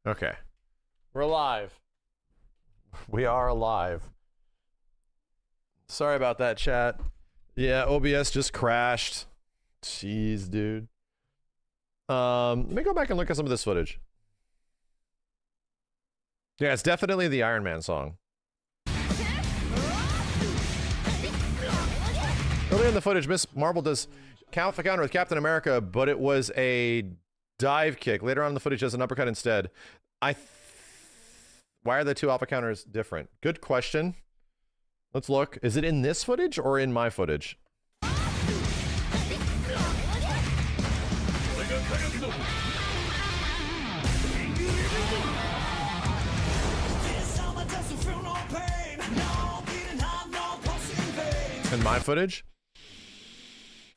Okay. We're alive. We are alive. Sorry about that, chat. Yeah, OBS just crashed. Jeez, dude. Let me go back and look at some of this footage. Yeah, it's definitely the Iron Man song. Earlier in the footage, Miss Marvel does count for counter with Captain America, but it was a dive kick. Later on in the footage, does an uppercut instead. Why are the two alpha counters different? Good question. Let's look. Is it in this footage or in my footage? In my footage?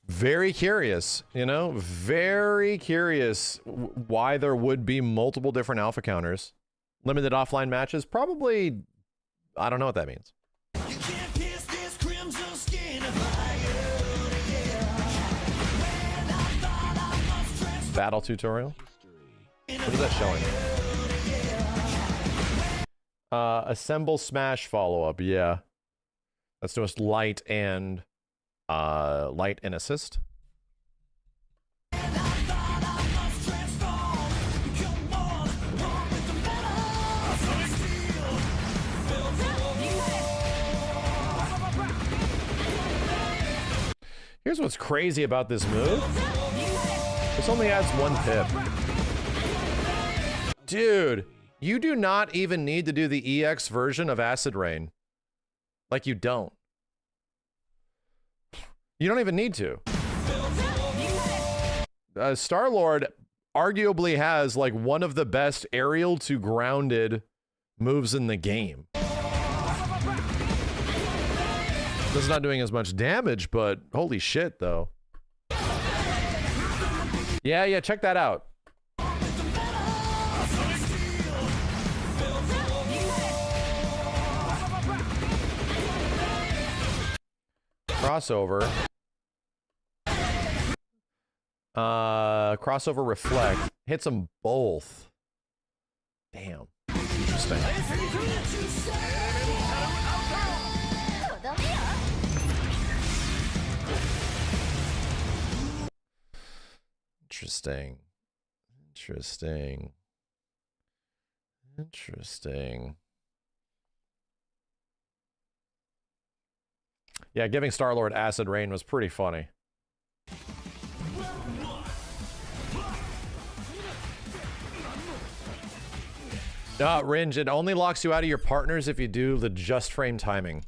Very curious, you know? Very curious why there would be multiple different alpha counters. Limited offline matches? Probably, I don't know what that means. Battle tutorial? What is that showing? Assemble smash follow-up, yeah. Let's do us light and assist. Here's what's crazy about this move. This only adds 1 pip. Dude, you do not even need to do the EX version of Acid Rain. Like, you don't. You don't even need to. Star-Lord arguably has, like, one of the best aerial to grounded moves in the game. It's not doing as much damage, but holy shit, though. Yeah, check that out. Crossover. Crossover reflect. Hits them both. Damn. Interesting. Interesting. Yeah, giving Star-Lord Acid Rain was pretty funny. Ringe, it only locks you out of your partners if you do the just frame timing.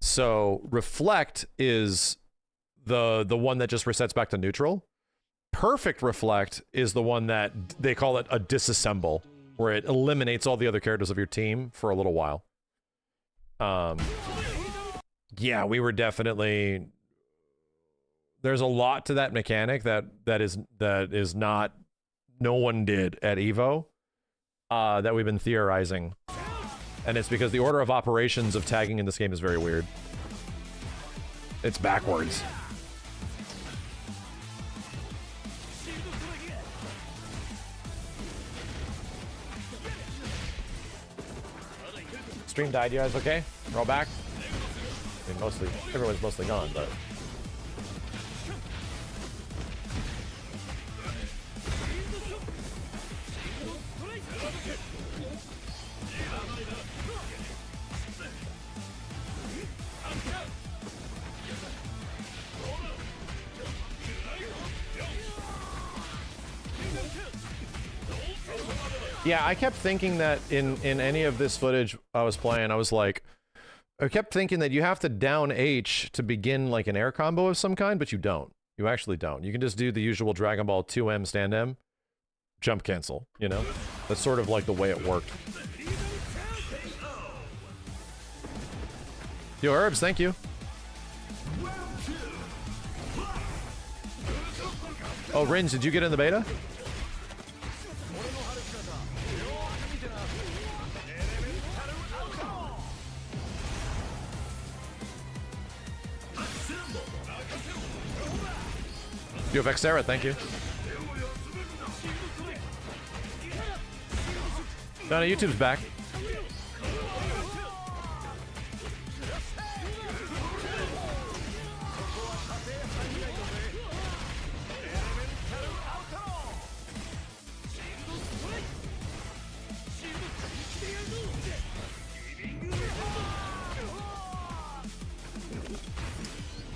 So Reflect is the one that just resets back to neutral. Perfect Reflect is the one that they call it a disassemble, where it eliminates all the other characters of your team for a little while. Yeah, we were definitely... There's a lot to that mechanic that is not... No one did at EVO that we've been theorizing. And it's because the order of operations of tagging in this game is very weird. It's backwards. Stream died, you guys okay? We're all back? I mean, mostly, everyone's mostly gone, but... Yeah, I kept thinking that in any of this footage I was playing, I was like, I kept thinking that you have to down H to begin like an air combo of some kind, but you don't. You actually don't. You can just do the usual Dragon Ball 2M stand M, jump cancel, you know? That's sort of like the way it worked. Yo, Herbs, thank you. Oh, Ringe, did you get in the beta? Yo, Vexera, thank you. No, YouTube's back.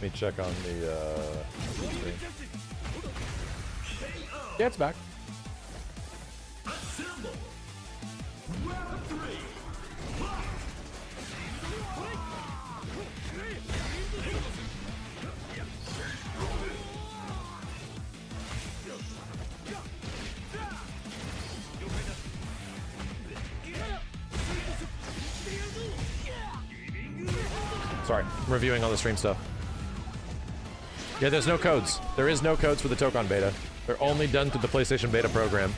Let me check on the screen. Yeah, it's back. Sorry, I'm reviewing all the stream stuff. Yeah, there's no codes. There is no codes for the Tokon beta. They're only done through the PlayStation beta program.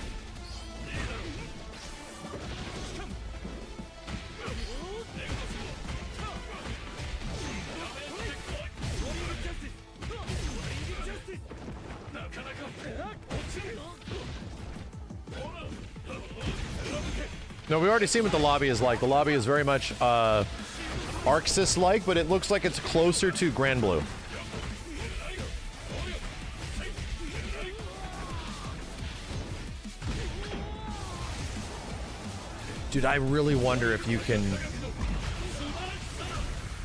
No, we already seen what the lobby is like. The lobby is very much Arxis-like, but it looks like it's closer to Grand Blue. Dude, I really wonder if you can...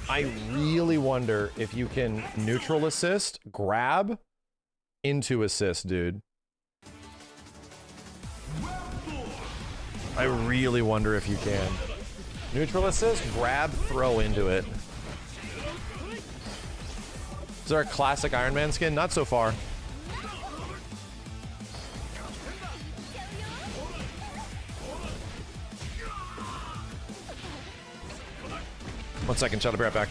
I really wonder if you can neutral assist, grab, into assist, dude. I really wonder if you can. Neutral assist, grab, throw into it. Is there a classic Iron Man skin? Not so far. One second, shut up, right back.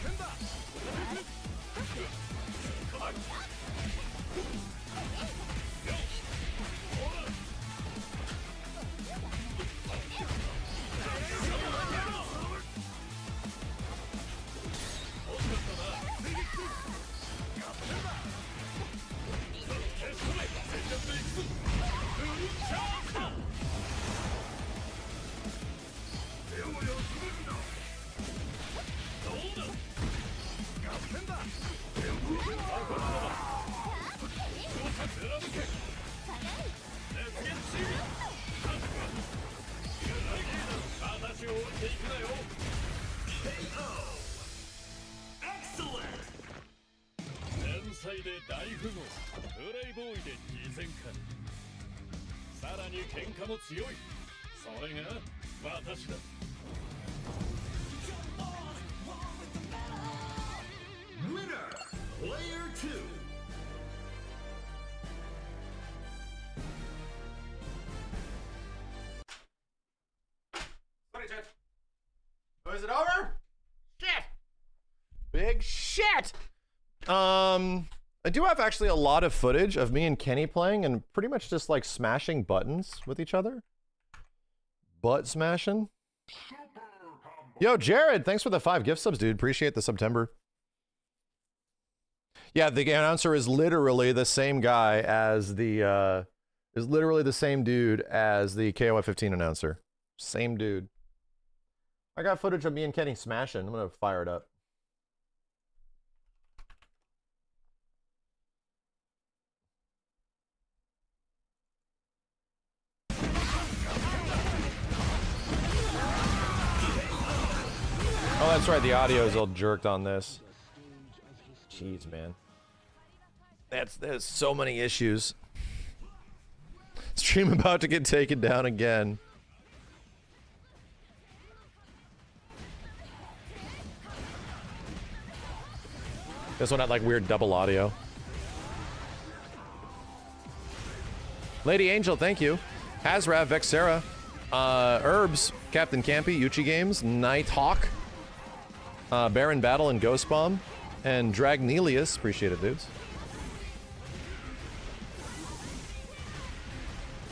Is it over? Shit! Big shit! I do have actually a lot of footage of me and Kenny playing and pretty much just like smashing buttons with each other. Butt smashing. Yo, Jared, thanks for the 5 gift subs, dude. Appreciate the September. Yeah, the announcer is literally the same guy as the, is literally the same dude as the KOF 15 announcer. Same dude. I got footage of me and Kenny smashing. I'm gonna fire it up. Oh, that's right. The audio is all jerked on this. Jeez, man. There's so many issues. Stream about to get taken down again. This one had like weird double audio. Lady Angel, thank you. Hazrav, Vexera, Herbs, Captain Campy, Uchi Games, Nighthawk, Baron Battle and Ghost Bomb, and Dragnelius. Appreciate it, dudes.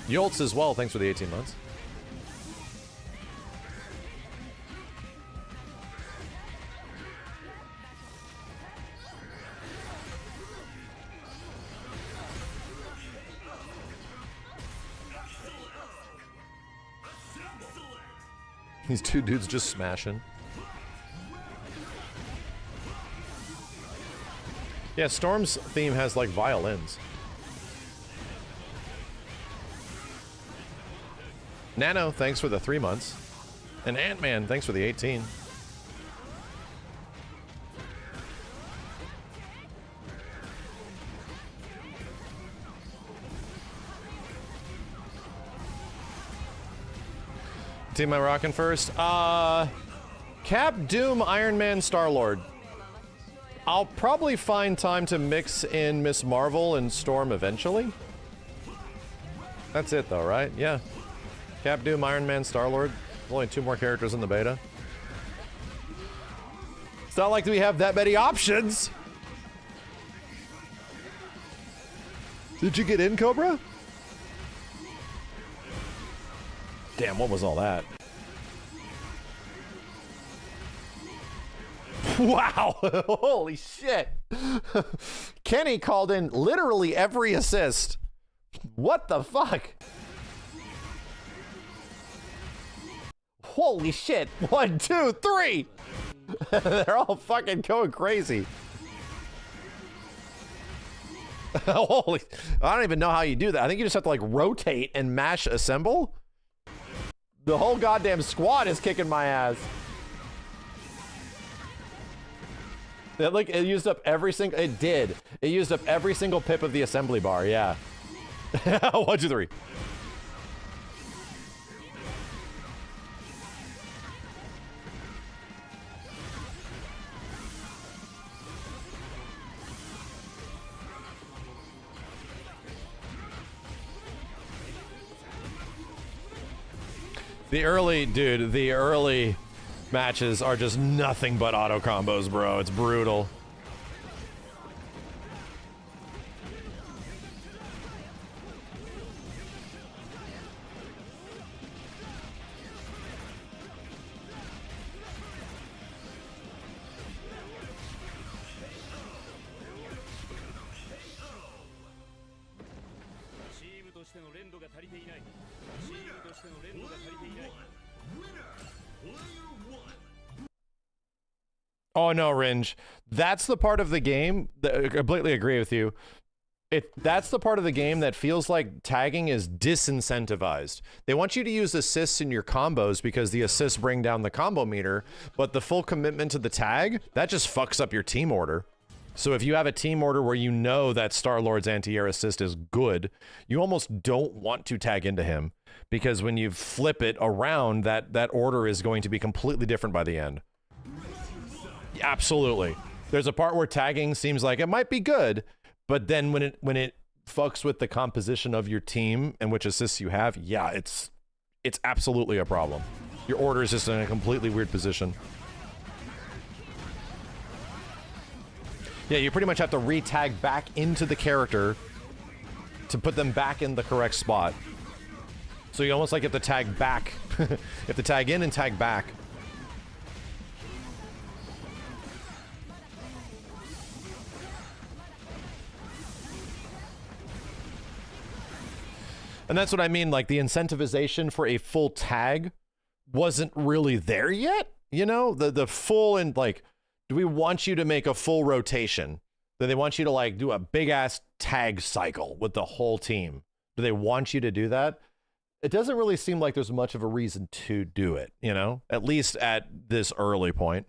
Yoltz as well. Thanks for the 18 months. These two dudes just smashing. Yeah, Storm's theme has like violins. Nano, thanks for the 3 months. And Ant-Man, thanks for the 18. Team am I rocking first? Cap, Doom, Iron Man, Star-Lord. I'll probably find time to mix in Miss Marvel and Storm eventually. That's it though, right? Yeah. Cap, Doom, Iron Man, Star-Lord. Only 2 more characters in the beta. It's not like we have that many options. Did you get in, Cobra? Damn, what was all that? Wow! Holy shit! Kenny called in literally every assist. What the fuck? Holy shit! 1, 2, 3! They're all fucking going crazy. Holy... I don't even know how you do that. I think you just have to like rotate and mash assemble. The whole goddamn squad is kicking my ass. It used up every single... It did. It used up every single pip of the assembly bar, yeah. 1, 2, 3. The early matches are just nothing but auto combos, bro. It's brutal. Oh no, Ringe. That's the part of the game that I completely agree with you. That's the part of the game that feels like tagging is disincentivized. They want you to use assists in your combos because the assists bring down the combo meter, but the full commitment to the tag, that just fucks up your team order. So if you have a team order where you know that Star-Lord's anti-air assist is good, you almost don't want to tag into him because when you flip it around, that order is going to be completely different by the end. Absolutely. There's a part where tagging seems like it might be good, but then when it fucks with the composition of your team and which assists you have, yeah, it's absolutely a problem. Your order is just in a completely weird position. Yeah, you pretty much have to re-tag back into the character to put them back in the correct spot. So you almost like have to tag back. You have to tag in and tag back. And that's what I mean, like the incentivization for a full tag wasn't really there yet, you know? The full and like, do we want you to make a full rotation? Do they want you to like do a big ass tag cycle with the whole team? Do they want you to do that? It doesn't really seem like there's much of a reason to do it, you know? At least at this early point.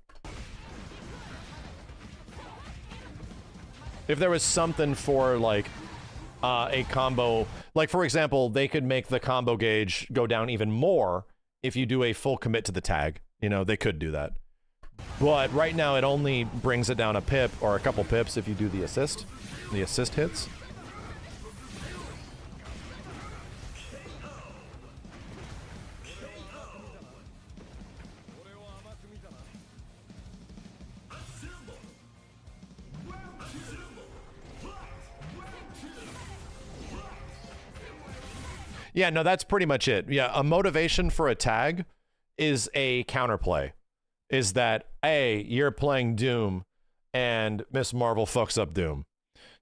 If there was something for like a combo, like for example, they could make the combo gauge go down even more if you do a full commit to the tag. You know, they could do that. But right now it only brings it down a pip or a couple pips if you do the assist hits. Yeah, no, that's pretty much it. Yeah, a motivation for a tag is a counterplay. Is that, hey, you're playing Doom and Miss Marvel fucks up Doom.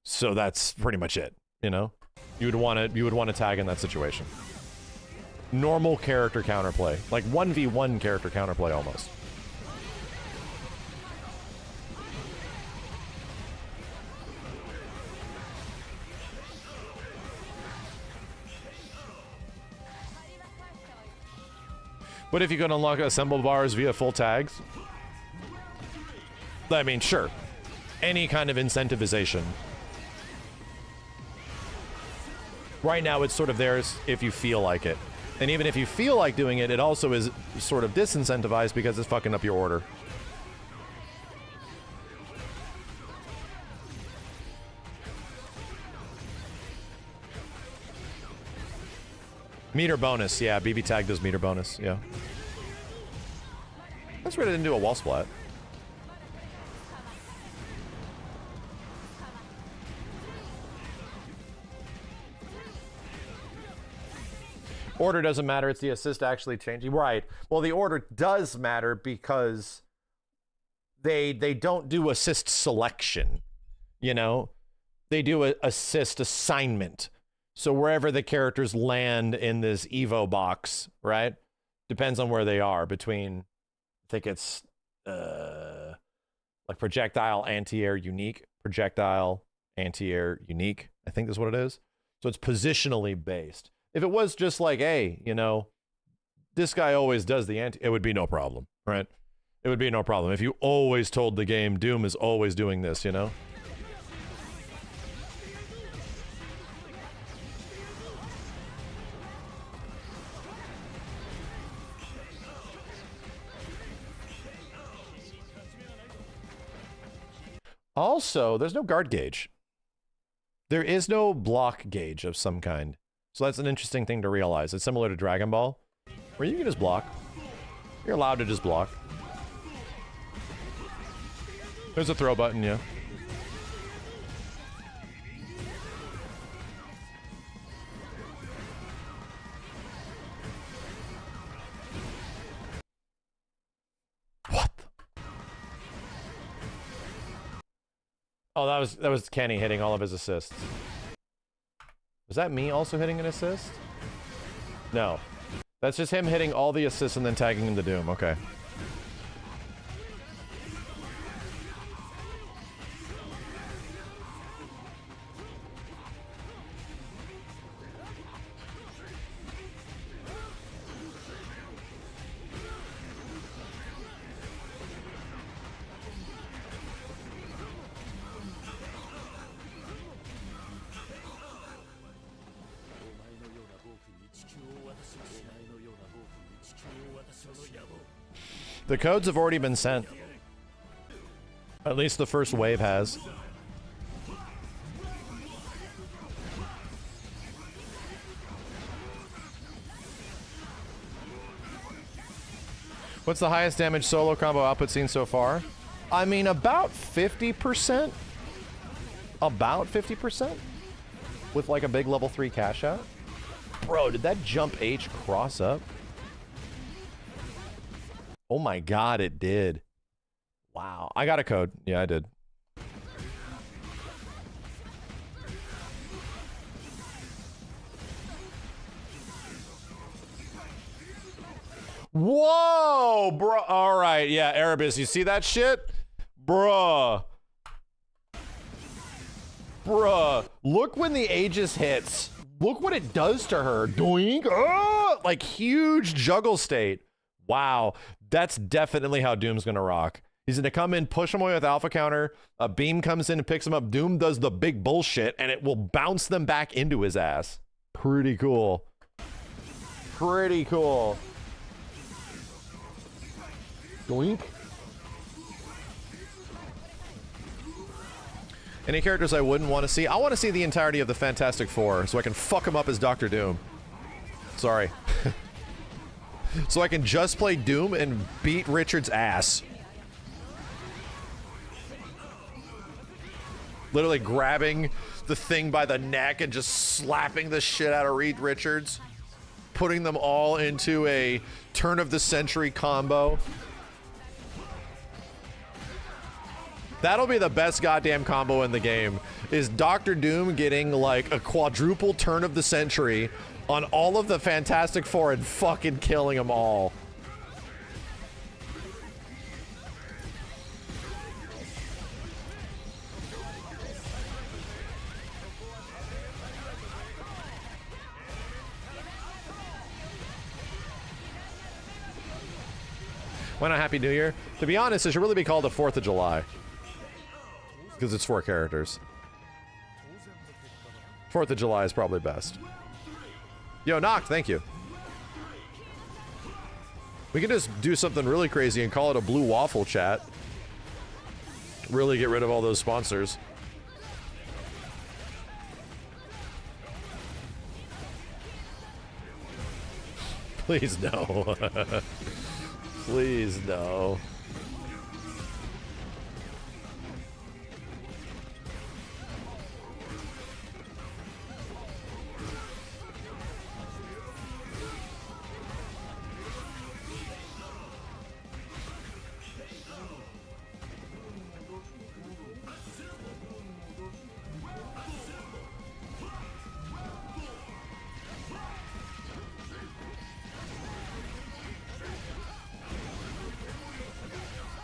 So that's pretty much it, you know? You would want to tag in that situation. normal character counterplay. Like 1v1 character counterplay almost. What if you could unlock assemble bars via full tags? I mean, sure. Any kind of incentivization. Right now, it's sort of theirs if you feel like it. And even if you feel like doing it, it also is sort of disincentivized because it's fucking up your order. Meter bonus, yeah. BB tag does meter bonus, yeah. That's weird I didn't do a wall splat. Order doesn't matter, it's the assist actually changing. Right. Well, the order does matter because they don't do assist selection, you know? They do a assist assignment. So wherever the characters land in this Evo box, right? Depends on where they are between, I think it's like projectile, anti-air, unique, projectile, anti-air, unique. I think that's what it is. So it's positionally based. If it was just like, hey, you know, this guy always does the anti, it would be no problem, right? It would be no problem. If you always told the game Doom is always doing this, you know? Also, there's no guard gauge. There is no block gauge of some kind. So that's an interesting thing to realize. It's similar to Dragon Ball, where you can just block. You're allowed to just block. There's a throw button, yeah. What the? Oh, that was Kenny hitting all of his assists. Was that me also hitting an assist? No. That's just him hitting all the assists and then tagging him to Doom. Okay. The codes have already been sent. At least the first wave has. What's the highest damage solo combo output seen so far? I mean, about 50%. About 50%. With like a big level 3 cash out. Bro, did that jump H cross up? Oh my god, it did. Wow. I got a code. Yeah, I did. Whoa, bro. All right. Yeah, Erebus, you see that shit? Bruh. Bruh. Look when the Aegis hits. Look what it does to her. Doink. Oh, like huge juggle state. Wow. That's definitely how Doom's gonna rock. He's gonna come in, push him away with alpha counter, a beam comes in and picks him up, Doom does the big bullshit, and it will bounce them back into his ass. Pretty cool. Pretty cool. Doink. Any characters I wouldn't want to see? I want to see the entirety of the Fantastic Four, so I can fuck him up as Dr. Doom. Sorry. So I can just play Doom and beat Richard's ass. Literally grabbing the thing by the neck and just slapping the shit out of Reed Richards. Putting them all into a turn of the century combo. That'll be the best goddamn combo in the game. Is Dr. Doom getting like a quadruple turn of the century on all of the Fantastic Four and fucking killing them all. Why not Happy New Year? To be honest, it should really be called the 4th of July. Because it's 4 characters. 4th of July is probably best. Yo, Noct, thank you. We can just do something really crazy and call it a blue waffle chat. Really get rid of all those sponsors. Please no. Please no.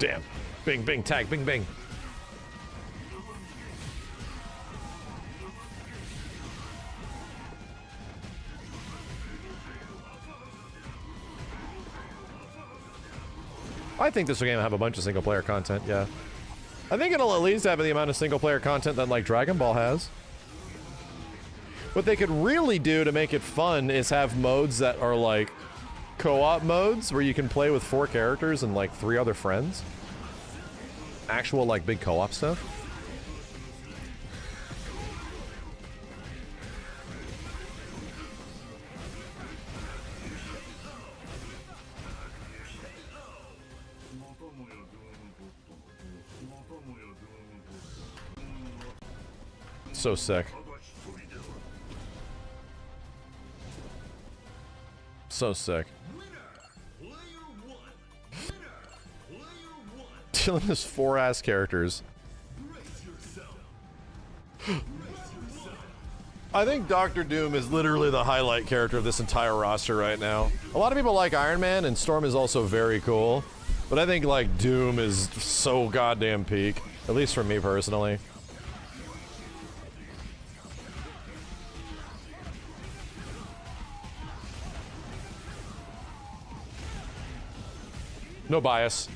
Damn. Bing, bing, tag, bing, bing. I think this game will have a bunch of single-player content, yeah. I think it'll at least have the amount of single-player content that, like, Dragon Ball has. What they could really do to make it fun is have modes that are, like, co-op modes where you can play with 4 characters and like 3 other friends. Actual like big co-op stuff. So sick. So sick. Killing this 4-ass characters. I think Doctor Doom is literally the highlight character of this entire roster right now. A lot of people like Iron Man, and Storm is also very cool. But I think, like, Doom is so goddamn peak. At least for me personally. No bias.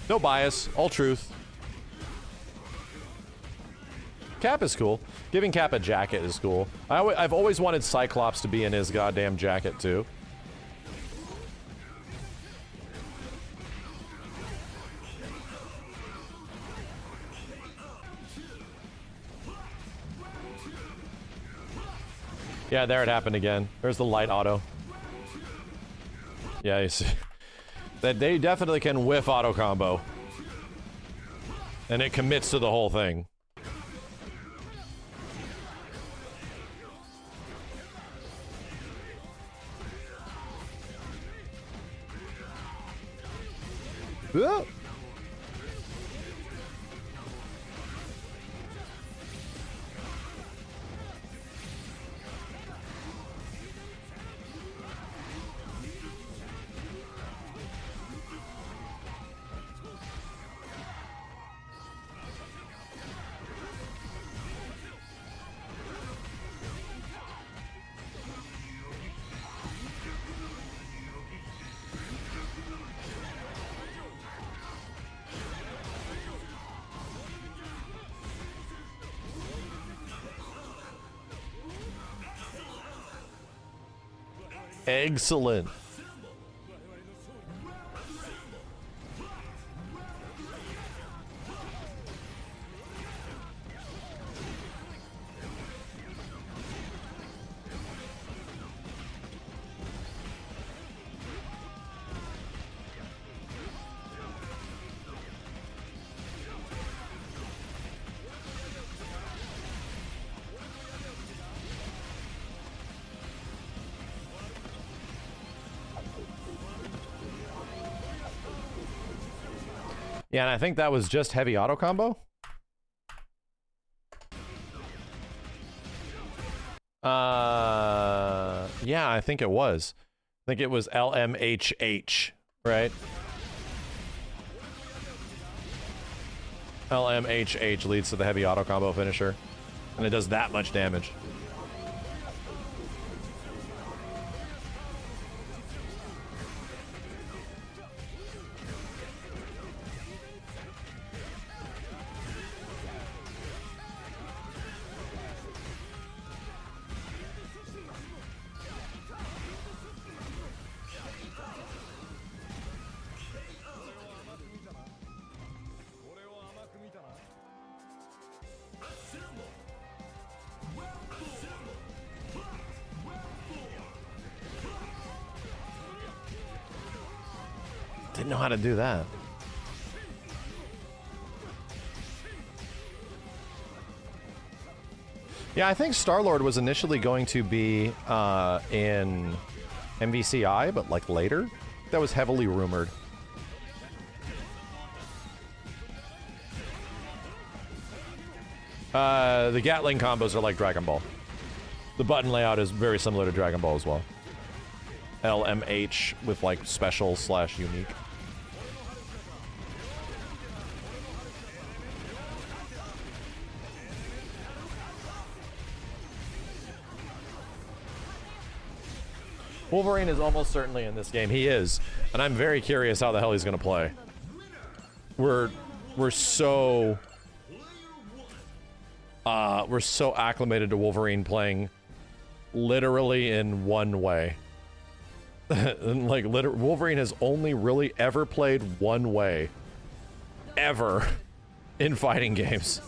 No bias. All truth. Cap is cool. Giving Cap a jacket is cool. I've always wanted Cyclops to be in his goddamn jacket, too. Yeah, there it happened again. There's the light auto. Yeah, you see. That they definitely can whiff auto combo. And it commits to the whole thing. Whoa. Excellent. Yeah, and I think that was just heavy auto combo. Yeah, I think it was. I think it was LMHH, right? LMHH leads to the heavy auto combo finisher, and it does that much damage. Didn't know how to do that. Yeah, I think Star-Lord was initially going to be in MVCI, but like later. That was heavily rumored. The Gatling combos are like Dragon Ball. The button layout is very similar to Dragon Ball as well. LMH with like special / unique. Wolverine is almost certainly in this game. He is. And I'm very curious how the hell he's going to play. We're so acclimated to Wolverine playing literally in one way. Like, Wolverine has only really ever played one way. Ever. In fighting games.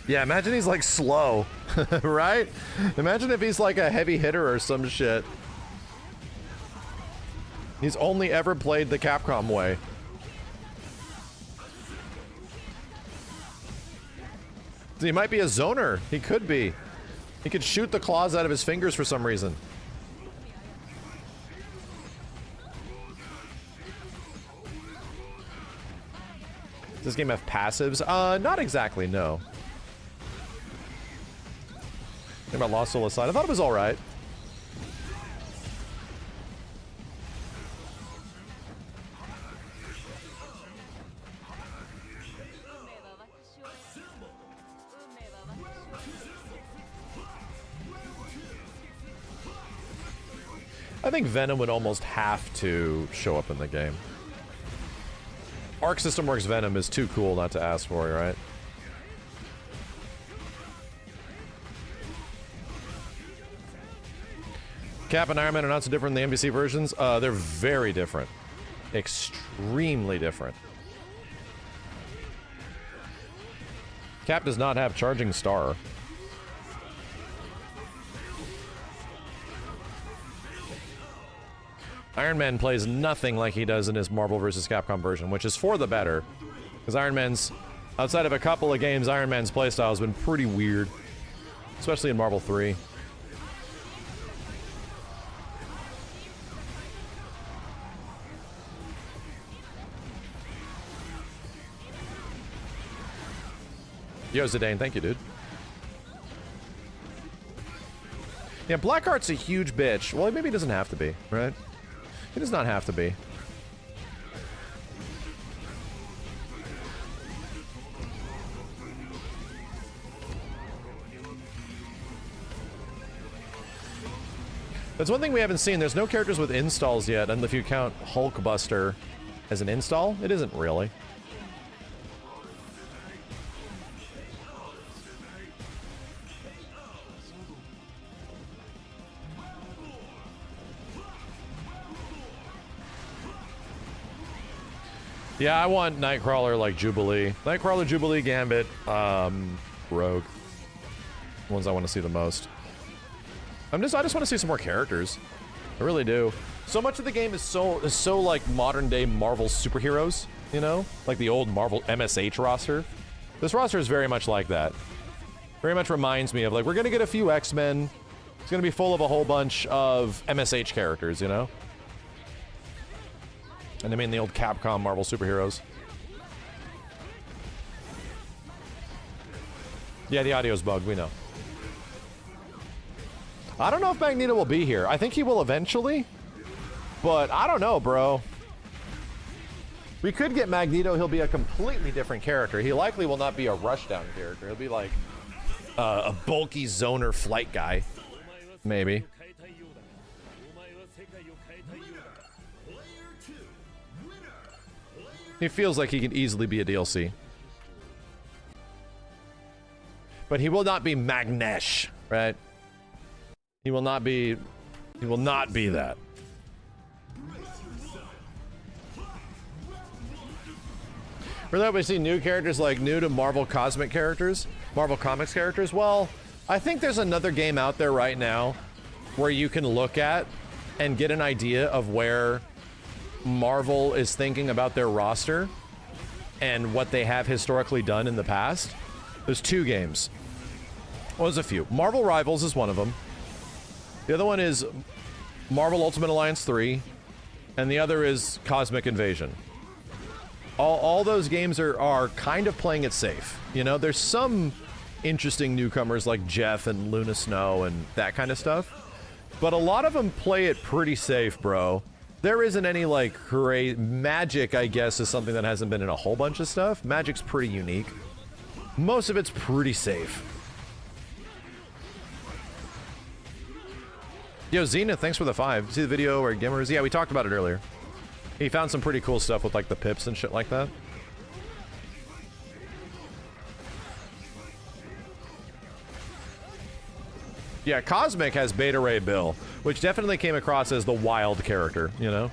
Yeah, imagine he's like slow, right? Imagine if he's like a heavy hitter or some shit. He's only ever played the Capcom way. He might be a zoner. He could be. He could shoot the claws out of his fingers for some reason. Does this game have passives? Not exactly, no. Think about Lost Soul aside. I thought it was alright. I think Venom would almost have to show up in the game. Arc System Works Venom is too cool not to ask for, right? Cap and Iron Man are not so different than the NBC versions. They're very different. Extremely different. Cap does not have Charging Star. Iron Man plays nothing like he does in his Marvel vs. Capcom version, which is for the better. Because Iron Man's, outside of a couple of games, Iron Man's playstyle has been pretty weird. Especially in Marvel 3. Yo, Zidane, thank you, dude. Yeah, Blackheart's a huge bitch. Well, maybe he doesn't have to be, right? He does not have to be. That's one thing we haven't seen. There's no characters with installs yet, and if you count Hulkbuster as an install, it isn't really. Yeah, I want Nightcrawler like Jubilee. Nightcrawler, Jubilee, Gambit, Rogue. The ones I want to see the most. I just want to see some more characters. I really do. So much of the game is so like modern day Marvel superheroes, you know? Like the old Marvel MSH roster. This roster is very much like that. Very much reminds me of like, we're gonna get a few X-Men. It's gonna be full of a whole bunch of MSH characters, you know? And I mean the old Capcom Marvel superheroes. Yeah, the audio's bugged, we know. I don't know if Magneto will be here. I think he will eventually, but I don't know, bro. We could get Magneto, he'll be a completely different character. He likely will not be a rushdown character. He'll be like a bulky zoner flight guy, maybe. He feels like he could easily be a DLC. But he will not be Magnesh, right? He will not be that. For that, we see new characters like new to Marvel Cosmic characters, Marvel Comics characters. Well, I think there's another game out there right now where you can look at and get an idea of where Marvel is thinking about their roster and what they have historically done in the past. There's two games. Well, there's a few. Marvel Rivals is one of them. The other one is Marvel Ultimate Alliance 3, and the other is Cosmic Invasion. All those games are kind of playing it safe. You know, there's some interesting newcomers like Jeff and Luna Snow and that kind of stuff, but a lot of them play it pretty safe, bro. There isn't any, like, crazy... Magic, I guess, is something that hasn't been in a whole bunch of stuff. Magic's pretty unique. Most of it's pretty safe. Yo, Zenith, thanks for the 5. See the video where Gimmers... Yeah, we talked about it earlier. He found some pretty cool stuff with, like, the pips and shit like that. Yeah, Cosmic has Beta Ray Bill, which definitely came across as the wild character, you know?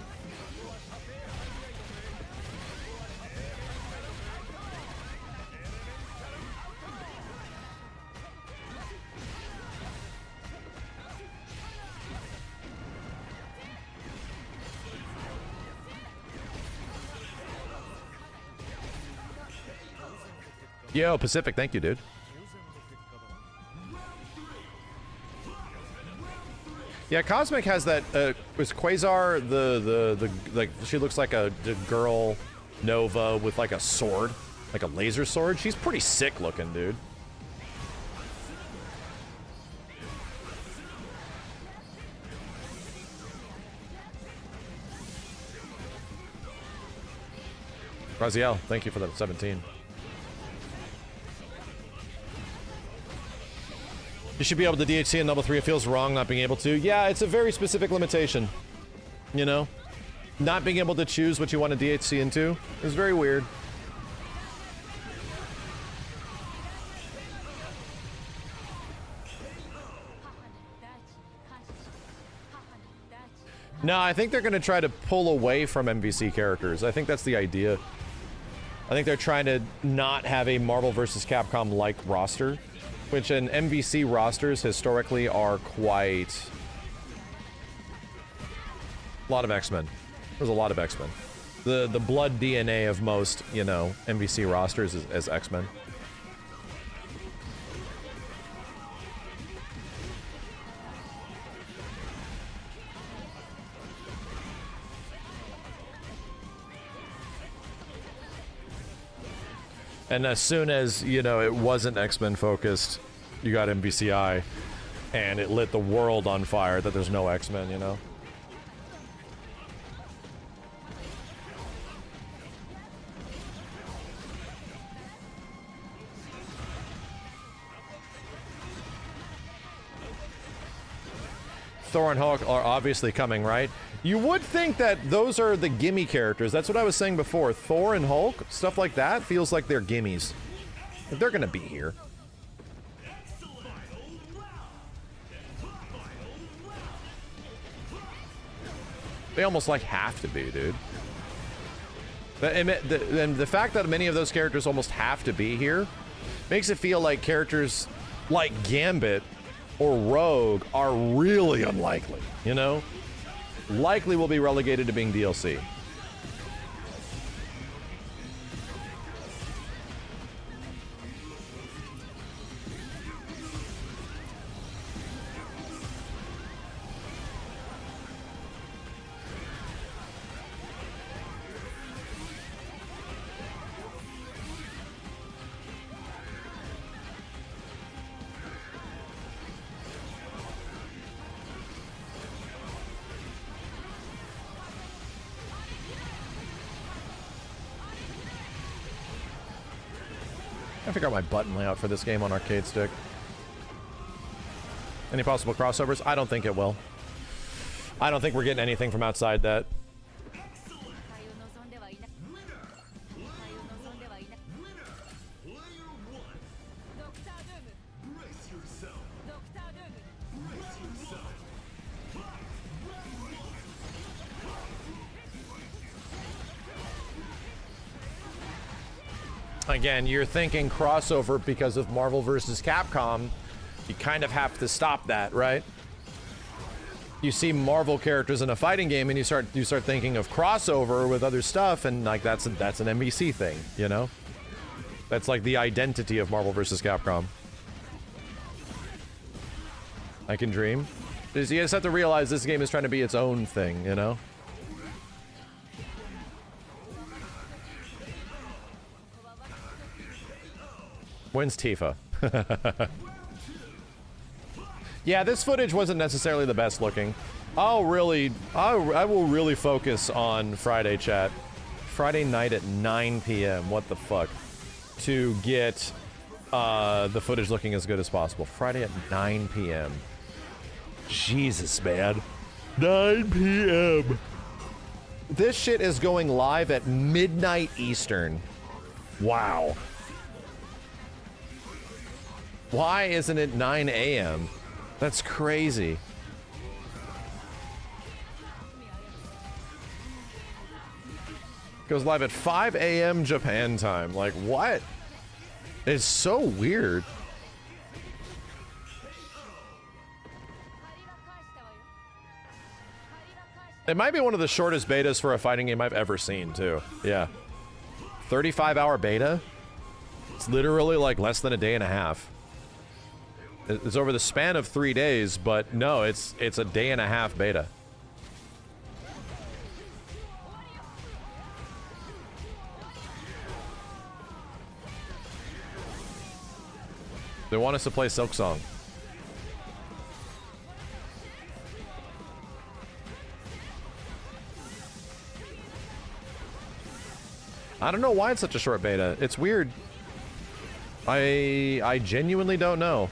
Yo, Pacific, thank you, dude. Yeah, Cosmic has that, was Quasar the like, she looks like a girl Nova with like a sword, like a laser sword. She's pretty sick looking, dude. Raziel, thank you for that 17. You should be able to DHC in level 3. It feels wrong not being able to. Yeah, it's a very specific limitation. You know? Not being able to choose what you want to DHC into is very weird. No, I think they're going to try to pull away from MVC characters. I think that's the idea. I think they're trying to not have a Marvel vs. Capcom-like roster. Which in MVC rosters historically are quite... A lot of X-Men. There's a lot of X-Men. The blood DNA of most, you know, MVC rosters is X-Men. And as soon as, you know, it wasn't X-Men focused, you got MVCI, and it lit the world on fire that there's no X-Men, you know? Thor and Hulk are obviously coming, right? You would think that those are the gimme characters. That's what I was saying before. Thor and Hulk, stuff like that, feels like they're gimmies. But they're gonna be here. They almost, like, have to be, dude. And the fact that many of those characters almost have to be here makes it feel like characters like Gambit or Rogue are really unlikely, you know? Likely will be relegated to being DLC. I figure out my button layout for this game on arcade stick. Any possible crossovers? I don't think it will. I don't think we're getting anything from outside that. Again, you're thinking crossover because of Marvel vs. Capcom. You kind of have to stop that, right? You see Marvel characters in a fighting game and you start thinking of crossover with other stuff, and like that's an NBC thing, you know? That's like the identity of Marvel vs. Capcom. I can dream. You just have to realize this game is trying to be its own thing, you know? When's Tifa? Yeah, this footage wasn't necessarily the best looking. I will really focus on Friday, chat. Friday night at 9 p.m. What the fuck? To get the footage looking as good as possible. Friday at 9 p.m. Jesus, man. 9 p.m. This shit is going live at midnight Eastern. Wow. Why isn't it 9 a.m.? That's crazy. Goes live at 5 a.m. Japan time. Like, what? It's so weird. It might be one of the shortest betas for a fighting game I've ever seen, too. Yeah. 35-hour beta? It's literally like less than a day and a half. It's over the span of 3 days, but no, it's a day and a half beta. They want us to play Silk Song. I don't know why it's such a short beta. It's weird. I genuinely don't know.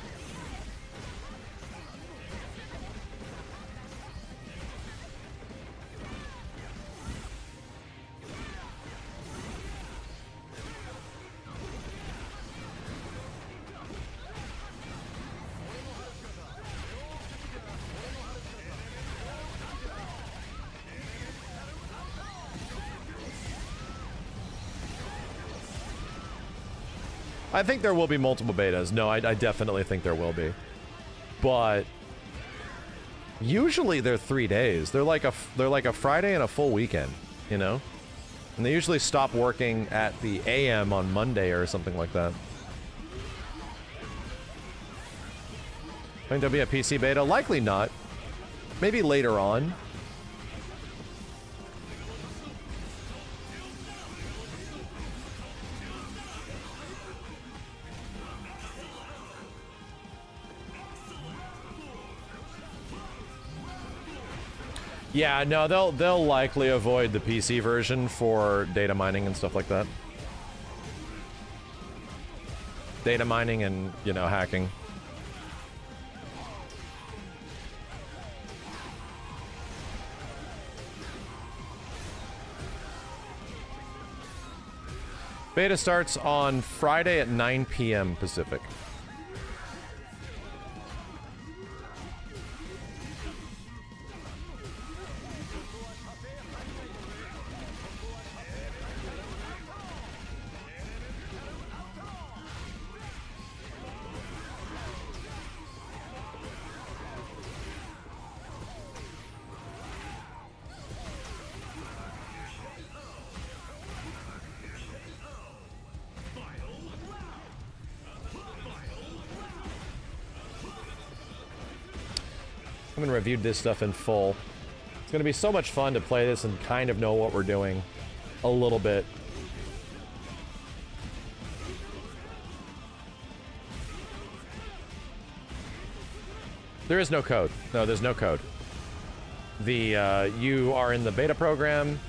I think there will be multiple betas. No, I definitely think there will be. But usually they're 3 days. They're like a Friday and a full weekend, you know? And they usually stop working at the AM on Monday or something like that. I think there'll be a PC beta. Likely not. Maybe later on. Yeah, no, they'll likely avoid the PC version for data mining and stuff like that. Data mining and, you know, hacking. Beta starts on Friday at 9 p.m. Pacific. I haven't reviewed this stuff in full. It's going to be so much fun to play this and kind of know what we're doing a little bit. There is no code. No, there's no code. You are in the beta program.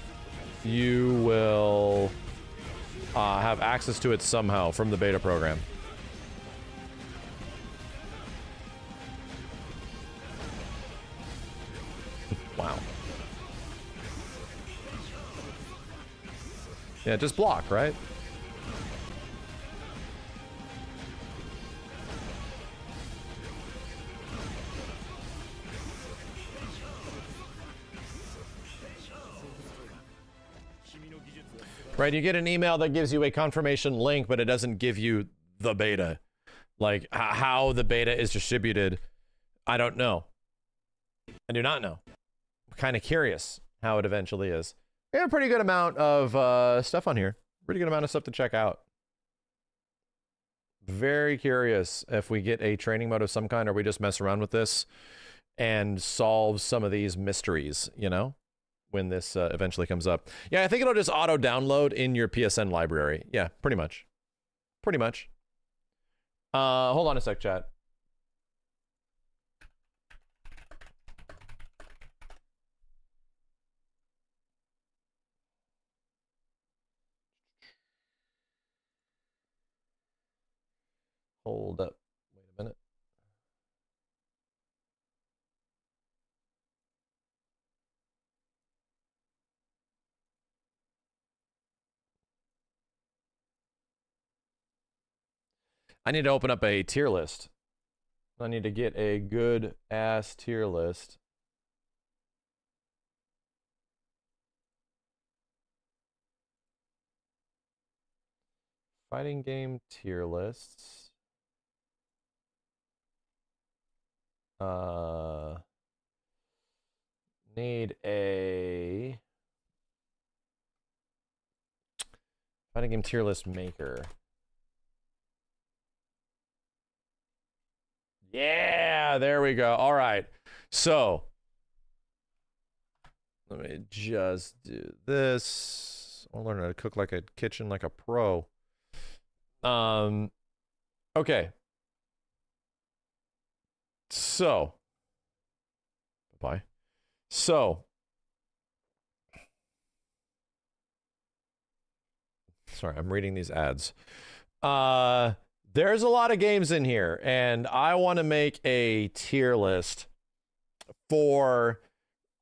You will have access to it somehow from the beta program. Wow. Yeah, just block, right? Right, you get an email that gives you a confirmation link, but it doesn't give you the beta. Like, how the beta is distributed, I don't know. I do not know. I'm kind of curious how it eventually is. We have a pretty good amount of stuff on here. Pretty good amount of stuff to check out. Very curious if we get a training mode of some kind, or we just mess around with this and solve some of these mysteries, you know? When this eventually comes up. Yeah, I think it'll just auto-download in your PSN library. Yeah, pretty much. Pretty much. Hold on a sec, chat. Hold up. Wait a minute. I need to open up a tier list. I need to get a good ass tier list. Fighting game tier lists. Need a fighting game tier list maker. Yeah, there we go. All right. So let me just do this. I'll learn how to cook like a kitchen, like a pro. Okay. So, bye. So, sorry, I'm reading these ads. There's a lot of games in here, and I want to make a tier list for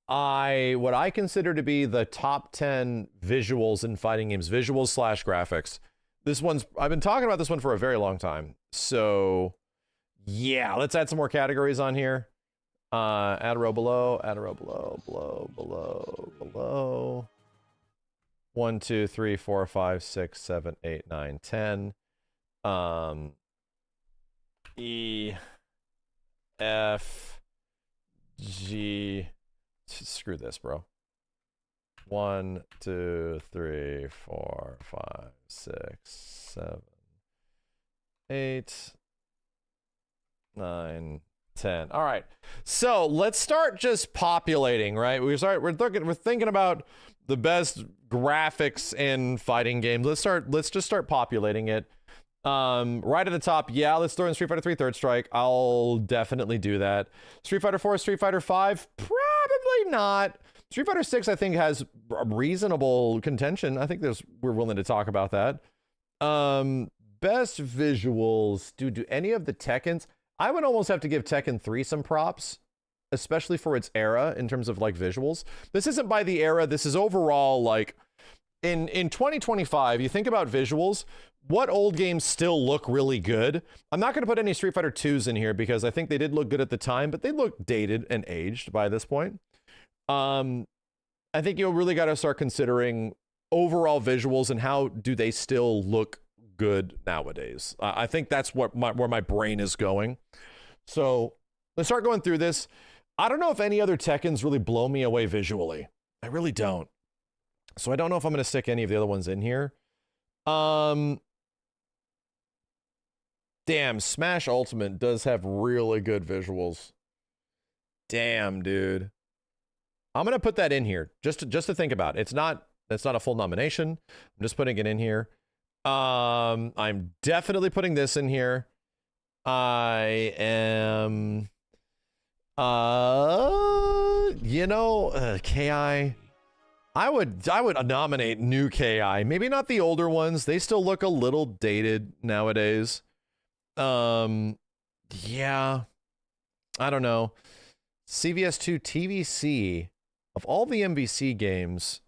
what I consider to be the top 10 visuals in fighting games, visuals / graphics. This one's, I've been talking about this one for a very long time. So yeah, let's add some more categories on here. Add a row below, add a row below. 1, 2, 3, 4, 5, 6, 7, 8, 9, 10. E, F, G, screw this, bro. 1, 2, 3, 4, 5, 6, 7, 8, 9, 10. All right. So let's start just populating, right? We're thinking about the best graphics in fighting games. Let's just start populating it. Right at the top, yeah, let's throw in Street Fighter 3 Third Strike. I'll definitely do that. Street Fighter 4, Street Fighter 5, probably not. Street Fighter 6, I think, has reasonable contention. I think we're willing to talk about that. Best visuals. Do any of the Tekkens? I would almost have to give Tekken 3 some props, especially for its era in terms of like visuals. This isn't by the era. This is overall like in 2025. You think about visuals. What old games still look really good? I'm not going to put any Street Fighter 2s in here because I think they did look good at the time, but they look dated and aged by this point. I think you really got to start considering overall visuals and how do they still look good nowadays. I think that's where my brain is going. So let's start going through this. I don't know if any other Tekkens really blow me away visually. I really don't. So I don't know if I'm going to stick any of the other ones in here. Damn, Smash Ultimate does have really good visuals. Damn, dude. I'm gonna put that in here just to think about. It's not a full nomination. I'm just putting it in here. I'm definitely putting this in here. I am KI. I would nominate new KI. Maybe not the older ones. They still look a little dated nowadays. Yeah. I don't know. CVS2 TVC, of all the MVC games,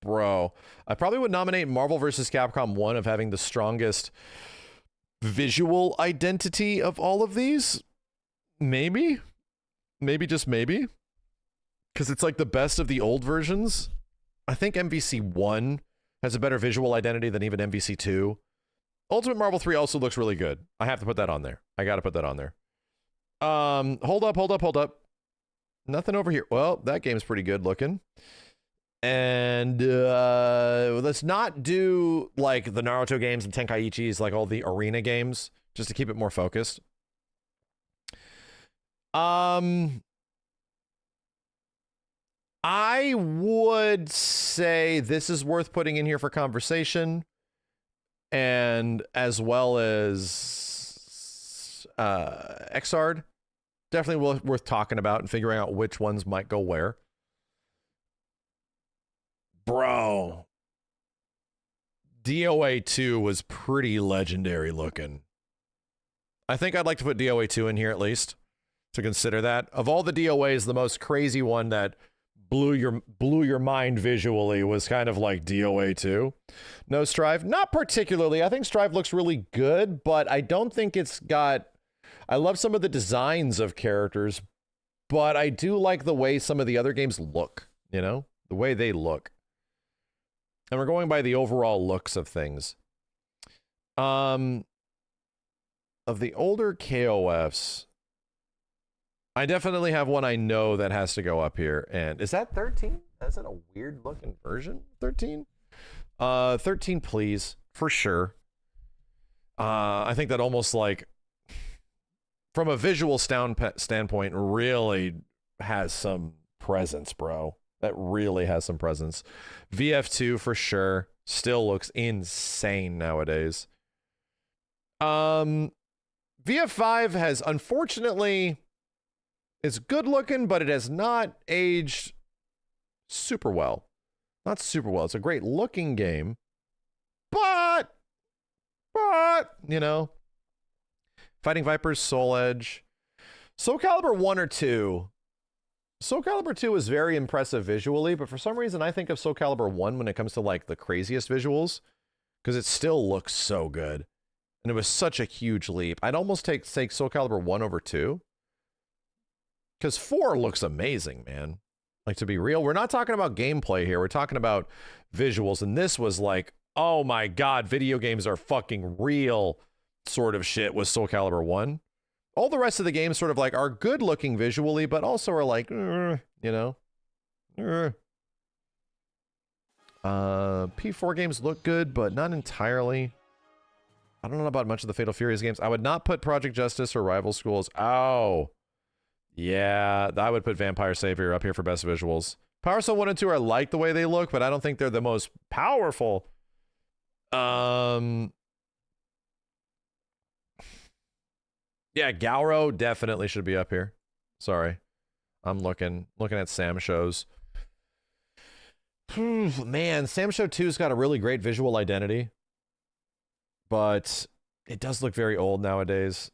bro, I probably would nominate Marvel vs. Capcom 1 of having the strongest visual identity of all of these. Maybe. Maybe, just maybe. Because it's like the best of the old versions. I think MVC 1 has a better visual identity than even MVC 2. Ultimate Marvel 3 also looks really good. I have to put that on there. I gotta put that on there. Hold up. Nothing over here. Well, that game's pretty good looking. And let's not do like the Naruto games and Tenkaichis, like all the arena games, just to keep it more focused. I would say this is worth putting in here for conversation, and as well as Xrd, definitely worth talking about and figuring out which ones might go where. Bro, DOA 2 was pretty legendary looking. I think I'd like to put DOA 2 in here at least to consider that. Of all the DOAs, the most crazy one that blew your mind visually was kind of like DOA 2. No Strive, not particularly. I think Strive looks really good, but I don't think it's got... I love some of the designs of characters, but I do like the way some of the other games look, you know? The way they look. And we're going by the overall looks of things. Of the older KOFs, I definitely have one I know that has to go up here. And is that 13? Is that a weird looking version? 13? 13, please. For sure. I think that almost like, from a visual standpoint, really has some presence, bro. That really has some presence. VF2 for sure. Still looks insane nowadays. VF5 has, unfortunately, it's good looking, but it has not aged super well. Not super well. It's a great looking game, but, you know, Fighting Vipers, Soul Edge, Soul Calibur 1 or 2. Soul Calibur 2 is very impressive visually, but for some reason I think of Soul Calibur 1 when it comes to like the craziest visuals, because it still looks so good. And it was such a huge leap. I'd almost take Soul Calibur 1 over 2. Because 4 looks amazing, man. Like, to be real, we're not talking about gameplay here. We're talking about visuals. And this was like, oh my god, video games are fucking real sort of shit with Soul Calibur 1. All the rest of the games sort of like are good looking visually, but also are like, you know. P4 games look good, but not entirely. I don't know about much of the Fatal Furies games. I would not put Project Justice or Rival Schools. Oh. Yeah, I would put Vampire Savior up here for best visuals. Power Stone 1 and 2, I like the way they look, but I don't think they're the most powerful. Yeah, Gauro definitely should be up here. Sorry. I'm looking at Sam shows. Man, Sam Show 2's got a really great visual identity, but it does look very old nowadays.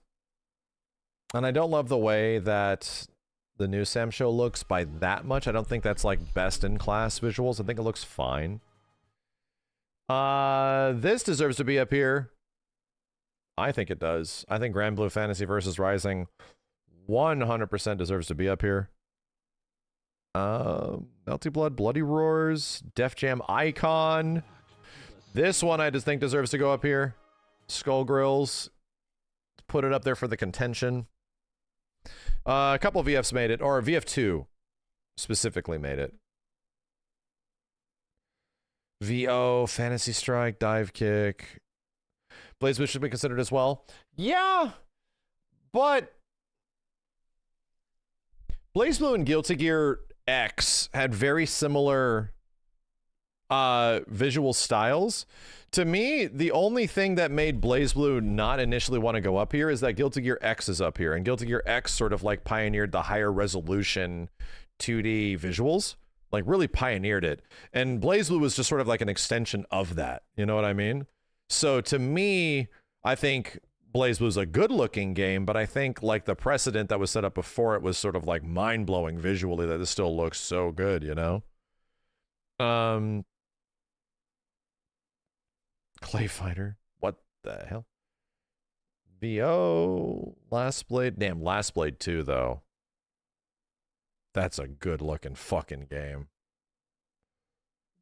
And I don't love the way that the new Sam Show looks by that much. I don't think that's like best in class visuals. I think it looks fine. This deserves to be up here. I think it does. I think Grand Blue Fantasy vs. Rising 100% deserves to be up here. Melty Blood, Bloody Roars, Def Jam Icon. This one I just think deserves to go up here. Skull Grills. Put it up there for the contention. A couple of VFs made it, or VF2 specifically made it. VO, Fantasy Strike, Dive Kick. BlazBlue should be considered as well. Yeah, but BlazBlue and Guilty Gear X had very similar visual styles. To me, the only thing that made BlazBlue not initially want to go up here is that Guilty Gear X is up here, and Guilty Gear X sort of like pioneered the higher resolution 2D visuals, like really pioneered it. And BlazBlue was just sort of like an extension of that. You know what I mean? So to me, I think BlazBlue is a good looking game, but I think like the precedent that was set up before it was sort of like mind blowing visually that this still looks so good, you know? Clay Fighter. What the hell? VO. Last Blade. Damn, Last Blade 2, though. That's a good looking fucking game.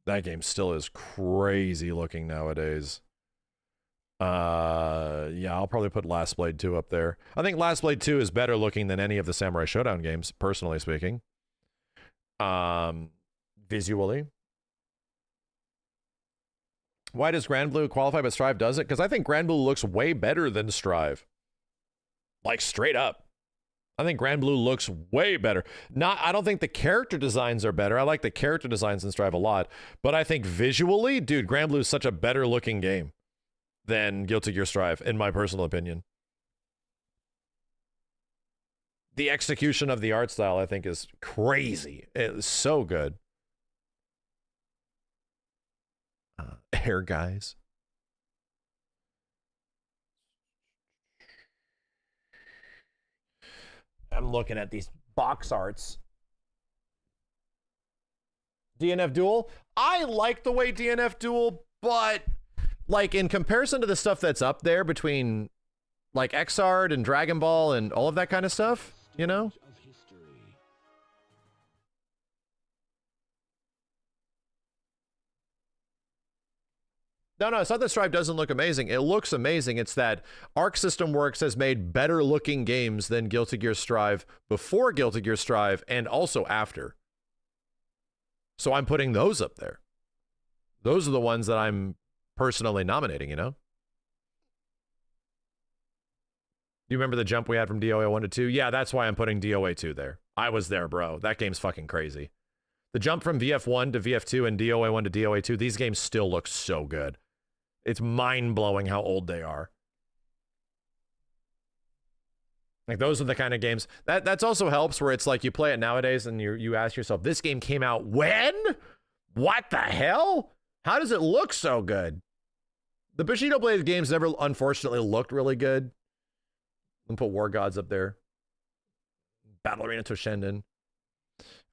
That game still is crazy looking nowadays. Yeah, I'll probably put Last Blade 2 up there. I think Last Blade 2 is better looking than any of the Samurai Showdown games, personally speaking. Visually. Why does Grand Blue qualify but Strive doesn't? Because I think Grand Blue looks way better than Strive. Like, straight up. I think Grand Blue looks way better. I don't think the character designs are better. I like the character designs in Strive a lot. But I think visually, dude, Grand Blue is such a better looking game than Guilty Gear Strive, in my personal opinion. The execution of the art style, I think, is crazy. It's so good. Hair guys. I'm looking at these box arts. DNF Duel. I like the way DNF Duel, but like in comparison to the stuff that's up there between like Xrd and Dragon Ball and all of that kind of stuff, you know? No, it's not that Strive doesn't look amazing. It looks amazing. It's that Arc System Works has made better looking games than Guilty Gear Strive before Guilty Gear Strive and also after. So I'm putting those up there. Those are the ones that I'm personally nominating, you know? Do you remember the jump we had from DOA 1 to 2? Yeah, that's why I'm putting DOA 2 there. I was there, bro. That game's fucking crazy. The jump from VF1 to VF2 and DOA 1 to DOA 2, these games still look so good. It's mind-blowing how old they are. Like, those are the kind of games... That's also helps where it's like you play it nowadays and you ask yourself, this game came out when? What the hell? How does it look so good? The Bushido Blade games never, unfortunately, looked really good. I'm gonna put War Gods up there. Battle Arena Toshinden.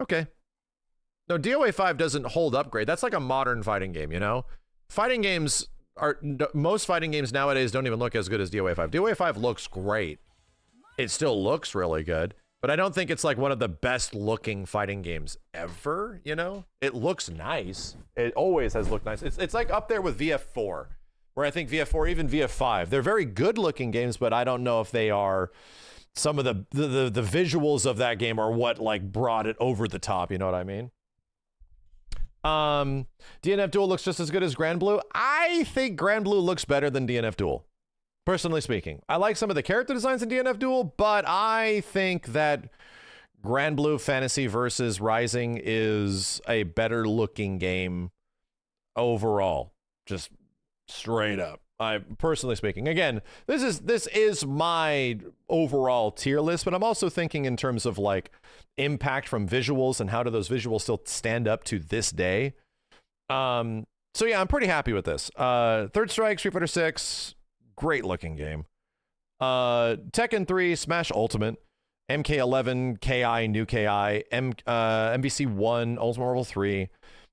Okay. No, DOA 5 doesn't hold up great. That's like a modern fighting game, you know? Fighting games... most fighting games nowadays don't even look as good as DOA 5. DOA 5 looks great. It still looks really good, but I don't think it's like one of the best looking fighting games ever, you know? It looks nice. It always has looked nice. It's like up there with VF4, where I think VF4, even VF5, they're very good looking games, but I don't know if they are some of the visuals of that game are what like brought it over the top, you know what I mean? DNF Duel looks just as good as Grand Blue. I think Grand Blue looks better than DNF Duel, personally speaking. I like some of the character designs in DNF Duel, but I think that Grand Blue Fantasy versus Rising is a better looking game overall, just straight up. I personally speaking, again, this is my overall tier list, but I'm also thinking in terms of like impact from visuals and how do those visuals still stand up to this day. So yeah, I'm pretty happy with this. Third Strike, Street Fighter 6, great looking game. Tekken 3, Smash Ultimate, MK11, KI, New KI, MBC 1, Ultimate Marvel 3,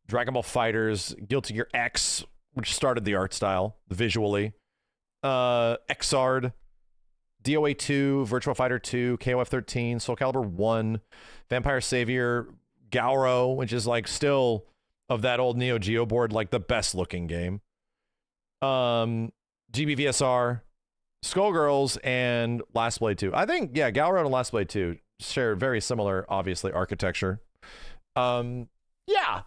Dragon Ball FighterZ, Guilty Gear X, which started the art style, visually. Xrd, DOA 2, Virtua Fighter 2, KOF 13, Soul Calibur 1, Vampire Savior, Gauro, which is like still of that old Neo Geo board, like the best looking game. GBVSR, Skullgirls, and Last Blade 2. I think, yeah, Gauro and Last Blade 2 share very similar, obviously, architecture. Yeah,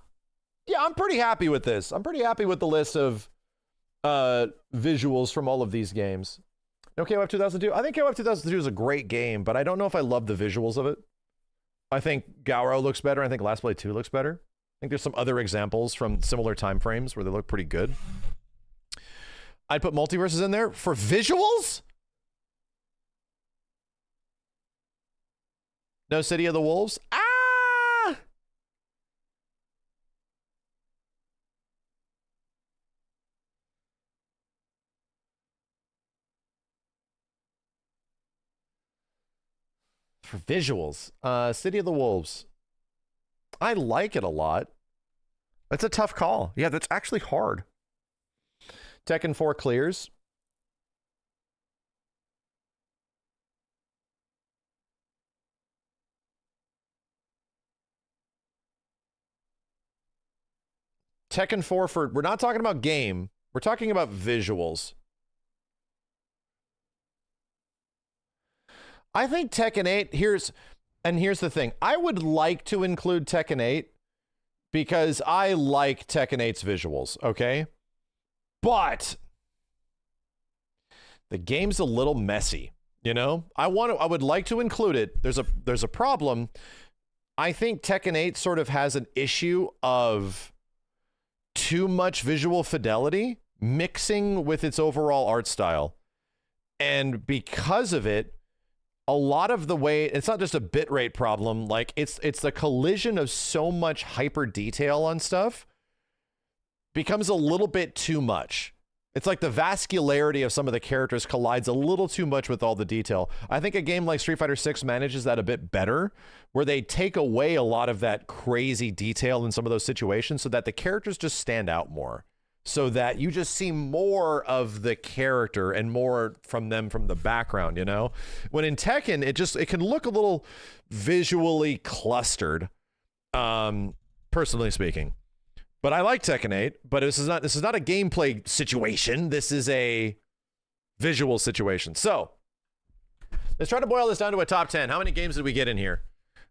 I'm pretty happy with this. I'm pretty happy with the list of visuals from all of these games. No, KOF 2002. I think KOF 2002 is a great game, but I don't know if I love the visuals of it. I think Gauro looks better. I think Last Blade 2 looks better. I think there's some other examples from similar time frames where they look pretty good. I'd put Multiverses in there for visuals. No City of the Wolves. Ah! For visuals, City of the Wolves. I like it a lot. That's a tough call. Yeah, that's actually hard. Tekken 4 clears. Tekken 4 for, we're not talking about game, we're talking about visuals. I think Tekken 8, here's the thing. I would like to include Tekken 8 because I like Tekken 8's visuals, okay? But the game's a little messy, you know? I would like to include it. There's a problem. I think Tekken 8 sort of has an issue of too much visual fidelity mixing with its overall art style. And because of it, a lot of the way, it's not just a bitrate problem, like it's the collision of so much hyper detail on stuff becomes a little bit too much. It's like the vascularity of some of the characters collides a little too much with all the detail. I think a game like Street Fighter 6 manages that a bit better, where they take away a lot of that crazy detail in some of those situations so that the characters just stand out more. So that you just see more of the character and more from them from the background, you know? When in Tekken, it can look a little visually clustered, personally speaking. But I like Tekken 8, but this is not a gameplay situation. This is a visual situation. So let's try to boil this down to a top 10. How many games did we get in here?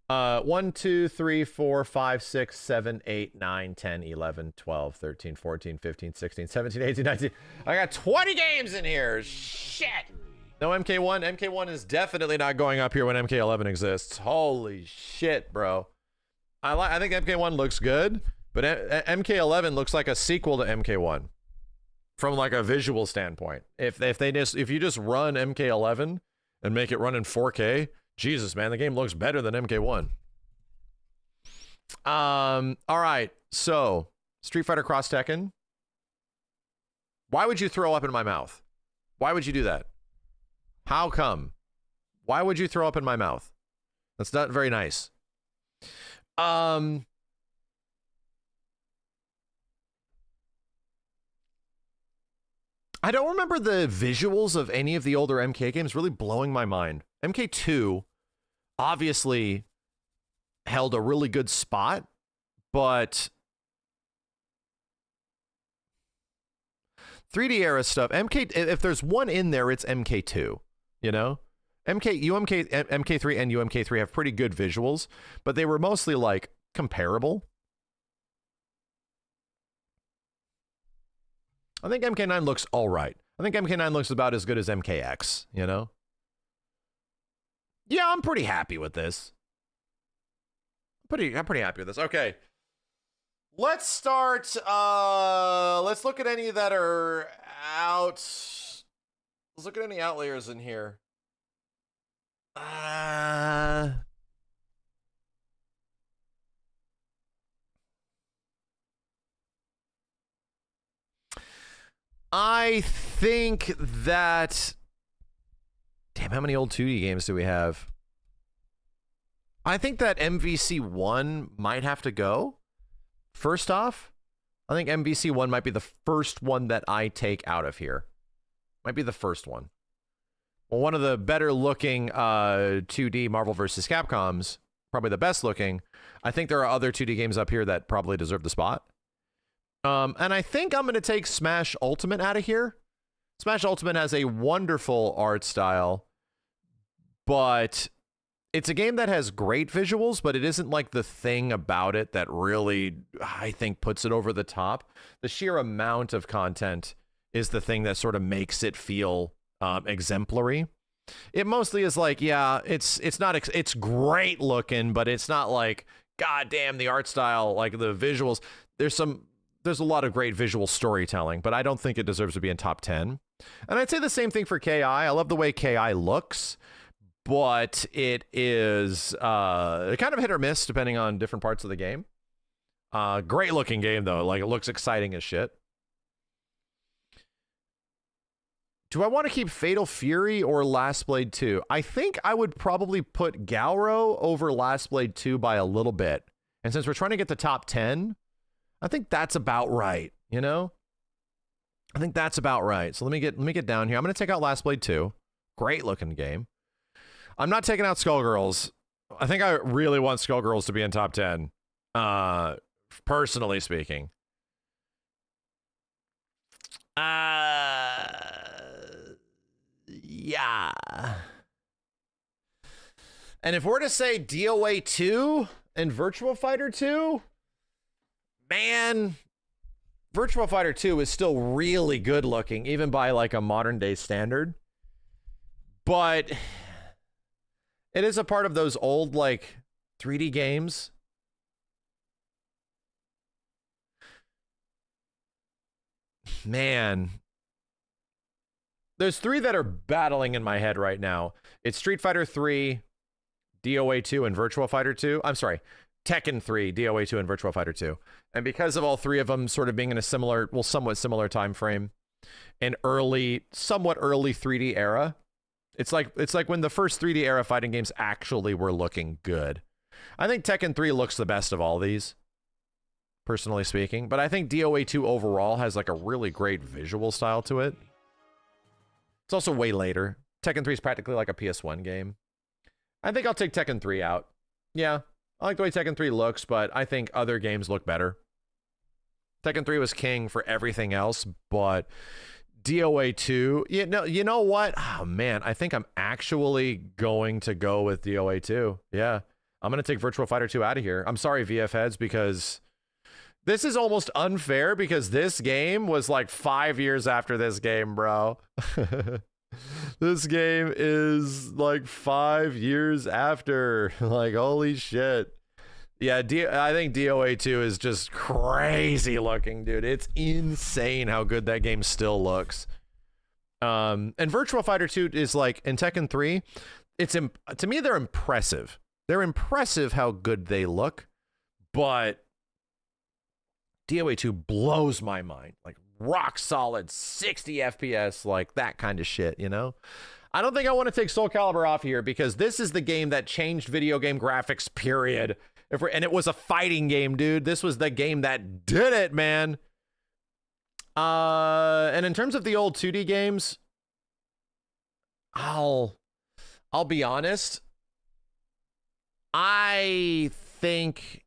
1, 2, 3, 4, 5, 6, 7, 8, 9, 10, 11, 12, 13, 14, 15, 16, 17, 18, 19. I got 20 games in here. Shit. No MK1. MK1 is definitely not going up here when MK11 exists. Holy shit, bro. I think MK1 looks good, but MK11 looks like a sequel to MK1 from like a visual standpoint. If you just run MK11 and make it run in 4K, Jesus, man, the game looks better than MK1. All right, so Street Fighter Cross Tekken. Why would you throw up in my mouth? Why would you do that? How come? Why would you throw up in my mouth? That's not very nice. I don't remember the visuals of any of the older MK games really blowing my mind. MK2 obviously held a really good spot, but 3D era stuff, if there's one in there, it's MK2, you know? MK3 and UMK3 have pretty good visuals, but they were mostly like comparable. I think MK9 looks all right. I think MK9 looks about as good as MKX, you know? Yeah, I'm pretty happy with this. I'm pretty happy with this. Okay. Let's start, let's look at any that are out. Let's look at any outliers in here. I think that... Damn, how many old 2D games do we have? I think that MVC1 might have to go. First off, I think MVC1 might be the first one that I take out of here. Might be the first one. Well, one of the better looking 2D Marvel vs. Capcoms, probably the best looking. I think there are other 2D games up here that probably deserve the spot. And I think I'm going to take Smash Ultimate out of here. Smash Ultimate has a wonderful art style, but it's a game that has great visuals, but it isn't like the thing about it that really, I think, puts it over the top. The sheer amount of content is the thing that sort of makes it feel exemplary. It mostly is like, yeah, it's great looking, but it's not like, god damn, the art style, like the visuals. There's a lot of great visual storytelling, but I don't think it deserves to be in top 10. And I'd say the same thing for KI. I love the way KI looks, but it is kind of hit or miss depending on different parts of the game. Great looking game though. Like, it looks exciting as shit. Do I want to keep Fatal Fury or Last Blade 2? I think I would probably put Galro over Last Blade 2 by a little bit. And since we're trying to get the top 10, I think that's about right, you know? I think that's about right. So let me get down here. I'm going to take out Last Blade 2. Great looking game. I'm not taking out Skullgirls. I think I really want Skullgirls to be in top 10. Personally speaking. Yeah. And if we're to say DOA 2 and Virtua Fighter 2, man, Virtua Fighter 2 is still really good looking, even by like a modern day standard. But it is a part of those old like 3D games. Man. There's three that are battling in my head right now. It's Street Fighter 3, DOA 2, and Virtua Fighter 2. I'm sorry, Tekken 3, DOA 2, and Virtua Fighter 2. And because of all three of them sort of being in a similar, well, somewhat similar time frame, an early, somewhat early 3D era, it's like when the first 3D era fighting games actually were looking good. I think Tekken 3 looks the best of all these, personally speaking. But I think DOA 2 overall has like a really great visual style to it. It's also way later. Tekken 3 is practically like a PS1 game. I think I'll take Tekken 3 out. Yeah, I like the way Tekken 3 looks, but I think other games look better. Tekken 3 was king for everything else, but DOA 2, you know what? Oh, man, I think I'm actually going to go with DOA 2. Yeah, I'm going to take Virtua Fighter 2 out of here. I'm sorry, VF heads, because this is almost unfair because this game was like 5 years after this game, bro. This game is like 5 years after. Like, holy shit. Yeah, I think DOA 2 is just crazy looking, dude. It's insane how good that game still looks. And Virtua Fighter 2 is like, in Tekken 3, to me, they're impressive. They're impressive how good they look, but DOA 2 blows my mind. Like, rock solid 60 FPS, like that kind of shit, you know? I don't think I want to take Soul Calibur off here because this is the game that changed video game graphics, period. And it was a fighting game, dude. This was the game that did it, man. And in terms of the old 2D games, I'll be honest. I think,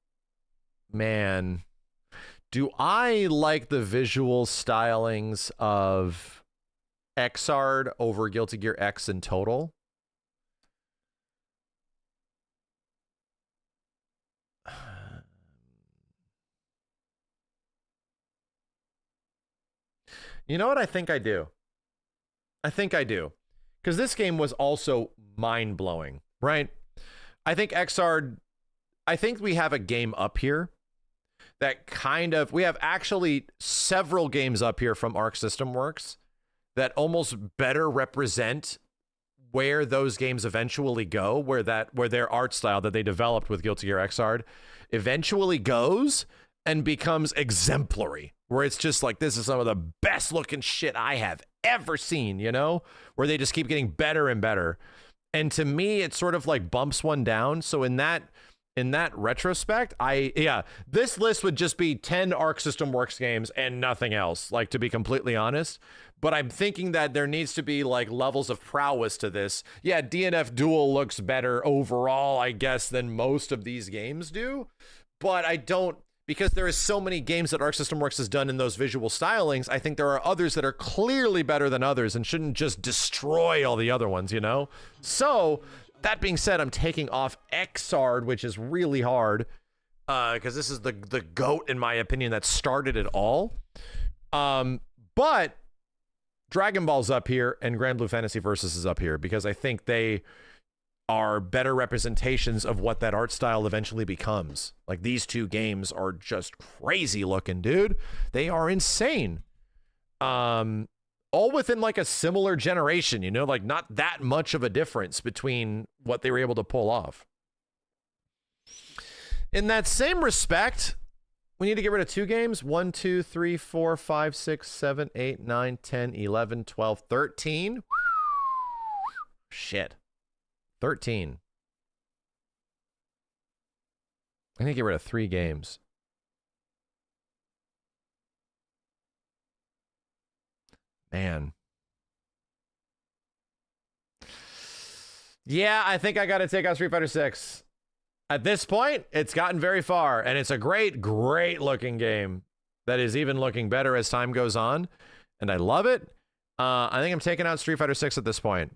man, do I like the visual stylings of Xrd over Guilty Gear X in total? You know what? I think I do. I think I do. Because this game was also mind-blowing, right? I think Xrd, I think we have a game up here that kind of, we have actually several games up here from Arc System Works that almost better represent where those games eventually go, where their art style that they developed with Guilty Gear Xrd eventually goes and becomes exemplary, where it's just like, this is some of the best looking shit I have ever seen, you know, where they just keep getting better and better. And to me, it sort of like bumps one down. So in that retrospect, this list would just be 10 Arc System Works games and nothing else, like, to be completely honest. But I'm thinking that there needs to be like levels of prowess to this. Yeah, DNF Duel looks better overall, I guess, than most of these games do. But I don't, because there is so many games that Arc System Works has done in those visual stylings, I think there are others that are clearly better than others and shouldn't just destroy all the other ones, you know? So, that being said, I'm taking off Xrd, which is really hard, because this is the GOAT, in my opinion, that started it all. But Dragon Ball's up here, and Grand Blue Fantasy Versus is up here, because I think they are better representations of what that art style eventually becomes. Like, these two games are just crazy looking, dude. They are insane. All within like a similar generation, you know, like not that much of a difference between what they were able to pull off. In that same respect, We need to get rid of 2 games. 1, 2, 3, 4, 5, 6, 7, 8, 9, 10, 11, 12, 13. Shit. 13. I need to get rid of 3 games. Man. Yeah, I think I got to take out Street Fighter 6. At this point, it's gotten very far, and it's a great, great looking game that is even looking better as time goes on, and I love it. I think I'm taking out Street Fighter 6 at this point.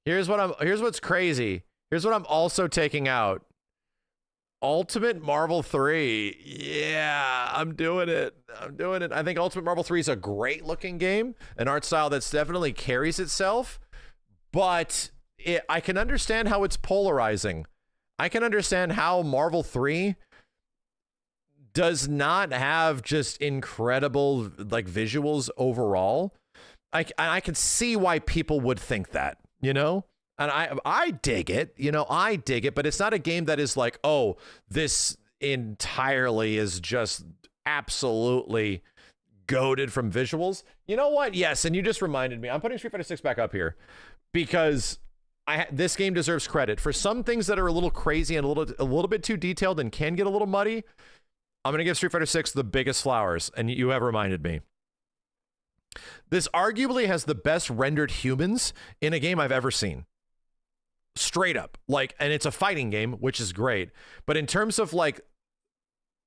Here's what's crazy. Here's what I'm also taking out. Ultimate Marvel 3. Yeah, I'm doing it. I'm doing it. I think Ultimate Marvel 3 is a great looking game, an art style that's definitely carries itself, but I can understand how it's polarizing. I can understand how Marvel 3 does not have just incredible like visuals overall. I can see why people would think that, you know? And I dig it, you know, I dig it, but it's not a game that is like, oh, this entirely is just absolutely goated from visuals. You know what? Yes, and you just reminded me. I'm putting Street Fighter 6 back up here because this game deserves credit for some things that are a little crazy and a little bit too detailed and can get a little muddy. I'm going to give Street Fighter 6 the biggest flowers, and you have reminded me. This arguably has the best rendered humans in a game I've ever seen. Straight up. Like, and it's a fighting game, which is great. But in terms of like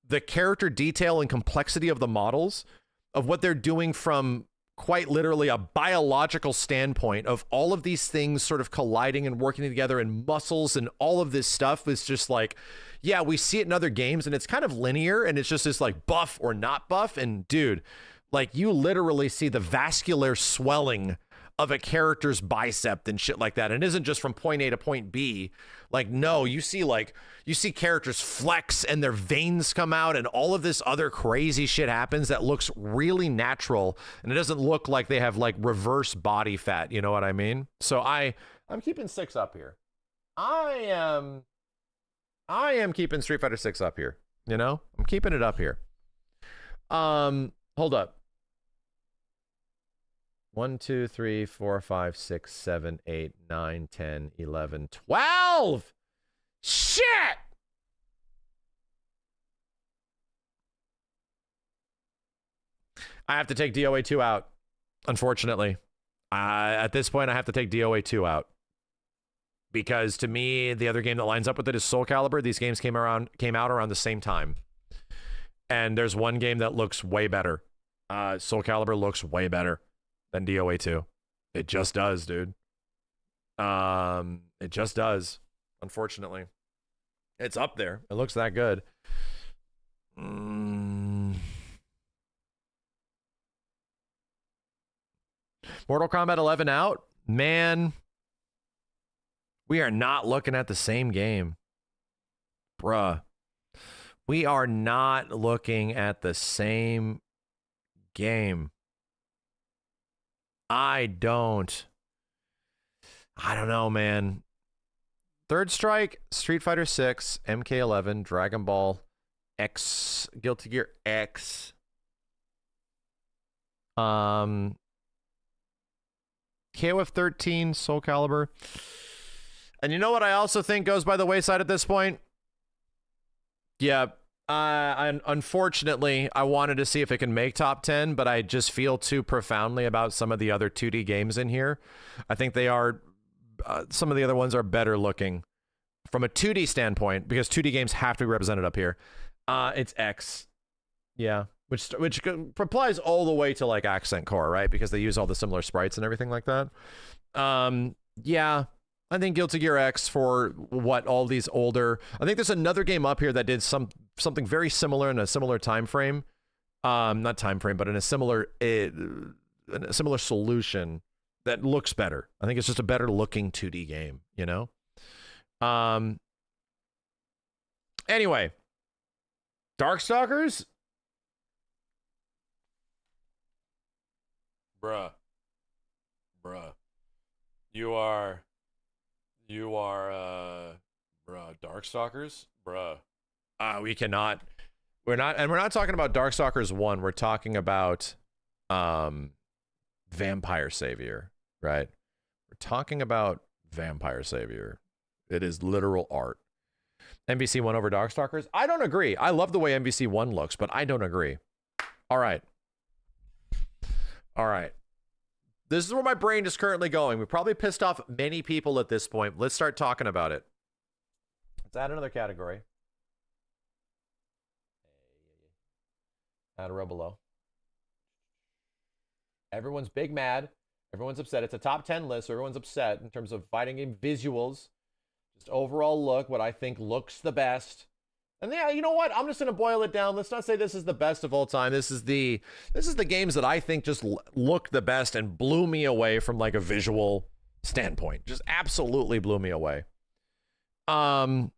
the character detail and complexity of the models, of what they're doing from quite literally a biological standpoint of all of these things sort of colliding and working together, and muscles and all of this stuff is just like, yeah, we see it in other games and it's kind of linear and it's just this like buff or not buff. And dude, like you literally see the vascular swelling of a character's bicep and shit like that. And it isn't just from point A to point B. Like, no, you see characters flex and their veins come out and all of this other crazy shit happens that looks really natural. And it doesn't look like they have like reverse body fat. You know what I mean? So I'm keeping 6 up here. I am keeping Street Fighter 6 up here. You know, I'm keeping it up here. Hold up. 1, 2, 3, 4, 5, 6, 7, 8, 9, 10, 11, 12! Shit! I have to take DOA 2 out, unfortunately. At this point, I have to take DOA 2 out. Because to me, the other game that lines up with it is Soul Calibur. These games came out around the same time. And there's one game that looks way better. Soul Calibur looks way better than DOA 2. It just does, dude. It just does. Unfortunately. It's up there. It looks that good. Mortal Kombat 11 out? Man. We are not looking at the same game. Bruh. We are not looking at the same game. I don't know, man. Third Strike, Street Fighter 6, MK11, Dragon Ball X, Guilty Gear X. KOF 13, Soul Calibur. And you know what I also think goes by the wayside at this point? Yeah. Unfortunately, I wanted to see if it can make top 10, but I just feel too profoundly about some of the other 2D games in here. I think they are, some of the other ones are better looking from a 2D standpoint, because 2D games have to be represented up here. It's X. Yeah. Which applies all the way to like Accent Core, right? Because they use all the similar sprites and everything like that. Yeah. I think Guilty Gear X for what all these older. I think there's another game up here that did something very similar in a similar time frame. Not time frame, but in a similar solution that looks better. I think it's just a better looking 2D game, you know? Anyway, Darkstalkers? Bruh. You are, bruh, Darkstalkers? Bruh. We cannot. We're not talking about Darkstalkers 1. We're talking about Vampire Savior, right? We're talking about Vampire Savior. It is literal art. MVC 1 over Darkstalkers? I don't agree. I love the way MVC 1 looks, but I don't agree. All right. All right. This is where my brain is currently going. We probably pissed off many people at this point. Let's start talking about it. Let's add another category. Add a row below. Everyone's big mad. Everyone's upset. It's a top 10 list, so everyone's upset in terms of fighting game visuals. Just overall look, what I think looks the best. And yeah, you know what? I'm just going to boil it down. Let's not say this is the best of all time. This is the games that I think just look the best and blew me away from like a visual standpoint. Just absolutely blew me away. What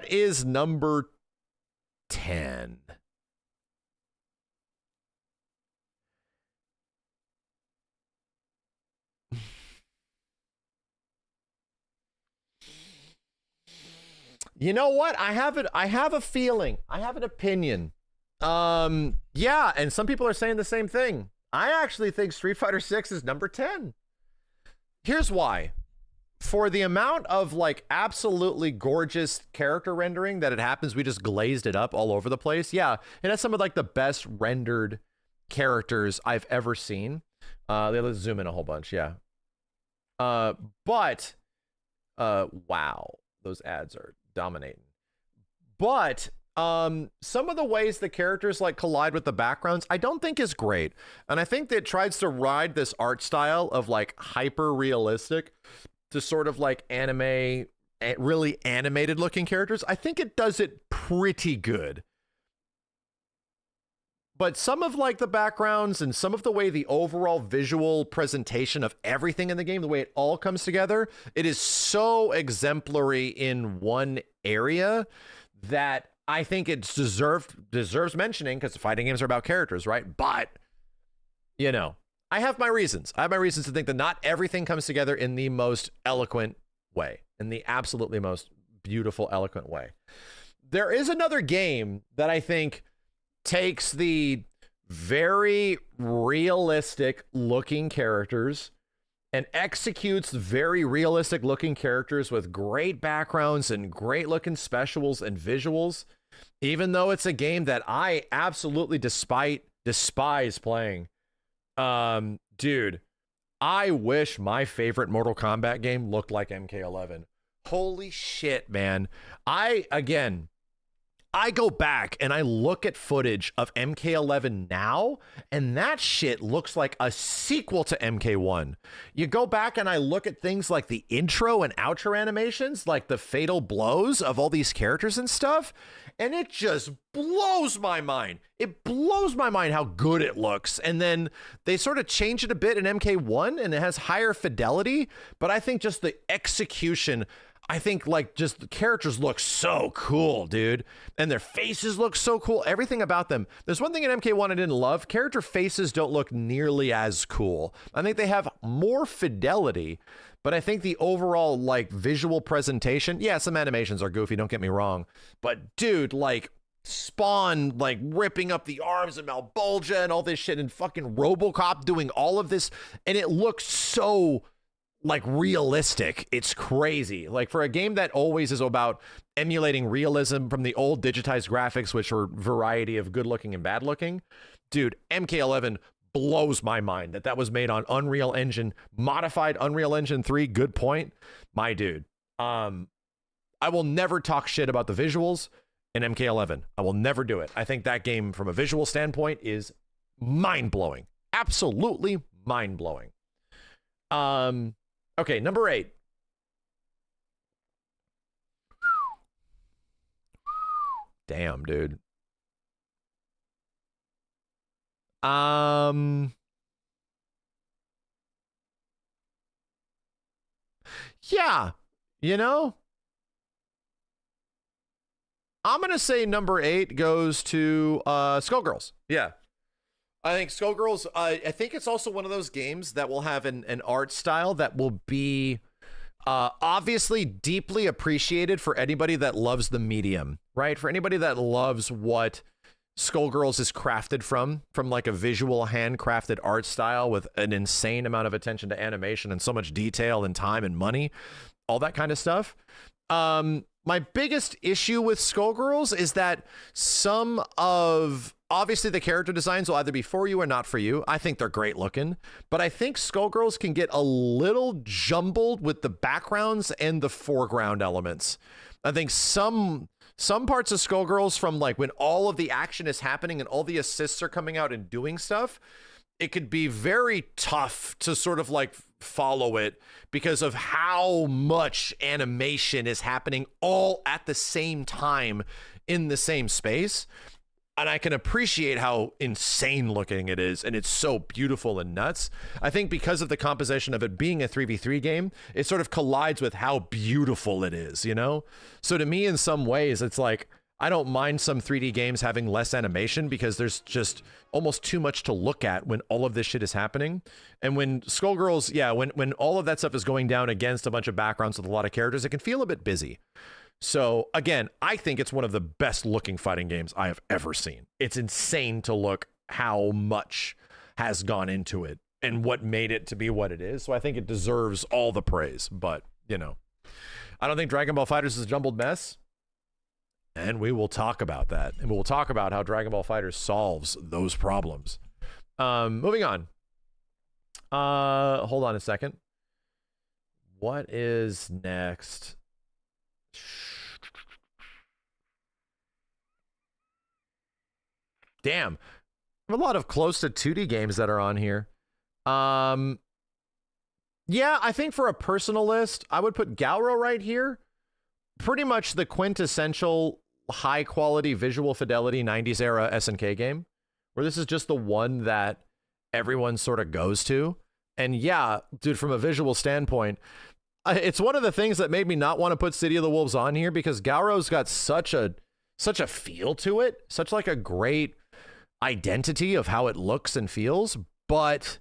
is number 10? You know what? I have a feeling. I have an opinion. Yeah, and some people are saying the same thing. I actually think Street Fighter 6 is number 10. Here's why. For the amount of like absolutely gorgeous character rendering that it happens, we just glazed it up all over the place. Yeah, it has some of like the best rendered characters I've ever seen. Let's zoom in a whole bunch, yeah. But wow, those ads are dominating. But some of the ways the characters like collide with the backgrounds I don't think is great, and I think that it tries to ride this art style of like hyper realistic to sort of like anime, really animated looking characters. I think it does it pretty good, but some of like the backgrounds and some of the way the overall visual presentation of everything in the game, the way it all comes together, it is so exemplary in one area that I think it's deserves mentioning, because fighting games are about characters, right? But, you know, I have my reasons. I have my reasons to think that not everything comes together in the most eloquent way, in the absolutely most beautiful, eloquent way. There is another game that I think takes the very realistic looking characters and executes very realistic looking characters with great backgrounds and great looking specials and visuals, even though it's a game that I absolutely despise playing. Dude, I wish my favorite Mortal Kombat game looked like MK11. Holy shit, man. I go back and I look at footage of MK11 now, and that shit looks like a sequel to MK1. You go back and I look at things like the intro and outro animations, like the fatal blows of all these characters and stuff, and it just blows my mind. It blows my mind how good it looks. And then they sort of change it a bit in MK1, and it has higher fidelity, but I think just the execution, I think like just the characters look so cool, dude. And their faces look so cool. Everything about them. There's one thing in MK1 I didn't love. Character faces don't look nearly as cool. I think they have more fidelity, but I think the overall like visual presentation, yeah, some animations are goofy, don't get me wrong. But dude, like Spawn like ripping up the arms of Malbolgia and all this shit, and fucking RoboCop doing all of this, and it looks so like realistic. It's crazy. Like for a game that always is about emulating realism from the old digitized graphics, which are variety of good looking and bad looking, dude, MK11 blows my mind that was made on Unreal Engine, modified Unreal Engine 3. Good point, my dude. I will never talk shit about the visuals in MK11. I will never do it. I think that game from a visual standpoint is mind-blowing. Absolutely mind-blowing. Okay, number 8. Damn, dude. Yeah, you know, I'm gonna say number 8 goes to Skullgirls. Yeah, I think Skullgirls, I think it's also one of those games that will have an art style that will be Obviously deeply appreciated for anybody that loves the medium, right? For anybody that loves what Skullgirls is crafted from like a visual handcrafted art style with an insane amount of attention to animation and so much detail and time and money, all that kind of stuff. My biggest issue with Skullgirls is that obviously the character designs will either be for you or not for you. I think they're great looking, but I think Skullgirls can get a little jumbled with the backgrounds and the foreground elements. I think some parts of Skullgirls, from like when all of the action is happening and all the assists are coming out and doing stuff, it could be very tough to sort of like follow it because of how much animation is happening all at the same time in the same space. And I can appreciate how insane looking it is, and it's so beautiful and nuts. I think because of the composition of it being a 3v3 game, it sort of collides with how beautiful it is, you know? So to me, in some ways, it's like, I don't mind some 3D games having less animation because there's just almost too much to look at when all of this shit is happening. And when Skullgirls, yeah, when all of that stuff is going down against a bunch of backgrounds with a lot of characters, it can feel a bit busy. So again, I think it's one of the best looking fighting games I have ever seen. It's insane to look how much has gone into it and what made it to be what it is. So I think it deserves all the praise, but you know, I don't think Dragon Ball FighterZ is a jumbled mess. And we will talk about that. And we'll talk about how Dragon Ball FighterZ solves those problems. Moving on. Hold on a second. What is next? Damn. I have a lot of close to 2D games that are on here. Yeah, I think for a personal list, I would put Galro right here. Pretty much the quintessential high quality visual fidelity 90s era SNK game, where this is just the one that everyone sort of goes to. And yeah, dude, from a visual standpoint, it's one of the things that made me not want to put City of the Wolves on here, because Galro's got such a feel to it, such like a great identity of how it looks and feels. But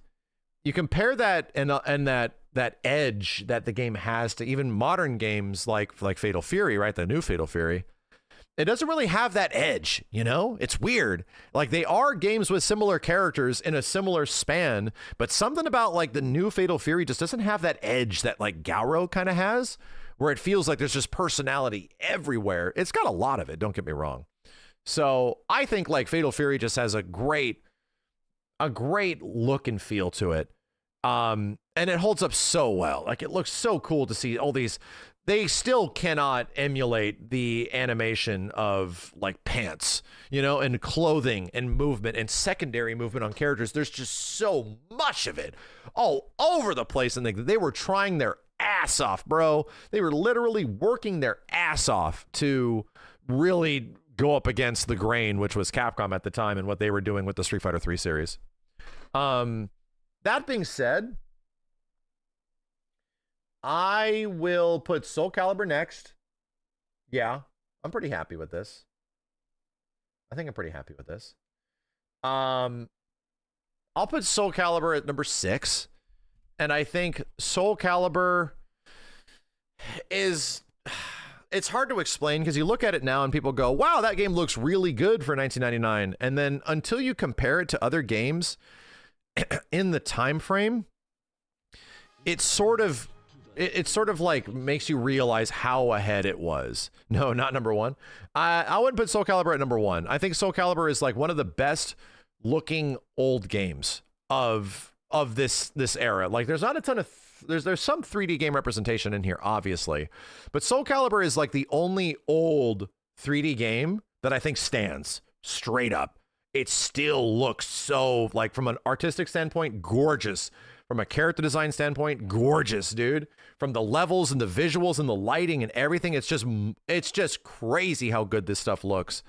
you compare that and that edge that the game has to even modern games like Fatal Fury, right? The new Fatal Fury. It doesn't really have that edge, you know? It's weird. Like, they are games with similar characters in a similar span, but something about like the new Fatal Fury just doesn't have that edge that like Galro kind of has, where it feels like there's just personality everywhere. It's got a lot of it, don't get me wrong. So I think like Fatal Fury just has a great look and feel to it. And it holds up so well. Like, it looks so cool to see all these. They still cannot emulate the animation of like pants, you know, and clothing and movement and secondary movement on characters. There's just so much of it all over the place. And they were trying their ass off, bro. They were literally working their ass off to really go up against the grain, which was Capcom at the time, and what they were doing with the Street Fighter 3 series. That being said, I will put Soul Calibur next. Yeah, I'm pretty happy with this. I think I'm pretty happy with this. I'll put Soul Calibur at number 6. And I think Soul Calibur is... It's hard to explain because you look at it now and people go, wow, that game looks really good for 1999. And then until you compare it to other games in the time frame, it sort of like makes you realize how ahead it was. No, not number 1. I wouldn't put Soul Calibur at number 1. I think Soul Calibur is like one of the best looking old games of this era. Like, there's not a ton of there's some 3D game representation in here, obviously, but Soul Calibur is like the only old 3D game that I think stands straight up. It still looks so, like, from an artistic standpoint, gorgeous. From a character design standpoint, gorgeous, dude. From the levels and the visuals and the lighting and everything, it's just crazy how good this stuff looks.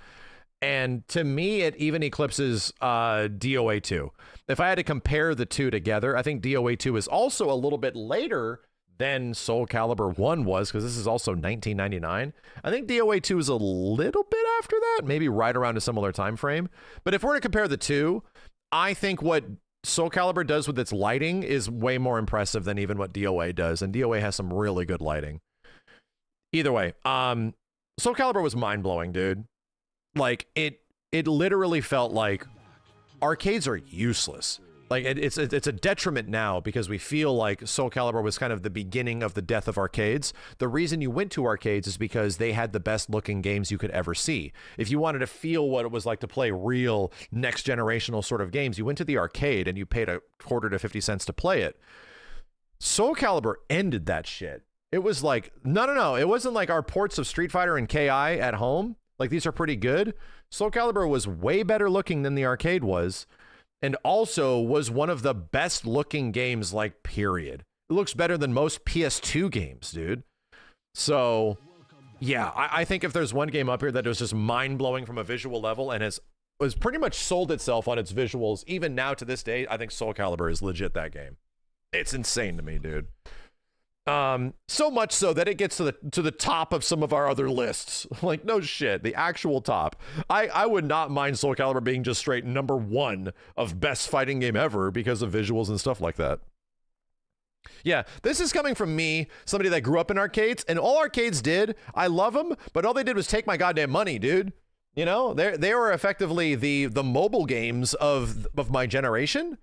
And to me, it even eclipses DOA 2. If I had to compare the two together, I think DOA 2 is also a little bit later than Soul Calibur 1 was, because this is also 1999. I think DOA 2 is a little bit after that, maybe right around a similar time frame. But if we're to compare the two, I think what Soul Calibur does with its lighting is way more impressive than even what DOA does, and DOA has some really good lighting. Either way, Soul Calibur was mind-blowing, dude. Like, it literally felt like arcades are useless. Like, it's a detriment now because we feel like Soul Calibur was kind of the beginning of the death of arcades. The reason you went to arcades is because they had the best looking games you could ever see. If you wanted to feel what it was like to play real next generational sort of games, you went to the arcade and you paid a quarter to 50 cents to play it. Soul Calibur ended that shit. It was like, no. It wasn't like our ports of Street Fighter and KI at home. Like, these are pretty good. Soul Calibur was way better looking than the arcade was. And also was one of the best looking games, like, period. It looks better than most PS2 games, dude. So, yeah, I think if there's one game up here that was just mind-blowing from a visual level and was pretty much sold itself on its visuals, even now to this day, I think Soul Calibur is legit that game. It's insane to me, dude. So much so that it gets to the top of some of our other lists. Like, no shit, the actual top. I would not mind Soul Calibur being just straight #1 of best fighting game ever because of visuals and stuff like that. Yeah, this is coming from me, somebody that grew up in arcades, and all arcades did, I love them, but all they did was take my goddamn money, dude. You know, they were effectively the mobile games of my generation.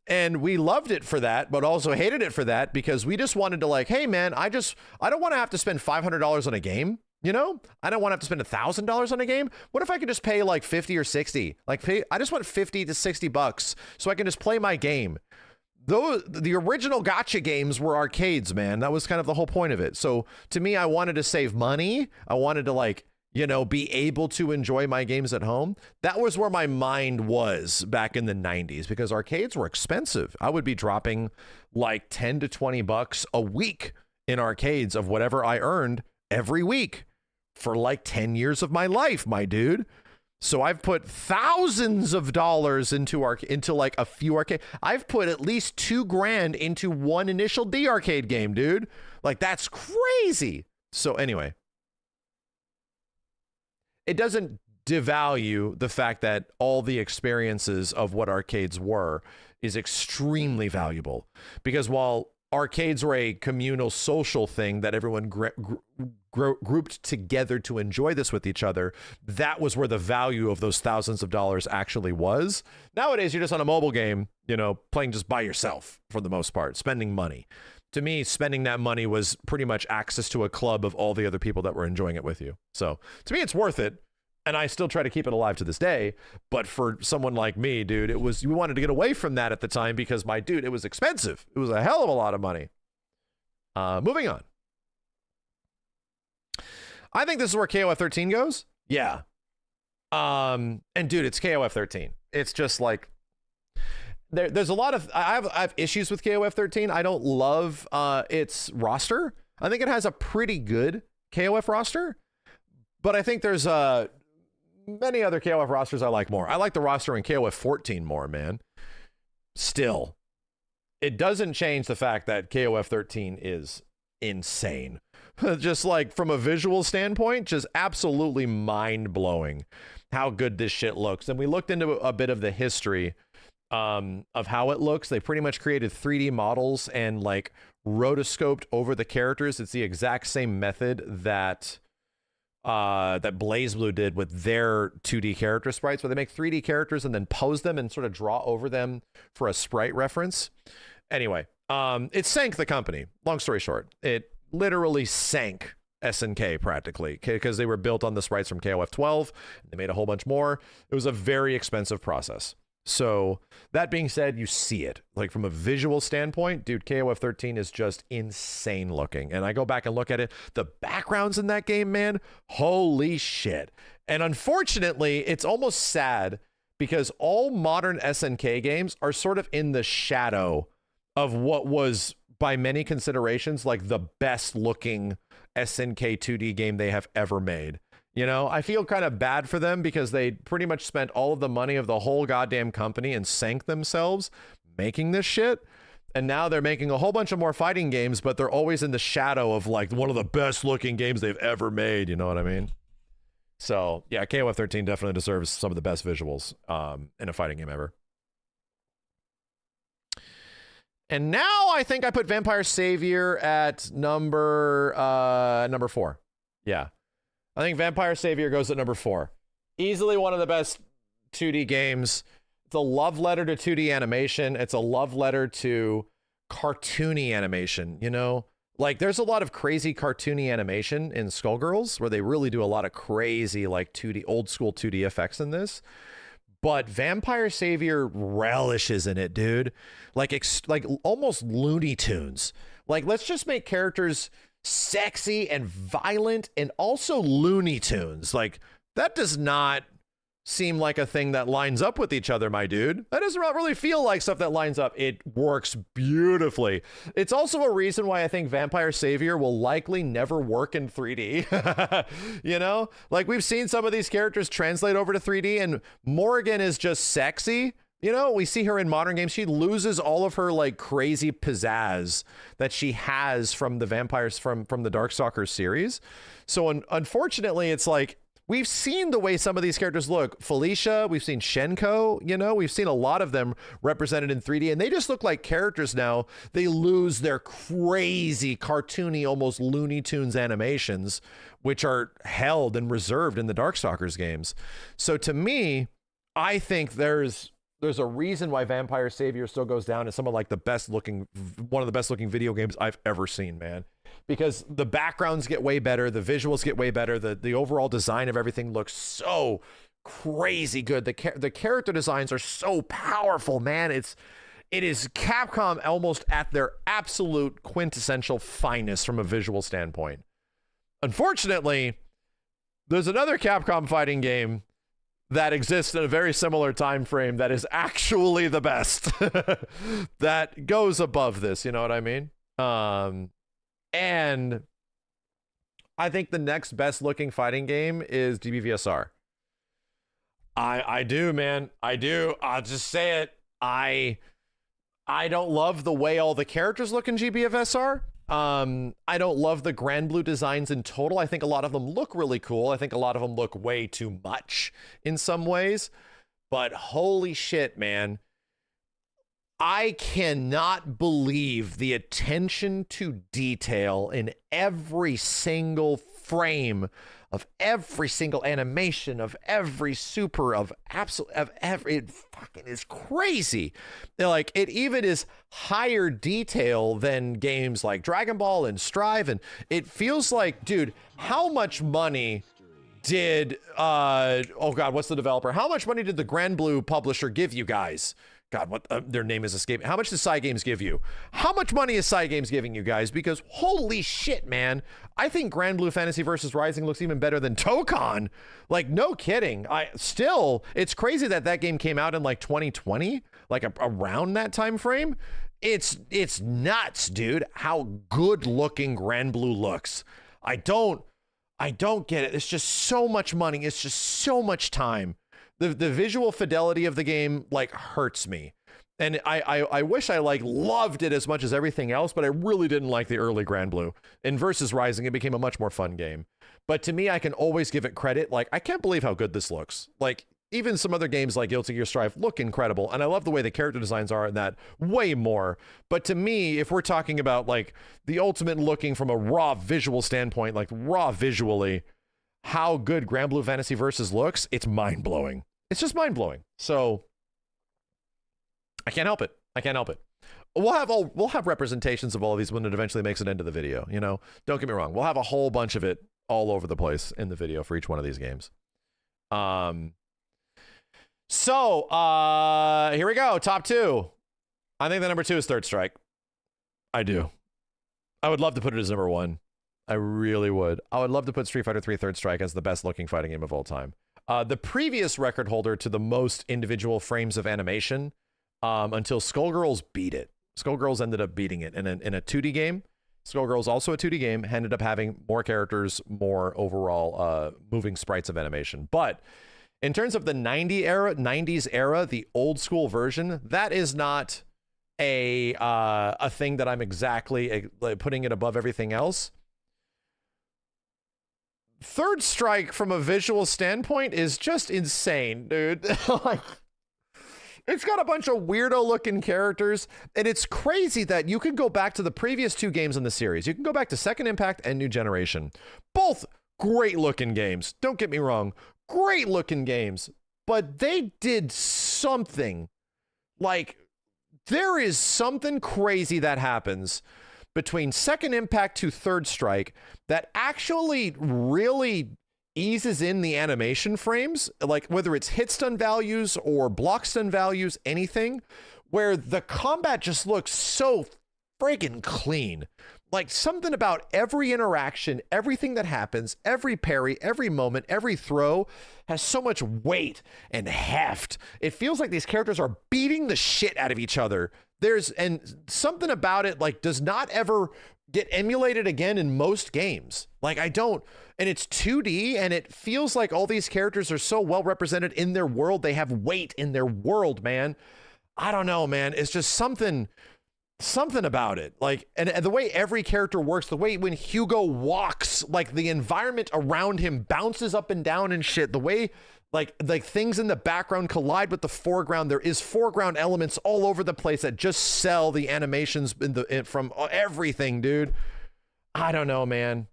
And we loved it for that, but also hated it for that because we just wanted to, like, hey man, I don't want to have to spend $500 on a game. You know, I don't want to have to spend $1,000 on a game. What if I could just pay like 50 or 60? Like, I just want 50 to 60 bucks so I can just play my game. The original gacha games were arcades, man. That was kind of the whole point of it. So to me, I wanted to save money. I wanted to, like, you know, be able to enjoy my games at home. That was where my mind was back in the 90s because arcades were expensive. I would be dropping like 10 to 20 bucks a week in arcades of whatever I earned every week for like 10 years of my life, my dude. So I've put thousands of dollars into like a few arcade. I've put at least $2,000 into one initial D arcade game, dude. Like, that's crazy. So anyway, it doesn't devalue the fact that all the experiences of what arcades were is extremely valuable. Because while arcades were a communal social thing that everyone grouped together to enjoy this with each other, that was where the value of those thousands of dollars actually was. Nowadays, you're just on a mobile game, you know, playing just by yourself for the most part, spending money. To me, spending that money was pretty much access to a club of all the other people that were enjoying it with you. So to me, it's worth it. And I still try to keep it alive to this day. But for someone like me, dude, we wanted to get away from that at the time because, my dude, it was expensive. It was a hell of a lot of money. Moving on. I think this is where KOF 13 goes. Yeah. And dude, it's KOF 13. It's just like, there's a lot of, I have issues with KOF 13. I don't love its roster. I think it has a pretty good KOF roster, but I think there's many other KOF rosters I like more. I like the roster in KOF 14 more, man. Still, it doesn't change the fact that KOF 13 is insane. Just like from a visual standpoint, just absolutely mind-blowing how good this shit looks. And we looked into a bit of the history of how it looks. They pretty much created 3D models and like rotoscoped over the characters. It's the exact same method that BlazBlue did with their 2D character sprites, where they make 3D characters and then pose them and sort of draw over them for a sprite reference. Anyway, it sank the company. Long story short, it literally sank SNK practically because they were built on the sprites from KOF 12. They made a whole bunch more. It was a very expensive process. So that being said, you see it like from a visual standpoint, dude, KOF 13 is just insane looking. And I go back and look at it. The backgrounds in that game, man, holy shit. And unfortunately, it's almost sad because all modern SNK games are sort of in the shadow of what was, by many considerations, like the best looking SNK 2D game they have ever made. You know, I feel kind of bad for them because they pretty much spent all of the money of the whole goddamn company and sank themselves making this shit. And now they're making a whole bunch of more fighting games, but they're always in the shadow of like one of the best looking games they've ever made. You know what I mean? So yeah, KOF 13 definitely deserves some of the best visuals in a fighting game ever. And now I think I put Vampire Savior at number 4. Yeah. I think Vampire Savior goes at number 4. Easily one of the best 2D games. It's a love letter to 2D animation. It's a love letter to cartoony animation, you know? Like, there's a lot of crazy cartoony animation in Skullgirls where they really do a lot of crazy, like, 2D, old school 2D effects in this. But Vampire Savior relishes in it, dude. Like almost Looney Tunes. Like, let's just make characters sexy and violent and also Looney Tunes. Like, that does not seem like a thing that lines up with each other, my dude. That doesn't really feel like stuff that lines up. It works beautifully. It's also a reason why I think Vampire Savior will likely never work in 3D. You know, like, we've seen some of these characters translate over to 3D, and Morrigan is just sexy. You know, we see her in modern games. She loses all of her, like, crazy pizzazz that she has from the vampires from the Darkstalkers series. So unfortunately, it's like, we've seen the way some of these characters look. Felicia, we've seen Shenko, you know, we've seen a lot of them represented in 3D, and they just look like characters now. They lose their crazy, cartoony, almost Looney Tunes animations, which are held and reserved in the Darkstalkers games. So to me, I think there's a reason why Vampire Savior still goes down as some of, like, one of the best looking video games I've ever seen, man. Because the backgrounds get way better, the visuals get way better, the overall design of everything looks so crazy good. The character designs are so powerful, man. It is Capcom almost at their absolute quintessential finest from a visual standpoint. Unfortunately, there's another Capcom fighting game that exists in a very similar time frame that is actually the best. That goes above this, you know what I mean? And I think the next best looking fighting game is DBVSR. I do, man. I do. I'll just say it. I don't love the way all the characters look in GBFSR. I don't love the Grand Blue designs in total. I think a lot of them look really cool. I think a lot of them look way too much in some ways. But holy shit, man. I cannot believe the attention to detail in every single frame of every single animation of every super of absolute of every, it fucking is crazy. Like, it even is higher detail than games like Dragon Ball and Strive, and it feels like, dude, how much money did oh god, what's the developer? How much money did the Grand Blue publisher give you guys? God, what their name is escaping. How much does Cygames give you? How much money is Cygames giving you guys? Because holy shit, man. I think Grand Blue Fantasy vs. Rising looks even better than Tokon. Like, no kidding. It's crazy that game came out in like 2020, like around that time frame. It's nuts, dude, how good looking Grand Blue looks. I don't get it. It's just so much money. It's just so much time. The visual fidelity of the game, like, hurts me. And I wish I, like, loved it as much as everything else, but I really didn't like the early Grand Blue. In Versus Rising, it became a much more fun game. But to me, I can always give it credit. Like, I can't believe how good this looks. Like, even some other games like Guilty Gear Strive look incredible, and I love the way the character designs are in that way more. But to me, if we're talking about, like, the ultimate looking from a raw visual standpoint, like, raw visually, how good Grand Blue Fantasy Versus looks, it's mind-blowing. It's just mind-blowing. So I can't help it. We'll have representations of all of these when it eventually makes it into the video, you know? Don't get me wrong. We'll have a whole bunch of it all over the place in the video for each one of these games. So here we go. Top 2. I think the number 2 is Third Strike. I do. I would love to put it as number 1. I really would. I would love to put Street Fighter 3 Third Strike as the best looking fighting game of all time. The previous record holder to the most individual frames of animation until Skullgirls beat it. Skullgirls ended up beating it in a 2D game. Skullgirls, also a 2D game, ended up having more characters, more overall moving sprites of animation. But in terms of the 90s era, the old school version, that is not a thing that I'm exactly putting it above everything else. Third Strike, from a visual standpoint, is just insane, dude. Like, It's got a bunch of weirdo looking characters, and it's crazy that you can go back to the previous 2 games in the series. You can go back to Second Impact and New Generation. Both great looking games. Don't get me wrong. Great looking games. But they did something. Like, there is something crazy that happens between Second Impact to Third Strike that actually really eases in the animation frames, like whether it's hit stun values or block stun values, anything, where the combat just looks so friggin' clean. Like, something about every interaction, everything that happens, every parry, every moment, every throw has so much weight and heft. It feels like these characters are beating the shit out of each other. And something about it, like, does not ever get emulated again in most games. Like, I don't, and it's 2D, and it feels like all these characters are so well represented in their world. They have weight in their world, man. I don't know, man. It's just something about it. Like, and the way every character works, the way when Hugo walks, like the environment around him bounces up and down and shit, the way like things in the background collide with the foreground. There is foreground elements all over the place that just sell the animations from everything, dude. I don't know, man.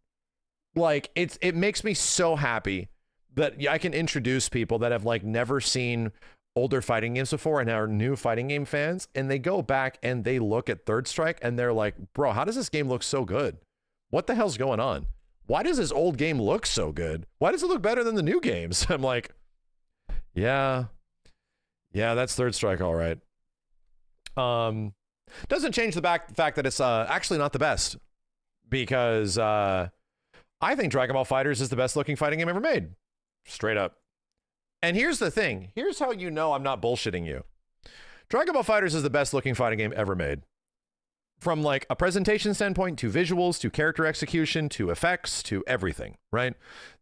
Like, it makes me so happy that I can introduce people that have like never seen older fighting games before and are new fighting game fans, and they go back and they look at Third Strike and they're like, bro, how does this game look so good? What the hell's going on? Why does this old game look so good? Why does it look better than the new games? I'm like, yeah, that's Third Strike, all right. Doesn't change the fact that it's actually not the best, because I think Dragon Ball FighterZ is the best looking fighting game ever made, straight up. And here's the thing. Here's how you know I'm not bullshitting you. Dragon Ball FighterZ is the best looking fighting game ever made. From like a presentation standpoint, to visuals, to character execution, to effects, to everything, right?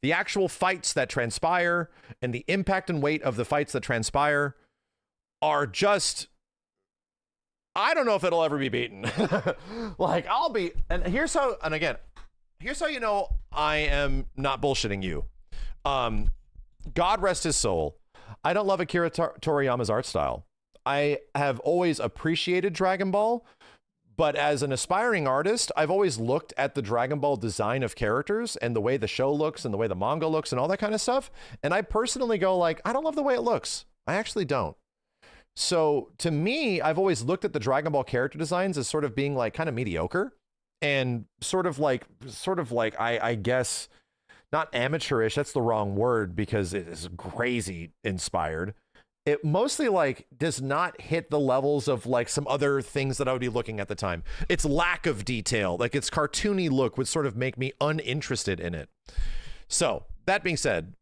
The actual fights that transpire and the impact and weight of the fights that transpire are just, I don't know if it'll ever be beaten. Like, here's how you know I am not bullshitting you. God rest his soul. I don't love Akira Toriyama's art style. I have always appreciated Dragon Ball, but as an aspiring artist, I've always looked at the Dragon Ball design of characters and the way the show looks and the way the manga looks and all that kind of stuff. And I personally go like, I don't love the way it looks. I actually don't. So to me, I've always looked at the Dragon Ball character designs as sort of being like kind of mediocre and sort of like, I guess, not amateurish. That's the wrong word, because it is crazy inspired. It mostly like does not hit the levels of like some other things that I would be looking at the time. Its lack of detail, like its cartoony look, would sort of make me uninterested in it. So that being said,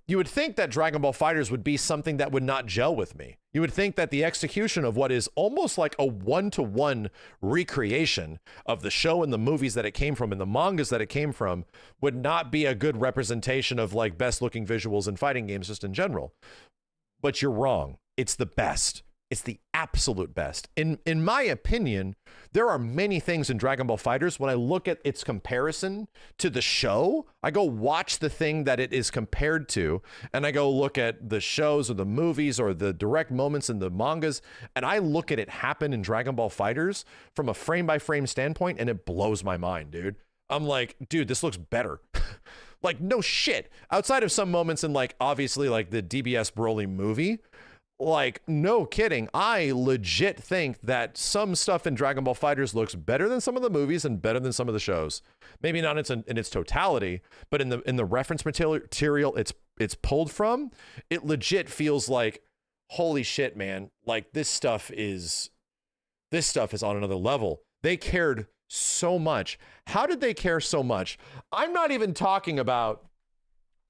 you would think that Dragon Ball FighterZ would be something that would not gel with me. You would think that the execution of what is almost like a one-to-one recreation of the show and the movies that it came from and the mangas that it came from would not be a good representation of like best looking visuals in fighting games just in general. But you're wrong. It's the best. It's the absolute best. In my opinion, there are many things in Dragon Ball FighterZ. When I look at its comparison to the show, I go watch the thing that it is compared to, and I go look at the shows or the movies or the direct moments in the mangas, and I look at it happen in Dragon Ball FighterZ from a frame-by-frame standpoint, and it blows my mind, dude. I'm like, dude, this looks better. Like, no shit. Outside of some moments in, like, obviously, like, the DBS Broly movie, like, no kidding, I legit think that some stuff in Dragon Ball FighterZ looks better than some of the movies and better than some of the shows. Maybe not in its totality, but in the reference material it's pulled from, it legit feels like, holy shit, man, like this stuff is on another level. They cared so much. How did they care so much? I'm not even talking about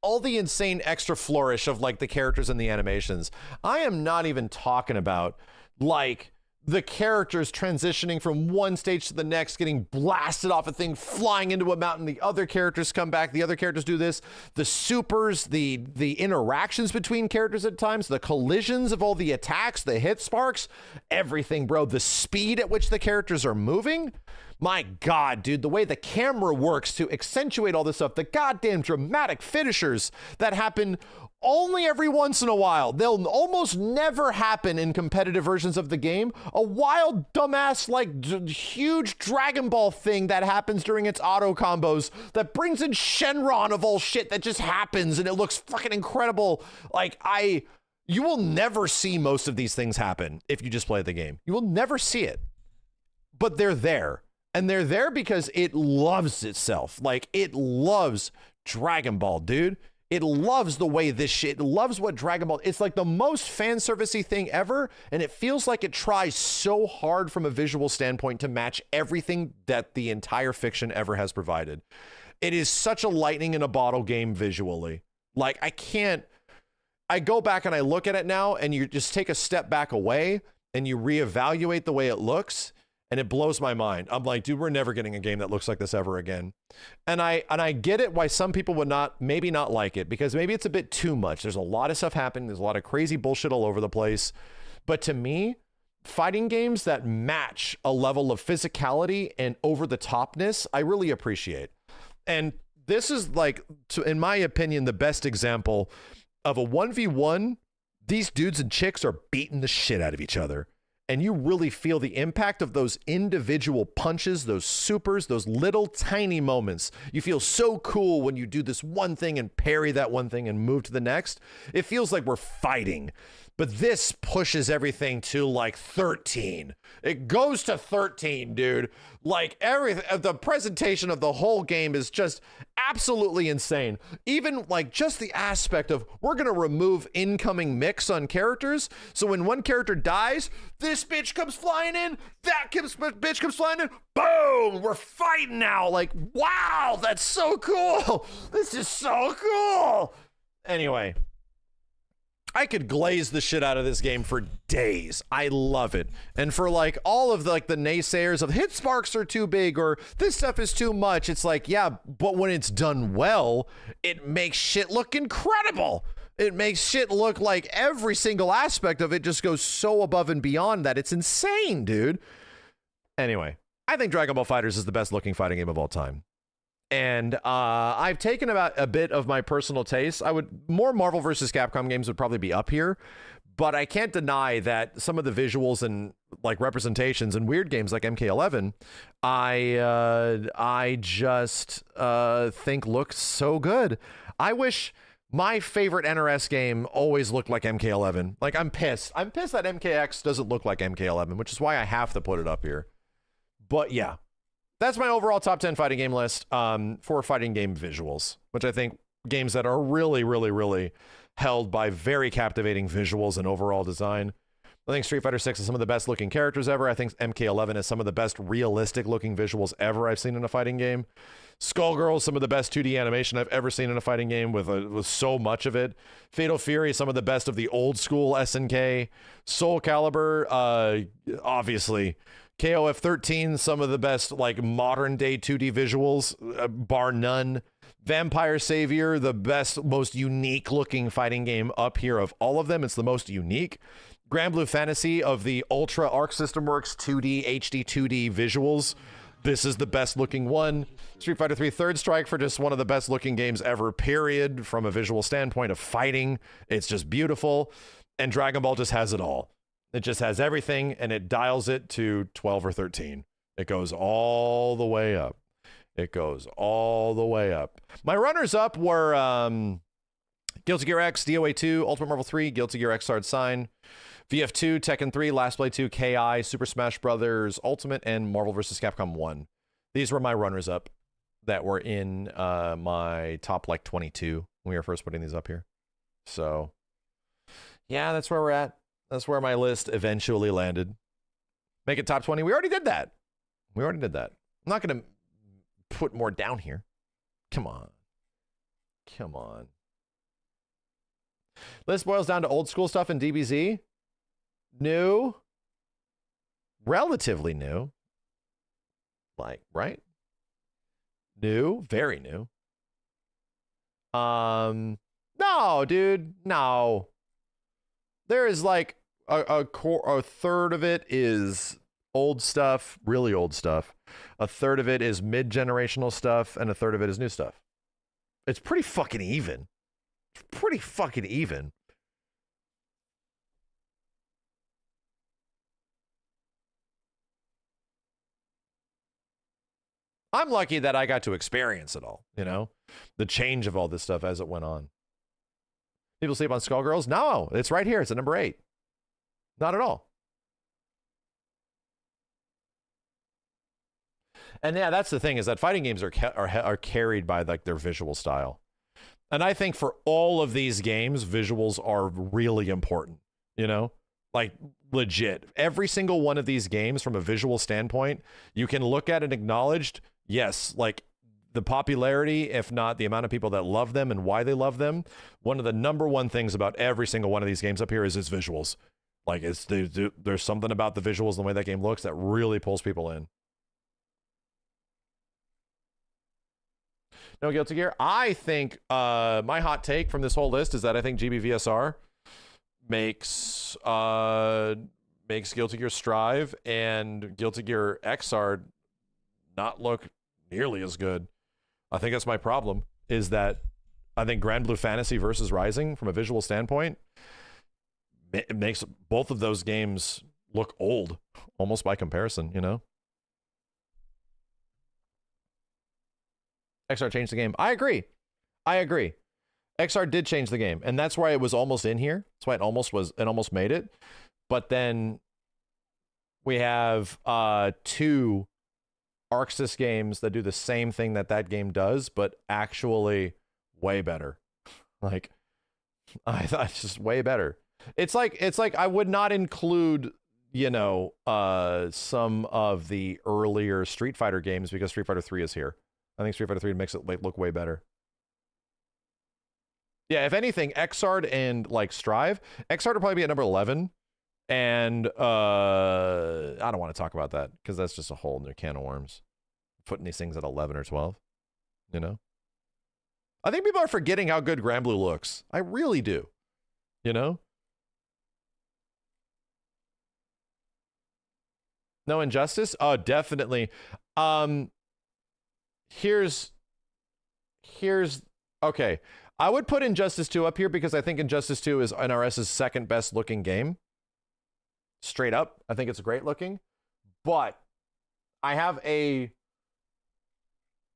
all the insane extra flourish of like the characters and the animations. I am not even talking about like the characters transitioning from one stage to the next, getting blasted off a thing, flying into a mountain, the other characters come back, the other characters do this, the supers, the interactions between characters at times, the collisions of all the attacks, the hit sparks, everything, bro. The speed at which the characters are moving. My God, dude, the way the camera works to accentuate all this stuff, the goddamn dramatic finishers that happen Only every once in a while. They'll almost never happen in competitive versions of the game. A wild, dumbass, like, huge Dragon Ball thing that happens during its auto combos that brings in Shenron of all shit that just happens and it looks fucking incredible. Like, you will never see most of these things happen if you just play the game. You will never see it. But they're there. And they're there because it loves itself. Like, it loves Dragon Ball, dude. It loves the way this shit, it loves what Dragon Ball, it's like the most fan servicey thing ever, and it feels like it tries so hard from a visual standpoint to match everything that the entire fiction ever has provided. It is such a lightning in a bottle game visually. Like, I go back and I look at it now, and you just take a step back away, and you reevaluate the way it looks, and it blows my mind. I'm like, dude, we're never getting a game that looks like this ever again. And I get it why some people would maybe not like it, because maybe it's a bit too much. There's a lot of stuff happening. There's a lot of crazy bullshit all over the place. But to me, fighting games that match a level of physicality and over the topness, I really appreciate. And this is like, in my opinion, the best example of a 1v1. These dudes and chicks are beating the shit out of each other. And you really feel the impact of those individual punches, those supers, those little tiny moments. You feel so cool when you do this one thing and parry that one thing and move to the next. It feels like we're fighting. But this pushes everything to like 13. It goes to 13, dude. Like everything, the presentation of the whole game is just absolutely insane. Even like just the aspect of we're going to remove incoming mix on characters. So when one character dies, this bitch comes flying in, bitch comes flying in, boom, we're fighting now. Like, wow, that's so cool. This is so cool. Anyway, I could glaze the shit out of this game for days. I love it. And for like all of the naysayers of hit sparks are too big or this stuff is too much, it's like, yeah, but when it's done well, it makes shit look incredible. It makes shit look like every single aspect of it just goes so above and beyond that it's insane, dude. Anyway, I think Dragon Ball FighterZ is the best looking fighting game of all time. And I've taken about a bit of my personal taste. More Marvel vs. Capcom games would probably be up here, but I can't deny that some of the visuals and like representations and weird games like MK11, I just think look so good. I wish my favorite NRS game always looked like MK11. Like, I'm pissed. I'm pissed that MKX doesn't look like MK11, which is why I have to put it up here. But yeah. That's my overall top 10 fighting game list for fighting game visuals, which I think games that are really, really, really held by very captivating visuals and overall design. I think Street Fighter 6 is some of the best looking characters ever. I think MK11 is some of the best realistic looking visuals ever I've seen in a fighting game. Skullgirl is some of the best 2D animation I've ever seen in a fighting game with so much of it. Fatal Fury is some of the best of the old school SNK. Soul Calibur, obviously. KOF 13, some of the best like modern day 2D visuals, bar none. Vampire Savior, the best, most unique looking fighting game up here of all of them. It's the most unique. Grand Blue Fantasy of the Ultra Arc System Works 2D, HD 2D visuals. This is the best looking one. Street Fighter 3 Third Strike for just one of the best looking games ever, period, from a visual standpoint of fighting. It's just beautiful. And Dragon Ball just has it all. It just has everything, and it dials it to 12 or 13. It goes all the way up. It goes all the way up. My runners-up were Guilty Gear X, DOA 2, Ultimate Marvel 3, Guilty Gear X Hard Sign, VF2, Tekken 3, Last Blade 2, KI, Super Smash Brothers Ultimate, and Marvel vs. Capcom 1. These were my runners-up that were in my top, like, 22 when we were first putting these up here. So, yeah, that's where we're at. That's where my list eventually landed. Make it top 20. We already did that. I'm not going to put more down here. Come on. List boils down to old school stuff in DBZ. New. Relatively new. Like, right? New. Very new. No, dude. No. There is like a third of it is old stuff, really old stuff. A third of it is mid-generational stuff, and a third of it is new stuff. It's pretty fucking even. pretty fucking even. I'm lucky that I got to experience it all, you know? The change of all this stuff as it went on. People sleep on Skullgirls? No, it's right here. It's at number 8. Not at all. And yeah, that's the thing, is that fighting games are carried by like their visual style. And I think for all of these games, visuals are really important, you know? Like, legit. Every single one of these games, from a visual standpoint, you can look at and acknowledge, yes, like, the popularity, if not the amount of people that love them and why they love them. One of the number one things about every single one of these games up here is its visuals. Like, there's something about the visuals and the way that game looks that really pulls people in. No Guilty Gear. I think my hot take from this whole list is that I think GBVSR makes Guilty Gear Strive and Guilty Gear XR not look nearly as good. I think that's my problem, is that I think Grand Blue Fantasy versus Rising, from a visual standpoint, it makes both of those games look old, almost by comparison, you know? XR changed the game. I agree. XR did change the game, and that's why it was almost in here. That's why it almost made it. But then we have 2 ArcSys games that do the same thing that game does, but actually way better. Like, I thought it's just way better. It's like I would not include, you know, some of the earlier Street Fighter games because Street Fighter 3 is here. I think Street Fighter 3 makes it like look way better. Yeah, if anything, Xrd and like Strive, Xrd will probably be at number 11, and I don't want to talk about that because that's just a whole new can of worms. Putting these things at 11 or 12, you know. I think people are forgetting how good Grand Blue looks. I really do, you know. No Injustice? Oh, definitely. Here's okay. I would put Injustice 2 up here because I think Injustice 2 is NRS's second best looking game. Straight up, I think it's great looking. But there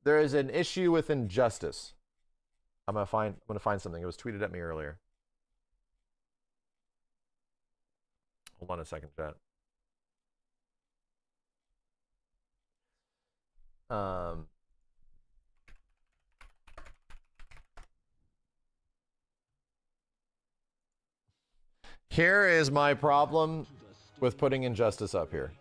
is an issue with Injustice. I'm gonna find something. It was tweeted at me earlier. Hold on a second, chat. Here is my problem with putting Injustice up here.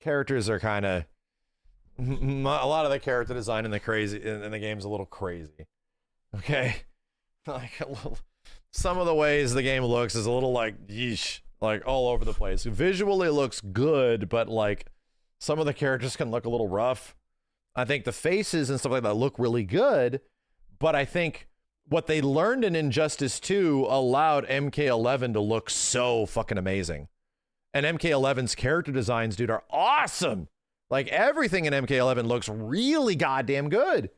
Characters are kind of a lot of the character design in the game's a little crazy. Okay, like some of the ways the game looks is a little like yeesh, like all over the place. Visually, it looks good, but like some of the characters can look a little rough. I think the faces and stuff like that look really good, but I think what they learned in Injustice 2 allowed MK11 to look so fucking amazing. And MK11's character designs, dude, are awesome. Like, everything in MK11 looks really goddamn good.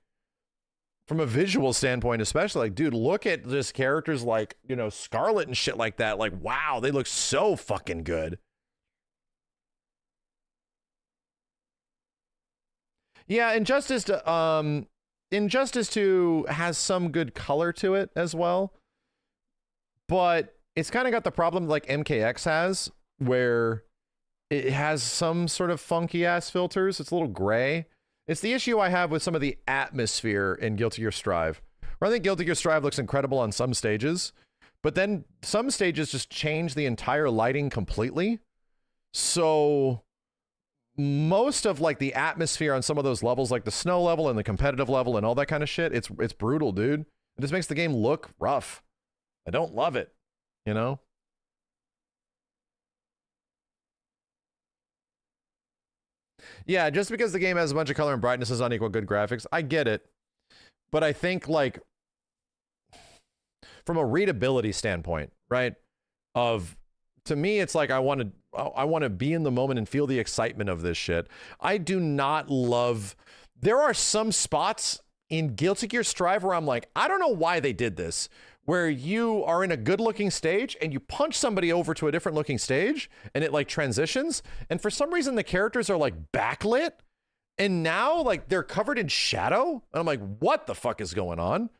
From a visual standpoint, especially. Like, dude, look at just characters like, you know, Scarlet and shit like that. Like, wow, they look so fucking good. Yeah, Injustice 2 has some good color to it as well. But it's kind of got the problem like MKX has, where it has some sort of funky ass filters. It's a little gray. It's the issue I have with some of the atmosphere in Guilty Gear Strive, where I think Guilty Gear Strive looks incredible on some stages, but then some stages just change the entire lighting completely. So most of like the atmosphere on some of those levels, like the snow level and the competitive level and all that kind of shit, it's brutal, dude. It just makes the game look rough. I don't love it, you know? Yeah, just because the game has a bunch of color and brightness does not equal good graphics. I get it. But I think, like, from a readability standpoint, right, of To me, it's like I want to be in the moment and feel the excitement of this shit. I do not love. There are some spots in Guilty Gear Strive where I'm like, I don't know why they did this, where you are in a good looking stage and you punch somebody over to a different looking stage and it like transitions. And for some reason, the characters are like backlit and now like they're covered in shadow. And I'm like, what the fuck is going on?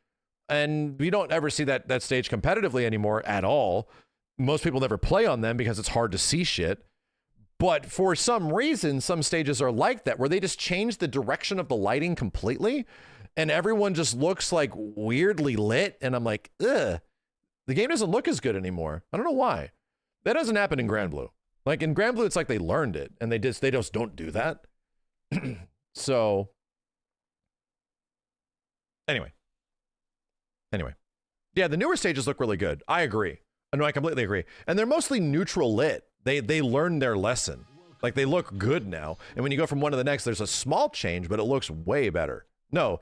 And we don't ever see that stage competitively anymore at all. Most people never play on them because it's hard to see shit. But for some reason, some stages are like that, where they just change the direction of the lighting completely, and everyone just looks like weirdly lit. And I'm like, ugh, the game doesn't look as good anymore. I don't know why. That doesn't happen in Grand Blue. Like in Grand Blue, it's like they learned it, and they just don't do that. So anyway, yeah, the newer stages look really good. I agree. No, I completely agree. And they're mostly neutral lit. They learned their lesson. Like they look good now. And when you go from one to the next, there's a small change, but it looks way better. No,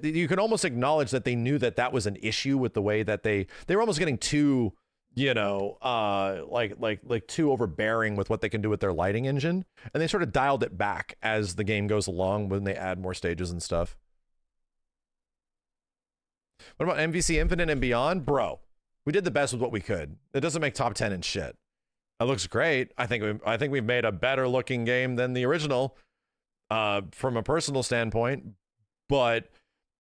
you can almost acknowledge that they knew that was an issue with the way that they were almost getting too, you know, like too overbearing with what they can do with their lighting engine. And they sort of dialed it back as the game goes along when they add more stages and stuff. What about MVC Infinite and Beyond? Bro, we did the best with what we could. It doesn't make top 10 and shit. It looks great. I think we've made a better looking game than the original, from a personal standpoint. But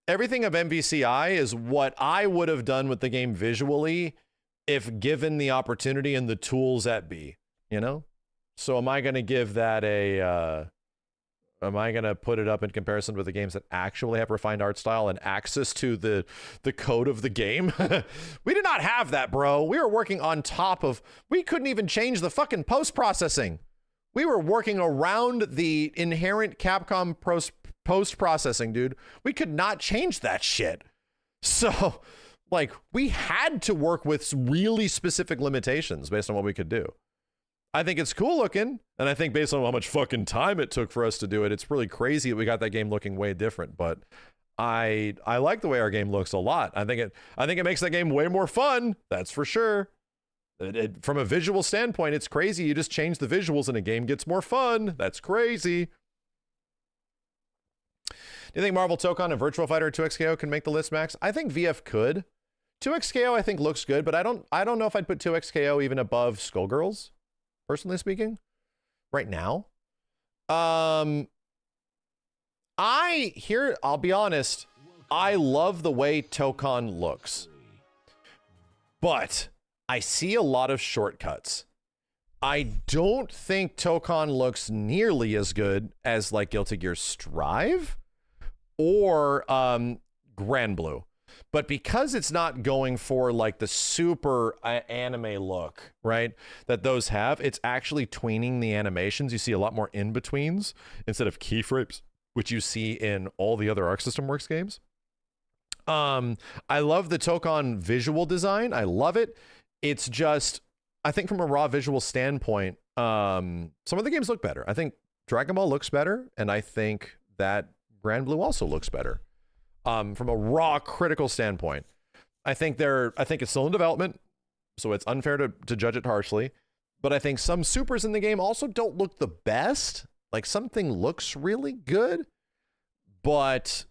everything of MVCI is what I would have done with the game visually if given the opportunity and the tools at B. You know. So am I going to give that a? Am I going to put it up in comparison with the games that actually have refined art style and access to the code of the game? We did not have that, bro. We were working on top of, we couldn't even change the fucking post-processing. We were working around the inherent Capcom post-processing, dude. We could not change that shit. So, like, we had to work with really specific limitations based on what we could do. I think it's cool looking, and I think based on how much fucking time it took for us to do it, it's really crazy that we got that game looking way different. But I like the way our game looks a lot. I think it makes that game way more fun. That's for sure. From a visual standpoint, it's crazy. You just change the visuals and a game gets more fun. That's crazy. Do you think Marvel Tokon and Virtual Fighter 2XKO can make the list, Max? I think VF could. 2XKO I think looks good, but I don't know if I'd put 2XKO even above Skullgirls. Personally speaking, right now, I'll be honest, I love the way Tokon looks, but I see a lot of shortcuts. I don't think Tokon looks nearly as good as like Guilty Gear Strive or Grand Blue. But because it's not going for like the super anime look, right, that those have, it's actually tweening the animations. You see a lot more in-betweens instead of keyframes, which you see in all the other Arc System Works games. I love the Tokon visual design. I love it. It's just, I think from a raw visual standpoint, some of the games look better. I think Dragon Ball looks better, and I think that Grand Blue also looks better. From a raw critical standpoint, I think it's still in development, so it's unfair to judge it harshly. But I think some supers in the game also don't look the best. Like something looks really good, but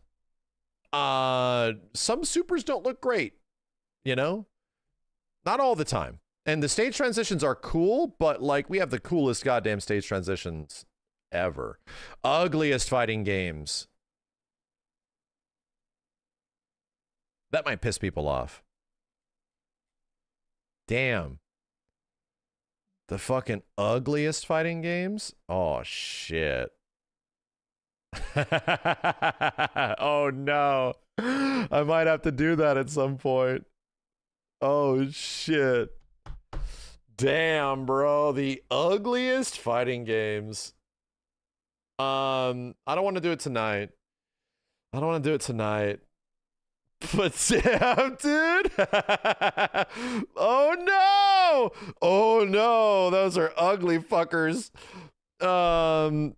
some supers don't look great. You know, not all the time. And the stage transitions are cool, but like we have the coolest goddamn stage transitions ever. Ugliest fighting games. That might piss people off. Damn. The fucking ugliest fighting games? Oh, shit. Oh, no. I might have to do that at some point. Oh, shit. Damn, bro. The ugliest fighting games. I don't want to do it tonight. But damn, dude. Oh no, those are ugly fuckers. Oh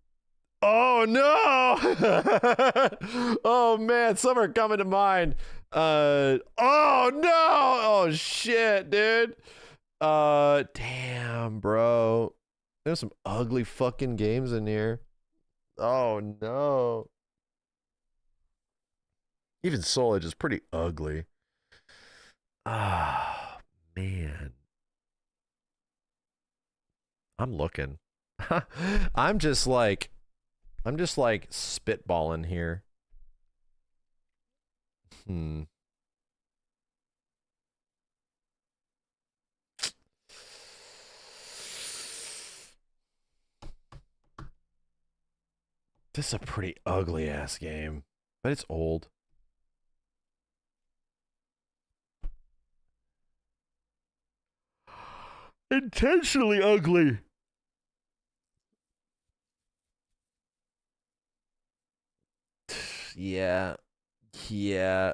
no. Oh man, some are coming to mind. Oh no. Oh shit, dude. Damn, bro. There's some ugly fucking games in here. Oh no. Even Soul Edge is pretty ugly. Ah, man. I'm looking. I'm just like spitballing here. This is a pretty ugly ass game, but it's old. Intentionally ugly. Yeah. Yeah.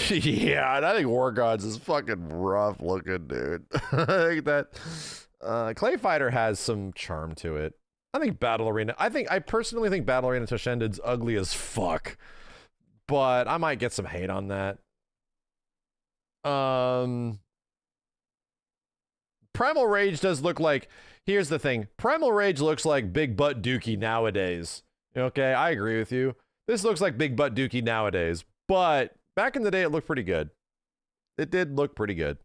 Yeah, and I think War Gods is fucking rough looking, dude. I think that Clay Fighter has some charm to it. I think Battle Arena, I personally think Battle Arena Toshended's ugly as fuck. But I might get some hate on that. Primal Rage does look like, here's the thing. Primal Rage looks like Big Butt Dookie nowadays. Okay, I agree with you. This looks like Big Butt Dookie nowadays. But back in the day, it looked pretty good. It did look pretty good.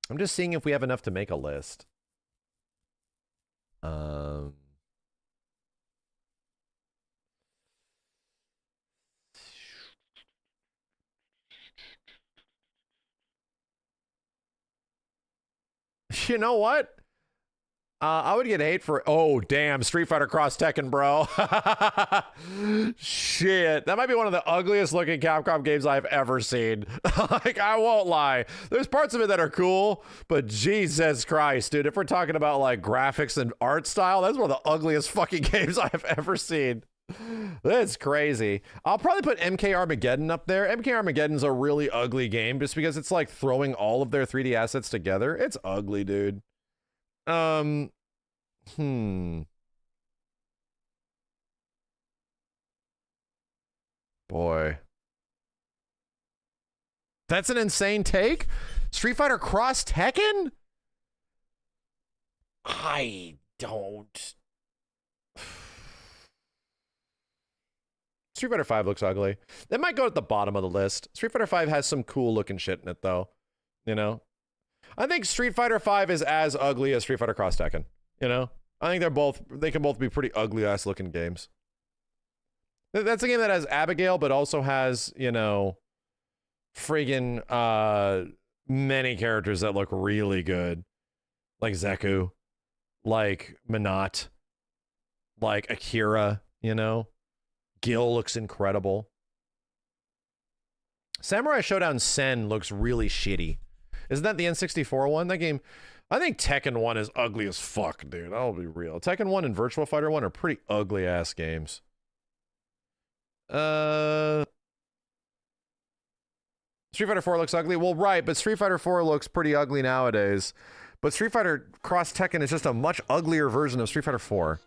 I'm just seeing if we have enough to make a list. You know what? I would get hate for, oh, damn, Street Fighter Cross Tekken, bro. Shit. That might be one of the ugliest looking Capcom games I've ever seen. Like, I won't lie. There's parts of it that are cool, but Jesus Christ, dude. If we're talking about, like, graphics and art style, that's one of the ugliest fucking games I've ever seen. That's crazy. I'll probably put MK Armageddon up there. MK Armageddon's a really ugly game just because it's, like, throwing all of their 3D assets together. It's ugly, dude. Boy. That's an insane take? Street Fighter Cross Tekken? I don't. Street Fighter 5 looks ugly. It might go at the bottom of the list. Street Fighter 5 has some cool looking shit in it, though. You know? I think Street Fighter 5 is as ugly as Street Fighter Cross Tekken. You know? I think they can both be pretty ugly ass looking games. That's a game that has Abigail, but also has, you know, friggin' many characters that look really good. Like Zeku. Like Minot. Like Akira, you know? Gil looks incredible. Samurai Showdown Sen looks really shitty. Isn't that the N64 one? That game, I think Tekken 1 is ugly as fuck, dude. I'll be real. Tekken 1 and Virtua Fighter 1 are pretty ugly ass games. Street Fighter 4 looks ugly. Well, right, but Street Fighter 4 looks pretty ugly nowadays. But Street Fighter Cross Tekken is just a much uglier version of Street Fighter 4.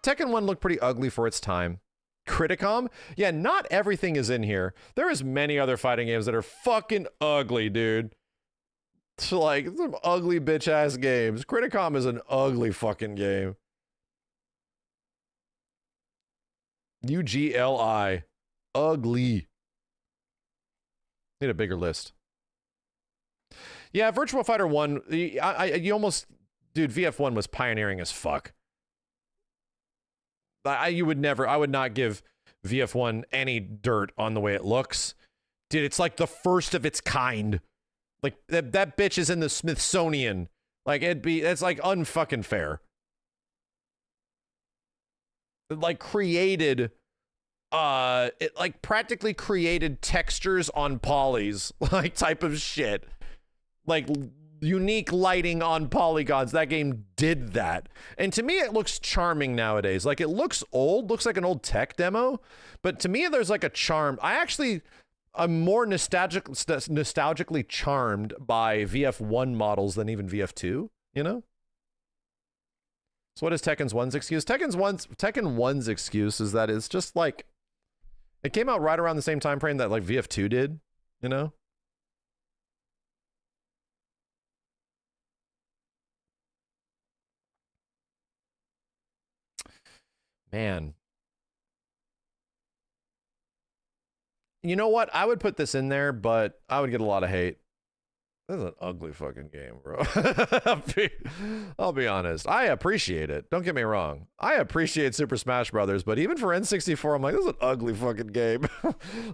Tekken 1 looked pretty ugly for its time. Criticom? Yeah, not everything is in here. There is many other fighting games that are fucking ugly, dude. It's like some ugly bitch ass games. Criticom is an ugly fucking game. UGLI. Ugly. Need a bigger list. Yeah, Virtua Fighter 1, you almost, dude, VF1 was pioneering as fuck. I would not give VF1 any dirt on the way it looks. Dude, it's like the first of its kind. Like, that bitch is in the Smithsonian. Like, it's like unfucking fair. It like created, it like practically created textures on polys, like type of shit. Like, unique lighting on polygons. That game did that. And to me, it looks charming nowadays. Like, it looks old, looks like an old tech demo, but to me, there's like a charm. I'm more nostalgically charmed by VF1 models than even VF2, you know? So what is Tekken's 1's excuse? Tekken 1's excuse is that it's just like, it came out right around the same time frame that like VF2 did, you know? Man. You know what? I would put this in there, but I would get a lot of hate. This is an ugly fucking game, bro. I'll be honest. I appreciate it. Don't get me wrong. I appreciate Super Smash Brothers, but even for N64, I'm like, this is an ugly fucking game.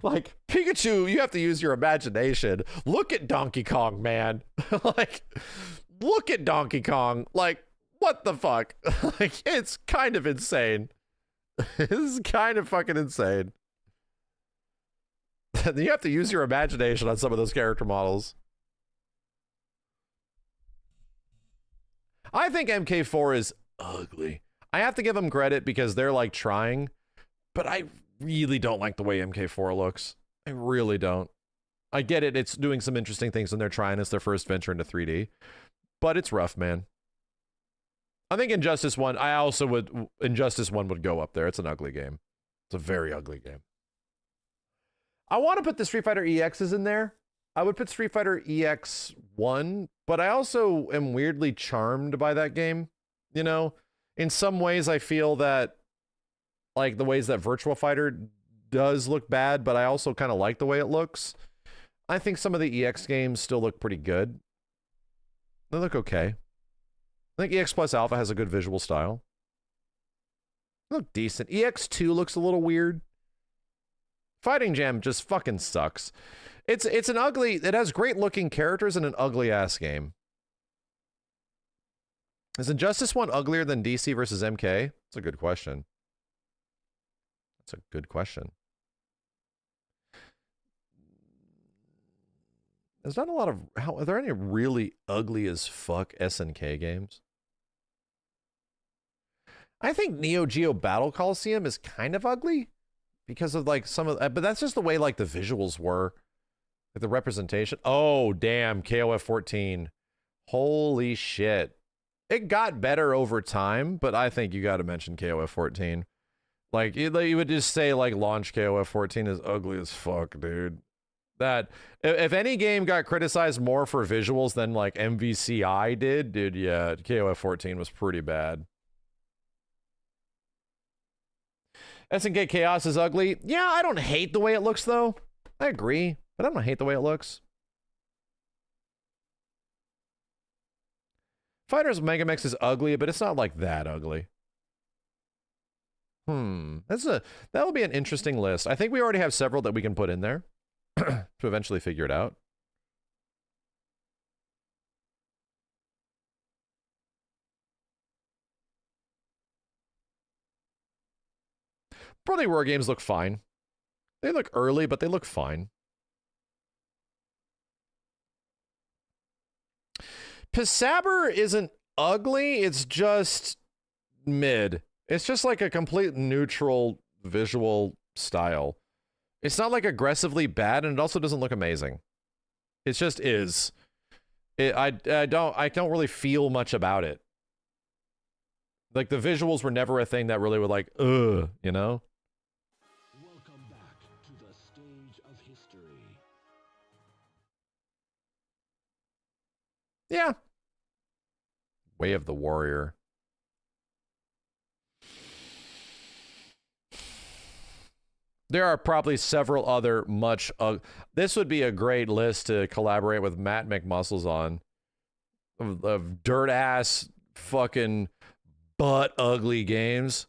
Like, Pikachu, you have to use your imagination. Look at Donkey Kong, man. Like, look at Donkey Kong. Like, what the fuck? Like, it's kind of insane. This is kind of fucking insane. You have to use your imagination on some of those character models. I think MK4 is ugly. I have to give them credit because they're like trying, but I really don't like the way MK4 looks. I really don't. I get it. It's doing some interesting things when they're trying. It's their first venture into 3D, but it's rough, man. I think Injustice 1, Injustice 1 would go up there. It's an ugly game. It's a very ugly game. I want to put the Street Fighter EXs in there. I would put Street Fighter EX 1, but I also am weirdly charmed by that game. You know, in some ways I feel that, like, the ways that Virtua Fighter does look bad, but I also kind of like the way it looks. I think some of the EX games still look pretty good. They look okay. I think EX Plus Alpha has a good visual style. They look decent. EX2 looks a little weird. Fighting Jam just fucking sucks. It's an ugly, it has great looking characters and an ugly ass game. Is Injustice 1 uglier than DC versus MK? That's a good question. That's a good question. There's not a lot of, are there any really ugly as fuck SNK games? I think Neo Geo Battle Coliseum is kind of ugly because of like some of, but that's just the way like the visuals were. Like the representation. Oh, damn. KOF 14. Holy shit. It got better over time, but I think you got to mention KOF 14. Like, you would just say, like, launch KOF 14 is ugly as fuck, dude. That, if any game got criticized more for visuals than, like, MVCI did, dude, yeah, KOF 14 was pretty bad. SNK Chaos is ugly. Yeah, I don't hate the way it looks, though. I agree. But I don't hate the way it looks. Fighters Megamix is ugly, but it's not like that ugly. That will be an interesting list. I think we already have several that we can put in there to eventually figure it out. Probably War games look fine. They look early, but they look fine. Pisaber isn't ugly, it's just mid. It's just like a complete neutral visual style. It's not like aggressively bad, and it also doesn't look amazing. It just is. I don't really feel much about it. Like the visuals were never a thing that really were like, ugh, you know? Welcome back to the stage of history. Yeah. Way of the Warrior. There are probably several other much... this would be a great list to collaborate with Matt McMuscles on. Of dirt-ass fucking butt-ugly games.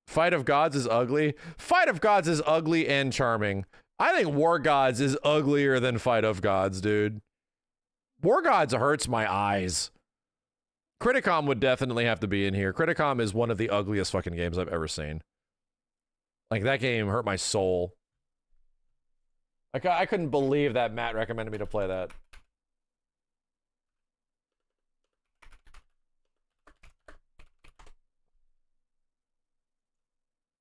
Fight of Gods is ugly. Fight of Gods is ugly and charming. I think War Gods is uglier than Fight of Gods, dude. War Gods hurts my eyes. Criticom would definitely have to be in here. Criticom is one of the ugliest fucking games I've ever seen. Like, that game hurt my soul. I couldn't believe that Matt recommended me to play that.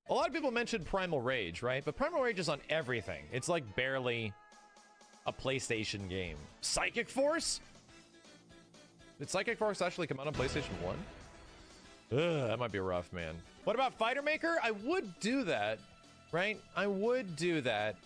A lot of people mentioned Primal Rage, right? But Primal Rage is on everything. It's like barely a PlayStation game. Psychic Force? Did Psychic Force actually come out on PlayStation 1? Ugh, that might be rough, man. What about Fighter Maker? I would do that, right? I would do that,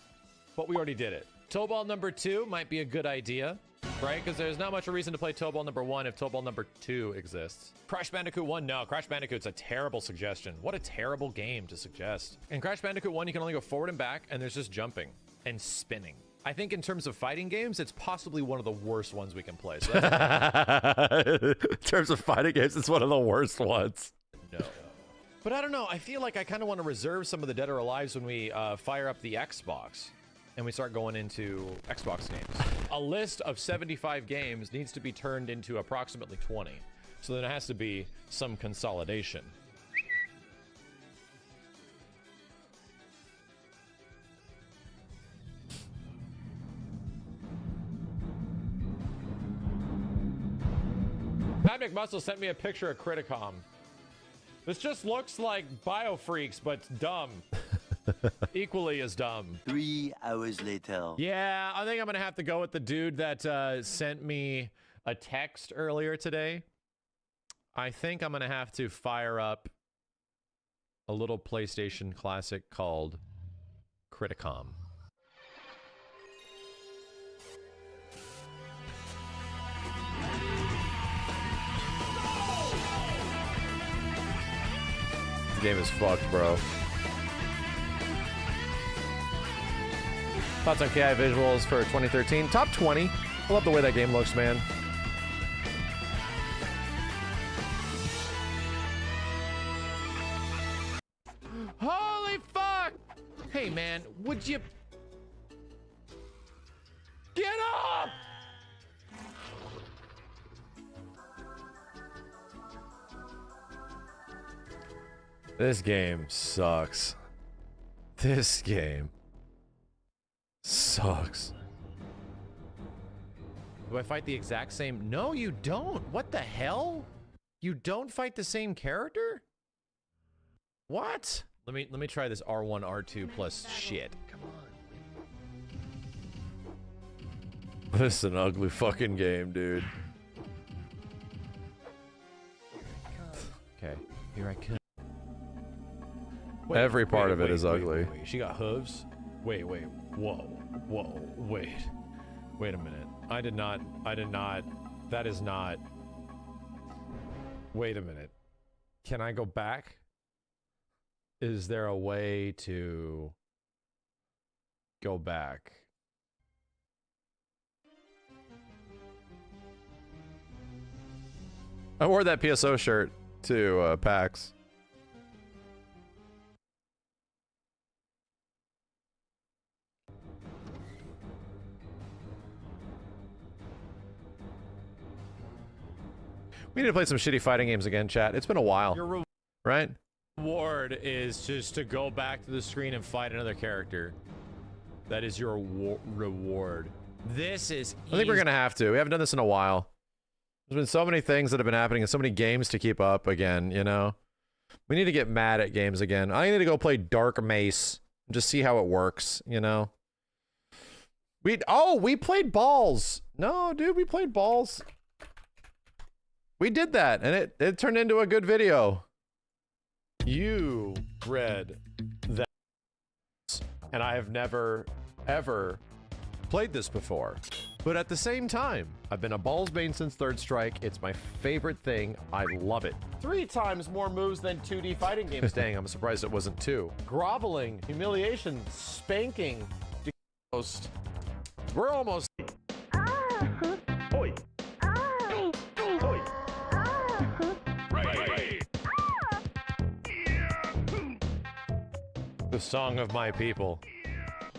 but we already did it. Toe Ball number 2 might be a good idea, right? Because there's not much of a reason to play Toe Ball number 1 if Toe Ball number 2 exists. Crash Bandicoot 1, no. Crash Bandicoot's a terrible suggestion. What a terrible game to suggest. In Crash Bandicoot 1, you can only go forward and back, and there's just jumping and spinning. I think in terms of fighting games, it's possibly one of the worst ones we can play. So In terms of fighting games, it's one of the worst ones. no. But I don't know. I feel like I kind of want to reserve some of the Dead or Alives when we fire up the Xbox and we start going into Xbox games. A list of 75 games needs to be turned into approximately 20. So there has to be some consolidation. Pat McMuscle sent me a picture of Criticom. This just looks like Biofreaks, but dumb. Equally as dumb. 3 hours later. Yeah, I think I'm gonna have to go with the dude that sent me a text earlier today. I think I'm gonna have to fire up a little PlayStation classic called Criticom. This game is fucked, bro. Thoughts on KI visuals for 2013? Top 20. I love the way that game looks, man. Holy fuck! Hey, man, would you... Get up! This game sucks. This game sucks. Do I fight the exact same? No, you don't. What the hell? You don't fight the same character? What? Let me try this R1, R2 plus shit. Come on. This is an ugly fucking game, dude. Okay, here I come. Every part of it is ugly. Wait. She got hooves? Wait. Whoa. Wait a minute. I did not. That is not. Wait a minute. Can I go back? Is there a way to go back? I wore that PSO shirt to PAX. We need to play some shitty fighting games again, chat. It's been a while, Your right? reward is just to go back to the screen and fight another character. That is your reward. This is I think we're gonna have to. We haven't done this in a while. There's been so many things that have been happening and so many games to keep up again, you know? We need to get mad at games again. I need to go play Dark Mace and just see how it works, you know? We played Balls. No, dude, we played Balls. We did that, and it turned into a good video. You read that, and I have never, ever played this before. But at the same time, I've been a Balls main since Third Strike. It's my favorite thing. I love it. 3 times more moves than 2D fighting games. Dang, I'm surprised it wasn't 2. Groveling, humiliation, spanking, ghost. We're almost... Oi. Oi. The song of my people.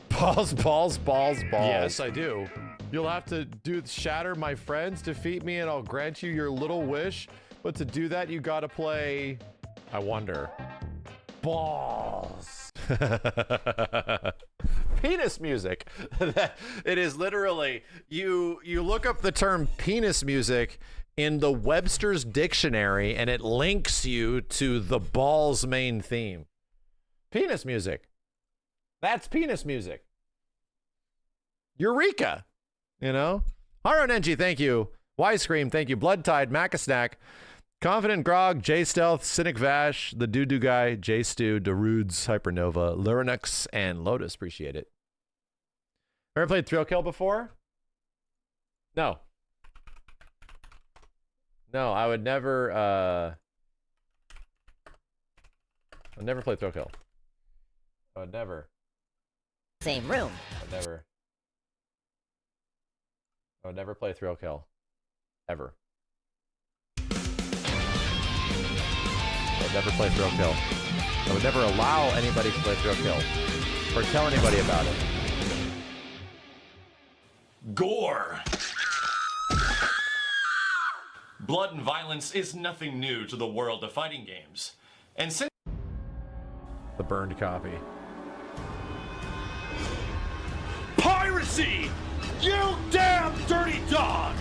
Balls. Yes, I do. You'll have to shatter my friends, defeat me, and I'll grant you your little wish. But to do that, you gotta play... I wonder. Balls. Penis music. It is literally, you look up the term penis music in the Webster's dictionary and it links you to the Balls main theme. Penis music. That's penis music. Eureka. You know? Haron Enji, thank you. Y-Scream, thank you. Bloodtide, Macasnack, Confident Grog, J-Stealth, Cynic Vash, The Doo-Doo Guy, J-Stew, Darudes, Hypernova, Lyrinux, and Lotus. Appreciate it. Ever played Thrill Kill before? No. No, I would never play thrill kill. I would never. Same room. I would never play thrill kill. Ever. I would never play thrill kill. I would never allow anybody to play thrill kill. Or tell anybody about it. Gore. Blood and violence is nothing new to the world of fighting games. And since The burned copy. piracy! You damn dirty dog!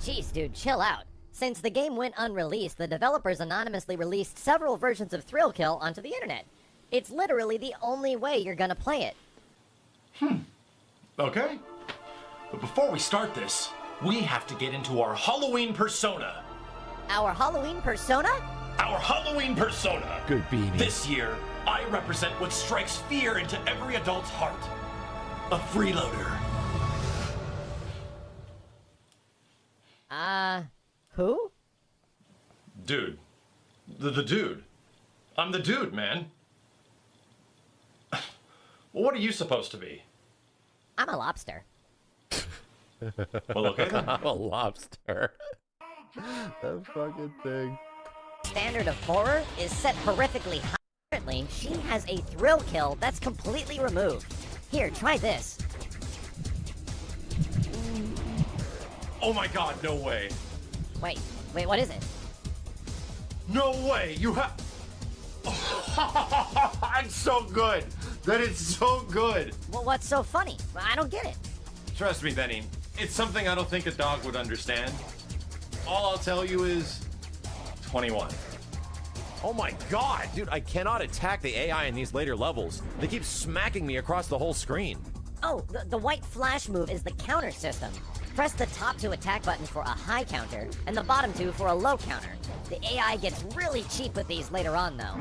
Jeez, dude, chill out. Since the game went unreleased, the developers anonymously released several versions of Thrill Kill onto the internet. It's literally the only way you're gonna play it. Okay. But before we start this, we have to get into our Halloween persona. Our Halloween persona? Our Halloween persona. Good beanie. This year, I represent what strikes fear into every adult's heart. A freeloader. Who? Dude. The dude. I'm the dude, man. Well, what are you supposed to be? I'm a lobster. Well, okay then. I'm a lobster. That fucking thing. Standard of horror is set horrifically high. Currently, she has a thrill kill that's completely removed. Here, try this. Oh my god, no way. Wait, what is it? No way, you have... It's so good. That is so good. Well, what's so funny? I don't get it. Trust me, Benny. It's something I don't think a dog would understand. All I'll tell you is 21. Oh my god, dude, I cannot attack the AI in these later levels. They keep smacking me across the whole screen. Oh, the white flash move is the counter system. Press the top two attack buttons for a high counter, and the bottom two for a low counter. The AI gets really cheap with these later on, though.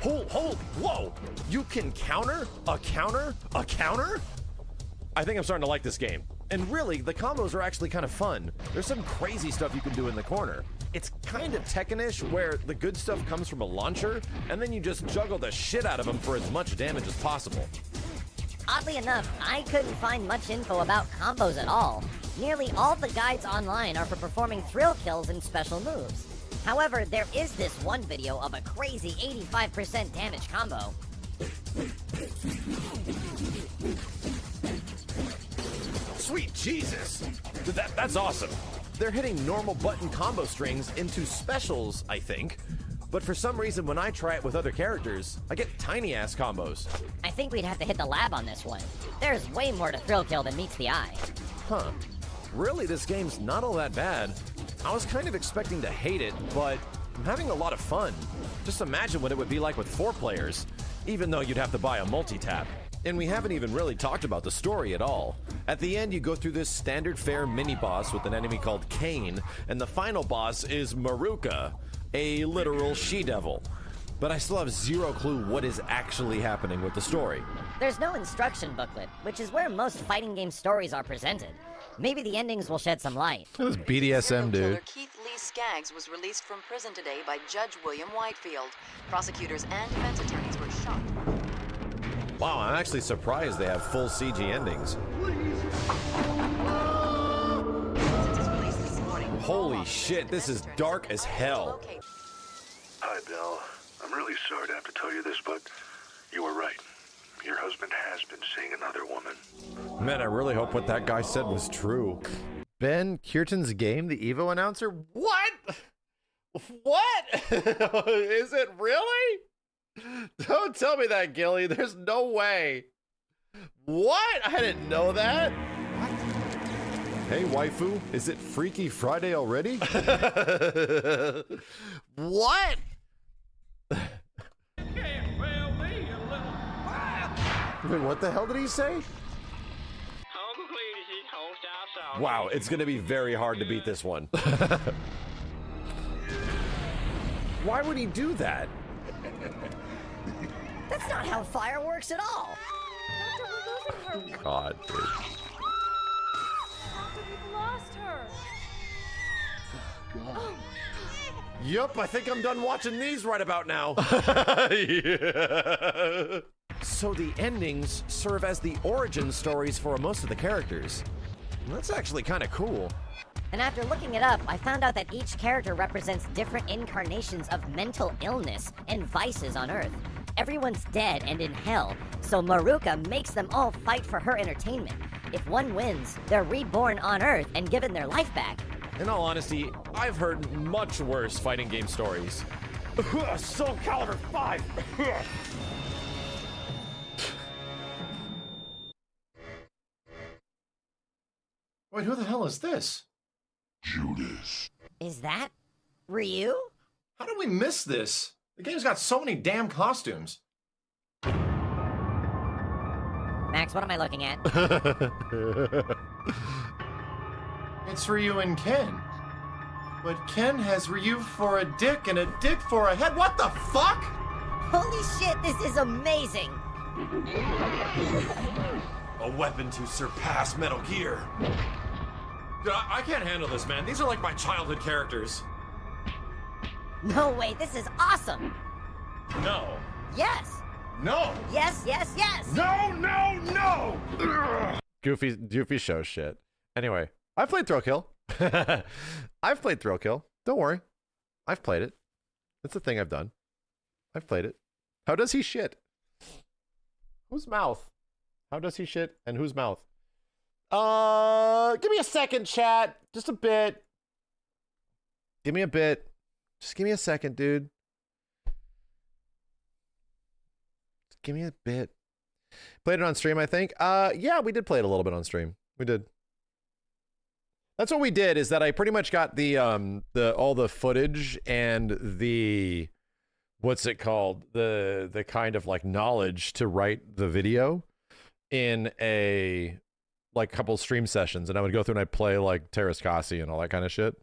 Hold, whoa! You can counter? A counter? A counter? I think I'm starting to like this game. And really, the combos are actually kind of fun. There's some crazy stuff you can do in the corner. It's kind of Tekken-ish, where the good stuff comes from a launcher, and then you just juggle the shit out of them for as much damage as possible. Oddly enough, I couldn't find much info about combos at all. Nearly all the guides online are for performing thrill kills and special moves. However, there is this one video of a crazy 85% damage combo. Sweet Jesus! That's awesome. They're hitting normal button combo strings into specials, I think. But for some reason, when I try it with other characters, I get tiny-ass combos. I think we'd have to hit the lab on this one. There's way more to thrill kill than meets the eye. Huh. Really, this game's not all that bad. I was kind of expecting to hate it, but I'm having a lot of fun. Just imagine what it would be like with 4 players, even though you'd have to buy a multi-tap. And we haven't even really talked about the story at all. At the end, you go through this standard fare mini-boss with an enemy called Kane, and the final boss is Maruka, a literal she-devil. But I still have zero clue what is actually happening with the story. There's no instruction booklet, which is where most fighting game stories are presented. Maybe the endings will shed some light. This BDSM, Serial killer dude. Keith Lee Skaggs was released from prison today by Judge William Whitefield. Prosecutors and defense attorneys were shocked. Wow, I'm actually surprised they have full CG endings. Since his release this morning, Holy shit, this is dark as hell. Hi, Bill. I'm really sorry to have to tell you this, but you were right. Your husband has been seeing another woman. Man, I really hope what that guy said was true. Ben Kirtan's game, the Evo announcer? What? What? Is it really? Don't tell me that, Gilly. There's no way. What? I didn't know that. Hey, waifu, is it Freaky Friday already? What? Wait, what the hell did he say? Wow, it's gonna be very hard to beat this one. Why would he do that? That's not how fire works at all. God, dude. We've lost her. Yup, I think I'm done watching these right about now. Yeah. So the endings serve as the origin stories for most of the characters. That's actually kind of cool. And after looking it up, I found out that each character represents different incarnations of mental illness and vices on Earth. Everyone's dead and in hell, so Maruka makes them all fight for her entertainment. If one wins, they're reborn on Earth and given their life back. In all honesty, I've heard much worse fighting game stories. Soul Calibur 5! Wait, who the hell is this? Is that Ryu? How did we miss this? The game's got so many damn costumes. Max, what am I looking at? It's Ryu and Ken. But Ken has Ryu for a dick and a dick for a head. What the fuck? Holy shit, this is amazing! A weapon to surpass Metal Gear. I can't handle this, man. These are like my childhood characters. No way, this is awesome! No. Yes! No. Yes, yes, yes! No, no, no! Goofy show shit. Anyway, I've played Thrill Kill. I've played Thrill Kill. Don't worry. I've played it. That's a thing I've done. I've played it. How does he shit? Whose mouth? How does he shit and whose mouth? Give me a second, chat. Just a bit. Give me a bit. Just give me a second, dude. Just give me a bit. Played it on stream, I think. Yeah, we did play it a little bit on stream. We did. That's what we did, is that I pretty much got the all the footage and the, what's it called? The kind of like knowledge to write the video in a like couple stream sessions, and I would go through and I'd play like Terrace Kasi and all that kind of shit.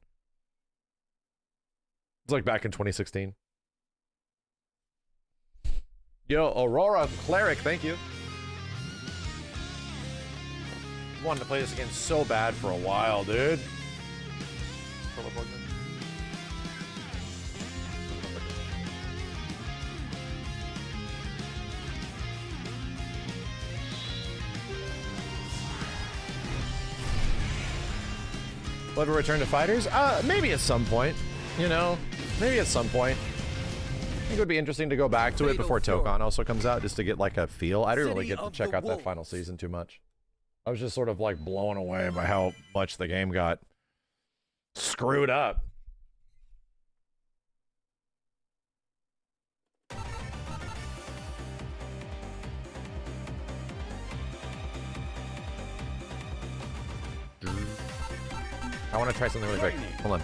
It's like back in 2016. Yo, Aurora Cleric, thank you. Wanted to play this again so bad for a while, dude. Will ever return to fighters? Maybe at some point. You know, maybe at some point. I think it would be interesting to go back to it before Tokon also comes out, just to get like a feel. I didn't really get to check out that final season too much. I was just sort of like blown away by how much the game got screwed up. I want to try something really quick. Hold on.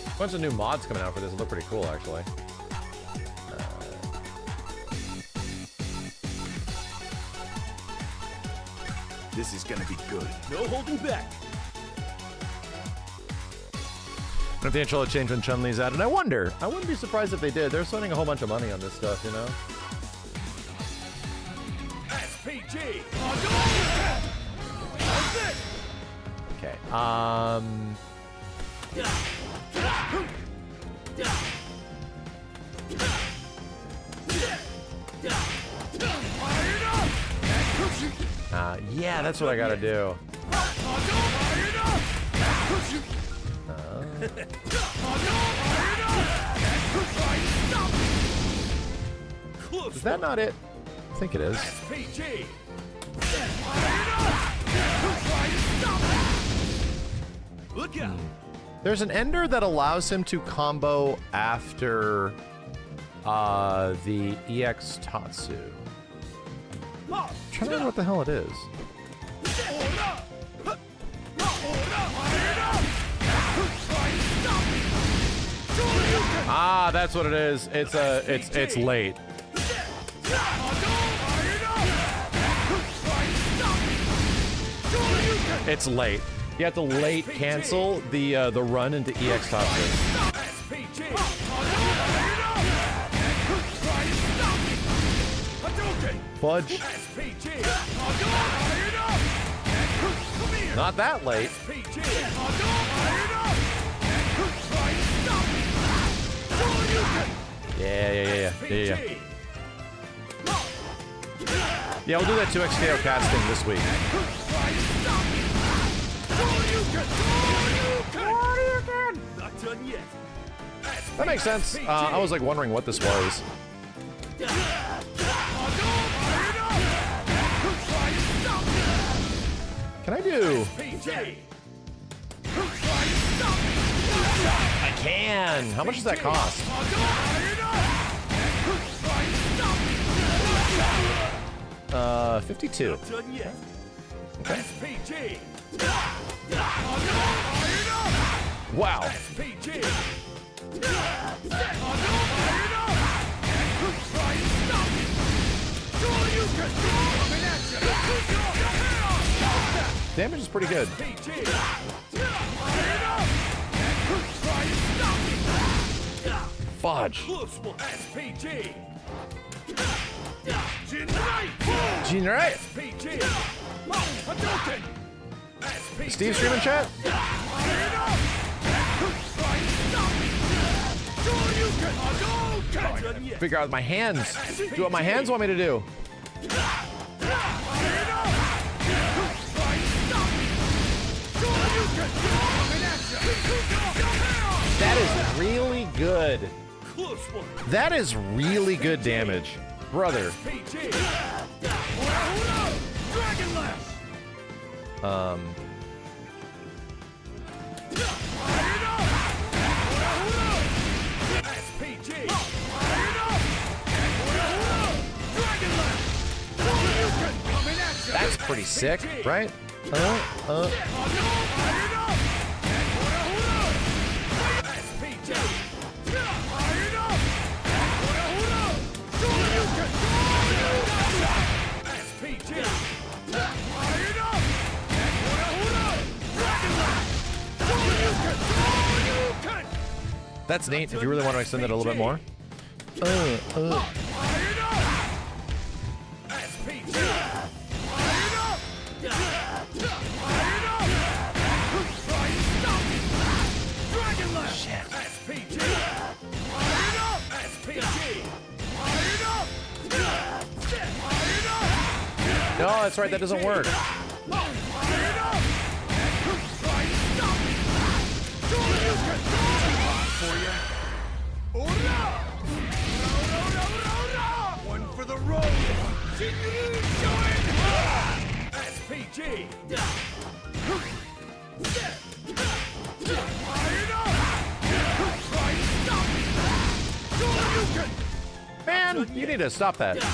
A bunch of new mods coming out for this. It look pretty cool, actually. This is gonna be good. No holding back. If the intro will change when Chun-Li's out, and I wouldn't be surprised if they did. They're spending a whole bunch of money on this stuff, you know? SPG. Okay. Yeah, that's what I gotta do. Is that not it? I think it is. Look out. There's an ender that allows him to combo after the EX Tatsu. I'm trying to remember what the hell it is. Ah, that's what it is. It's late. It's late. You have to late cancel the run into EX Tatsu. Fudge. Not that late. Yeah. Yeah, we'll do that 2x KO casting this week. That makes sense. I was like wondering what this was. Can I do? I can. How much does that cost? $52. Okay. Wow. Damage is pretty good. Fudge. Generate. Steve streaming chat? Figure out with my hands. Do what my hands want me to do. That is really good. That is really good damage. Brother. That's pretty sick, right? That's neat if you really want to extend it a little bit more. No, that's right, that doesn't work. One for the road. SPG. Man, you need to stop that.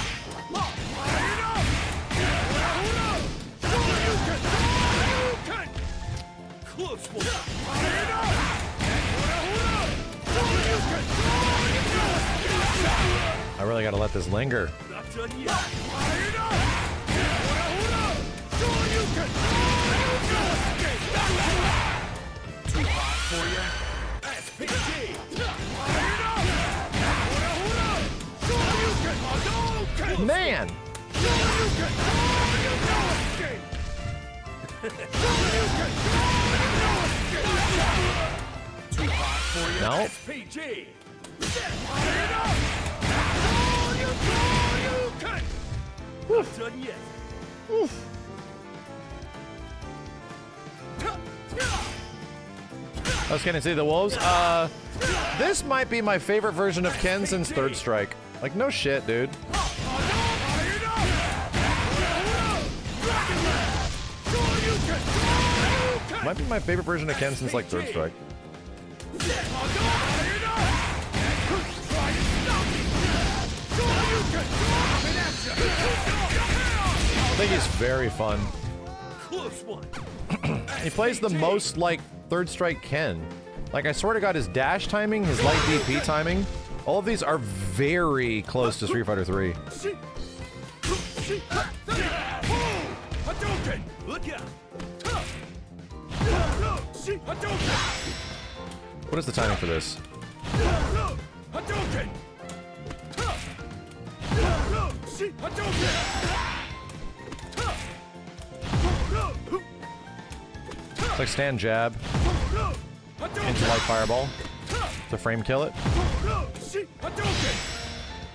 I really gotta let this linger. Man! No. Not done yet. Oof. I was gonna say the wolves. This might be my favorite version of Ken since Third Strike. Like, no shit, dude. Might be my favorite version of Ken since like Third Strike. I think he's very fun. He plays the most like Third Strike Ken. Like, I swear to God, his dash timing, his light DP timing, all of these are very close to Street Fighter 3. What is the timing for this? It's like stand jab into light fireball to frame kill it.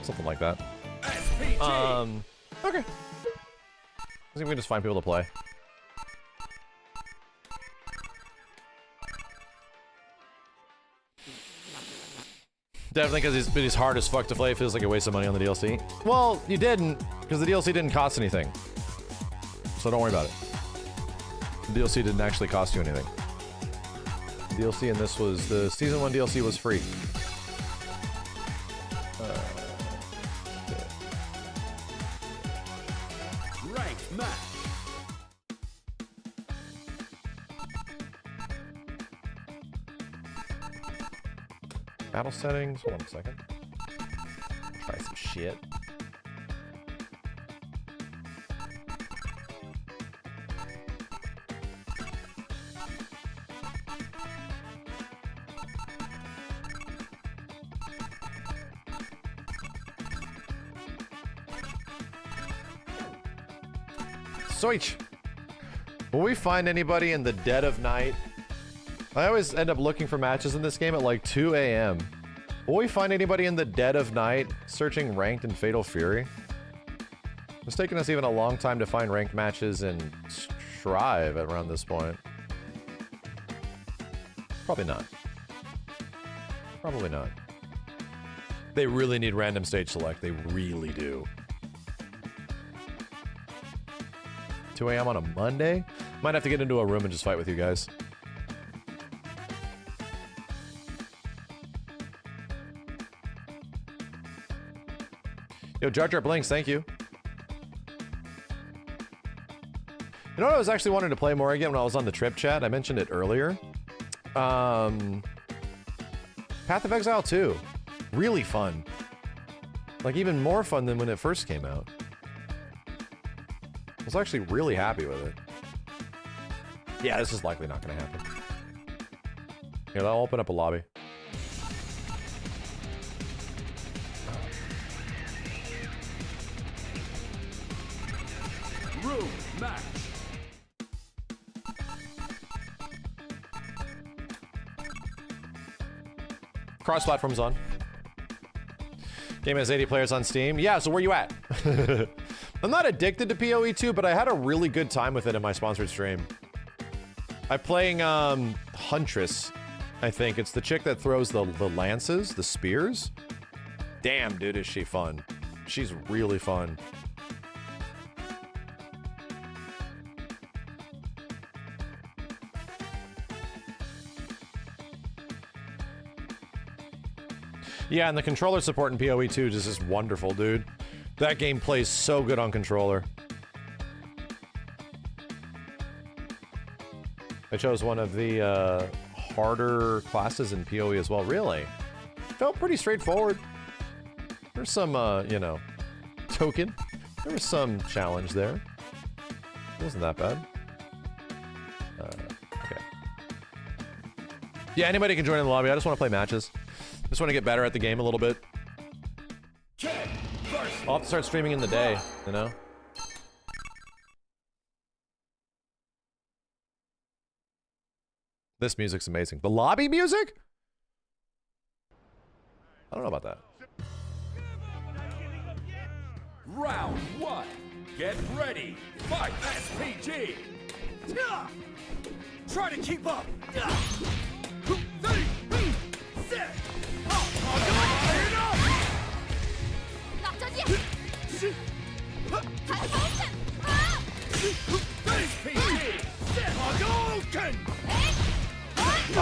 Something like that. Okay. I think we can just find people to play. Definitely because he's hard as fuck to play. It feels like a waste of money on the DLC. Well, you didn't, because the DLC didn't cost anything. So don't worry about it. The DLC didn't actually cost you anything. The DLC in this was, the Season 1 DLC was free. Ranked match. Battle settings, hold on a second. Try some shit. Soich! Will we find anybody in the dead of night? I always end up looking for matches in this game at like 2 a.m. Will we find anybody in the dead of night searching ranked in Fatal Fury? It's taken us even a long time to find ranked matches in Strive at around this point. Probably not. Probably not. They really need random stage select. They really do. 2 a.m. on a Monday? Might have to get into a room and just fight with you guys. Yo, Jar Jar Blinks, thank you. You know what I was actually wanting to play more again when I was on the trip chat? I mentioned it earlier. Path of Exile 2. Really fun. Like, even more fun than when it first came out. I was actually really happy with it. Yeah, this is likely not going to happen. Here, I'll open up a lobby. Room match. Cross platforms on. Game has 80 players on Steam. Yeah, so where you at? I'm not addicted to PoE 2, but I had a really good time with it in my sponsored stream. I'm playing Huntress, I think. It's the chick that throws the lances, the spears. Damn, dude, is she fun. She's really fun. Yeah, and the controller support in PoE 2 is just wonderful, dude. That game plays so good on controller. I chose one of the harder classes in PoE as well. Really? Felt pretty straightforward. There's some, you know, Tokon. There was some challenge there. It wasn't that bad. Okay. Yeah, anybody can join in the lobby. I just want to play matches. Just want to get better at the game a little bit. I'll have to start streaming in the day, you know? This music's amazing. The lobby music? I don't know about that. Round 1. Get ready. Fight SPG. Try to keep up.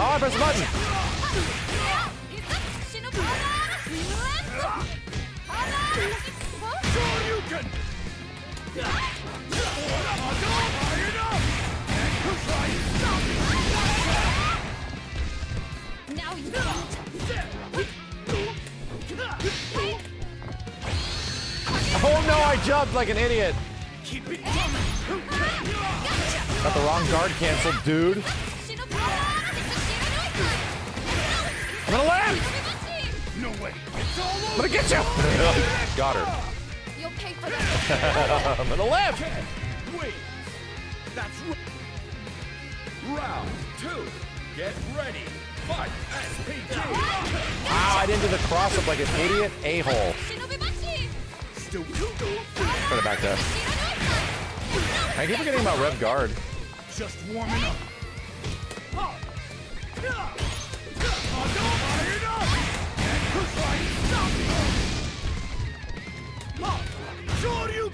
Oh, I pressed the button. Now you don't. Oh no, I jumped like an idiot. Got the wrong guard canceled, dude. I'm gonna land! No way. I'm gonna get you! Got her. You'll pay for I'm gonna live. Wait. That's round 2. Get ready. Fight. SPG. Wow, I didn't do the cross up like an idiot a-hole. Put it back there. I keep forgetting about Rev Guard. Just warming up.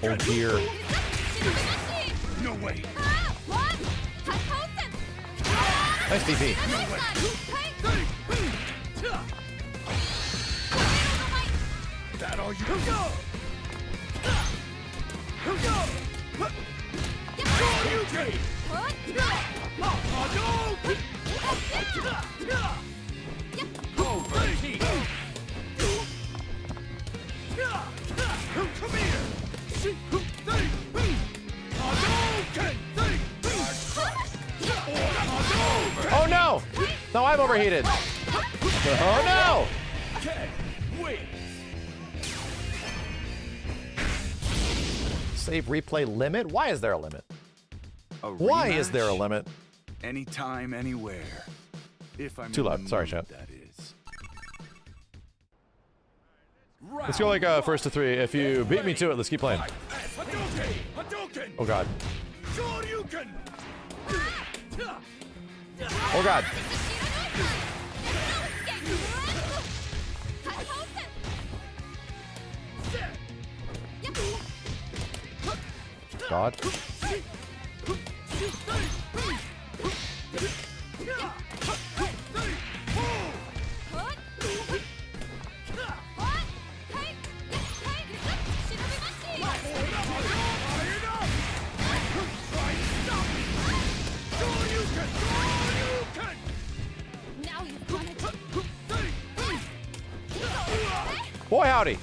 Oh dear. No way. Nice DP. That all you Oh no! No, I'm overheated. Oh no! Save replay limit? Why is there a limit? Why is there a limit? Anytime, anywhere. If I'm Too in loud. the Sorry, mood, chat. that is. Let's go like first to 3. If you beat me to it, let's keep playing. Oh god. Oh god. God. Boy howdy.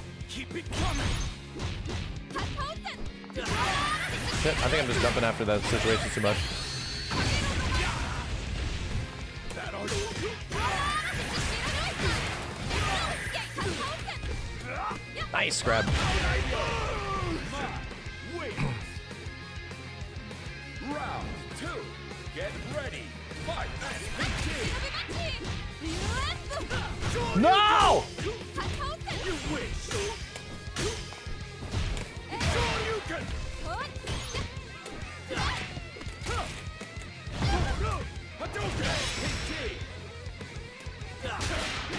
Shit, I think I'm just jumping after that situation too much. Nice grab. Round 2. Get ready. Fight. No! You wish.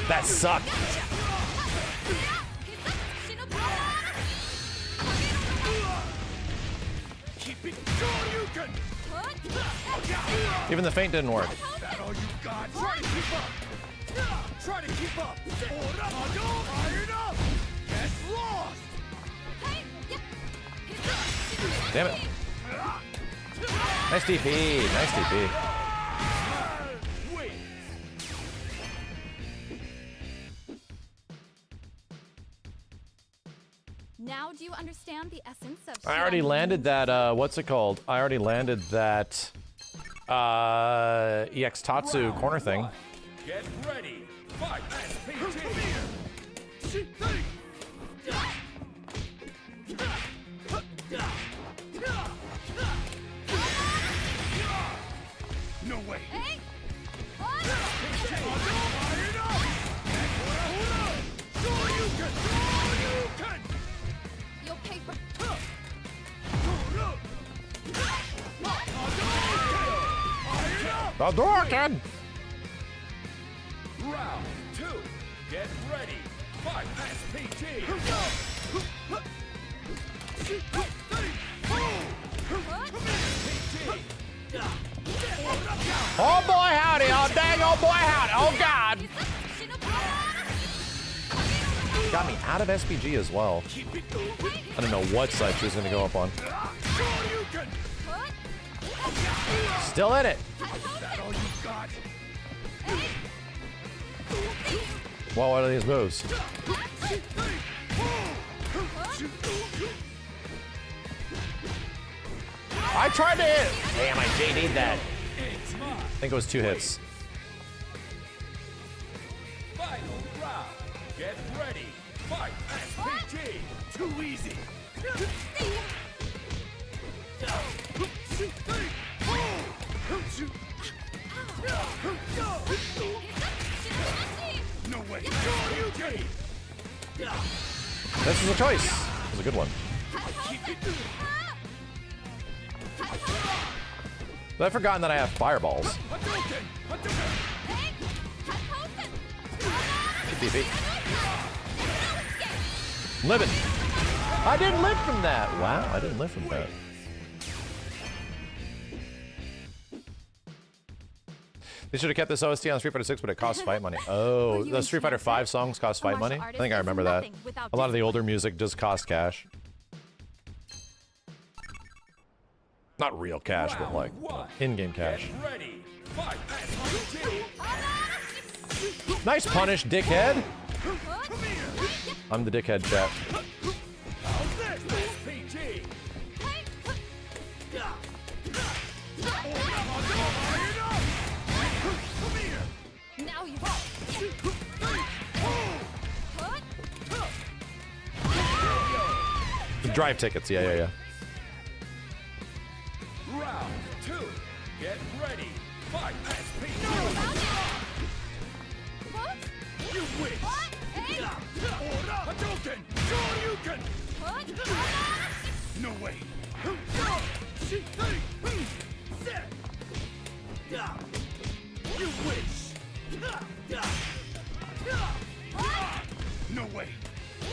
That sucked. Even the feint didn't work. That all you got? Try to keep up. Try to keep up. Iron up. Get lost. Damn it. Nice DP. Nice DP. Wait. Now do you understand the essence of I already landed that, what's it called? I already landed that, EX Tatsu corner thing. Get ready. Fight. No way. You'll pay for The door can. Round 2. Get ready. Fight. SPG. Oh boy howdy. Oh dang, oh boy howdy. Oh god. Got me out of SPG as well. I don't know what side she was going to go up on. Still in it. Well, what are these moves? I tried to hit. Damn, I JD'd that. I think it was 2 hits. Final round. Get ready. Fight. SPG. Too easy. No way. This is a choice. This is a good one. But I've forgotten that I have fireballs. DP. Living. I didn't live from that. Wow, I didn't live from that. They should have kept this OST on Street Fighter 6, but it costs fight money. Oh, the Street Fighter 5 songs cost fight money? I think I remember that. A lot of the older music does cost cash. Not real cash, but like in-game cash. Nice punish, dickhead. I'm the dickhead, chat. Now you. The drive tickets, yeah. Round 2. Get ready. Fight. SPG. You win. Hadouken. Shoryuken. No way. You wish. No way.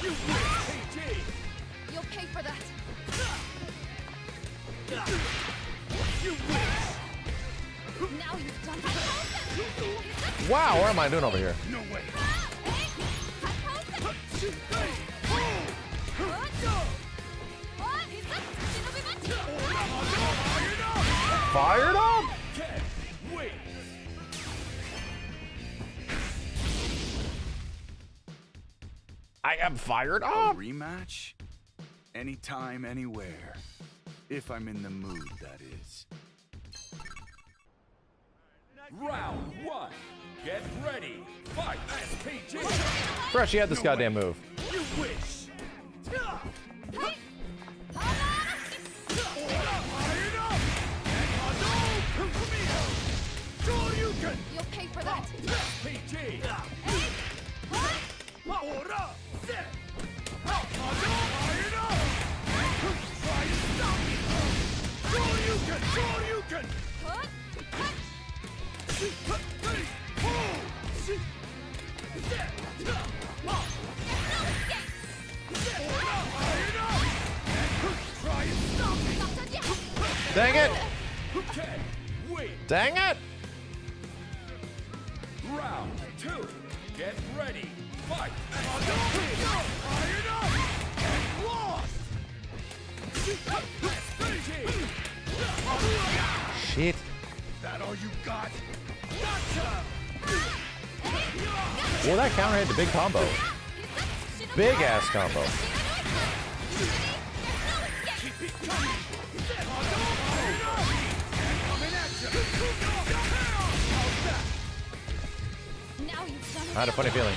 You win. PG. You'll pay for that. You wish. Now you've done it. Wow, what am I doing over here? No way. Fired up! Wait. I am fired A up! rematch? Anytime, anywhere. If I'm in the mood, that is. Round 1. Get ready. Fight. SPG. Fresh, you had this goddamn move. You wish. You'll pay for that. PG. Dang it! Okay, wait. Dang it! Round 2. Get ready. Fight. Shit. That all you got? Gotcha! Well, that counter hit the big combo. Big ass combo. Keep it coming. Coming at you. How's that? Now you've done it. I had a funny feeling.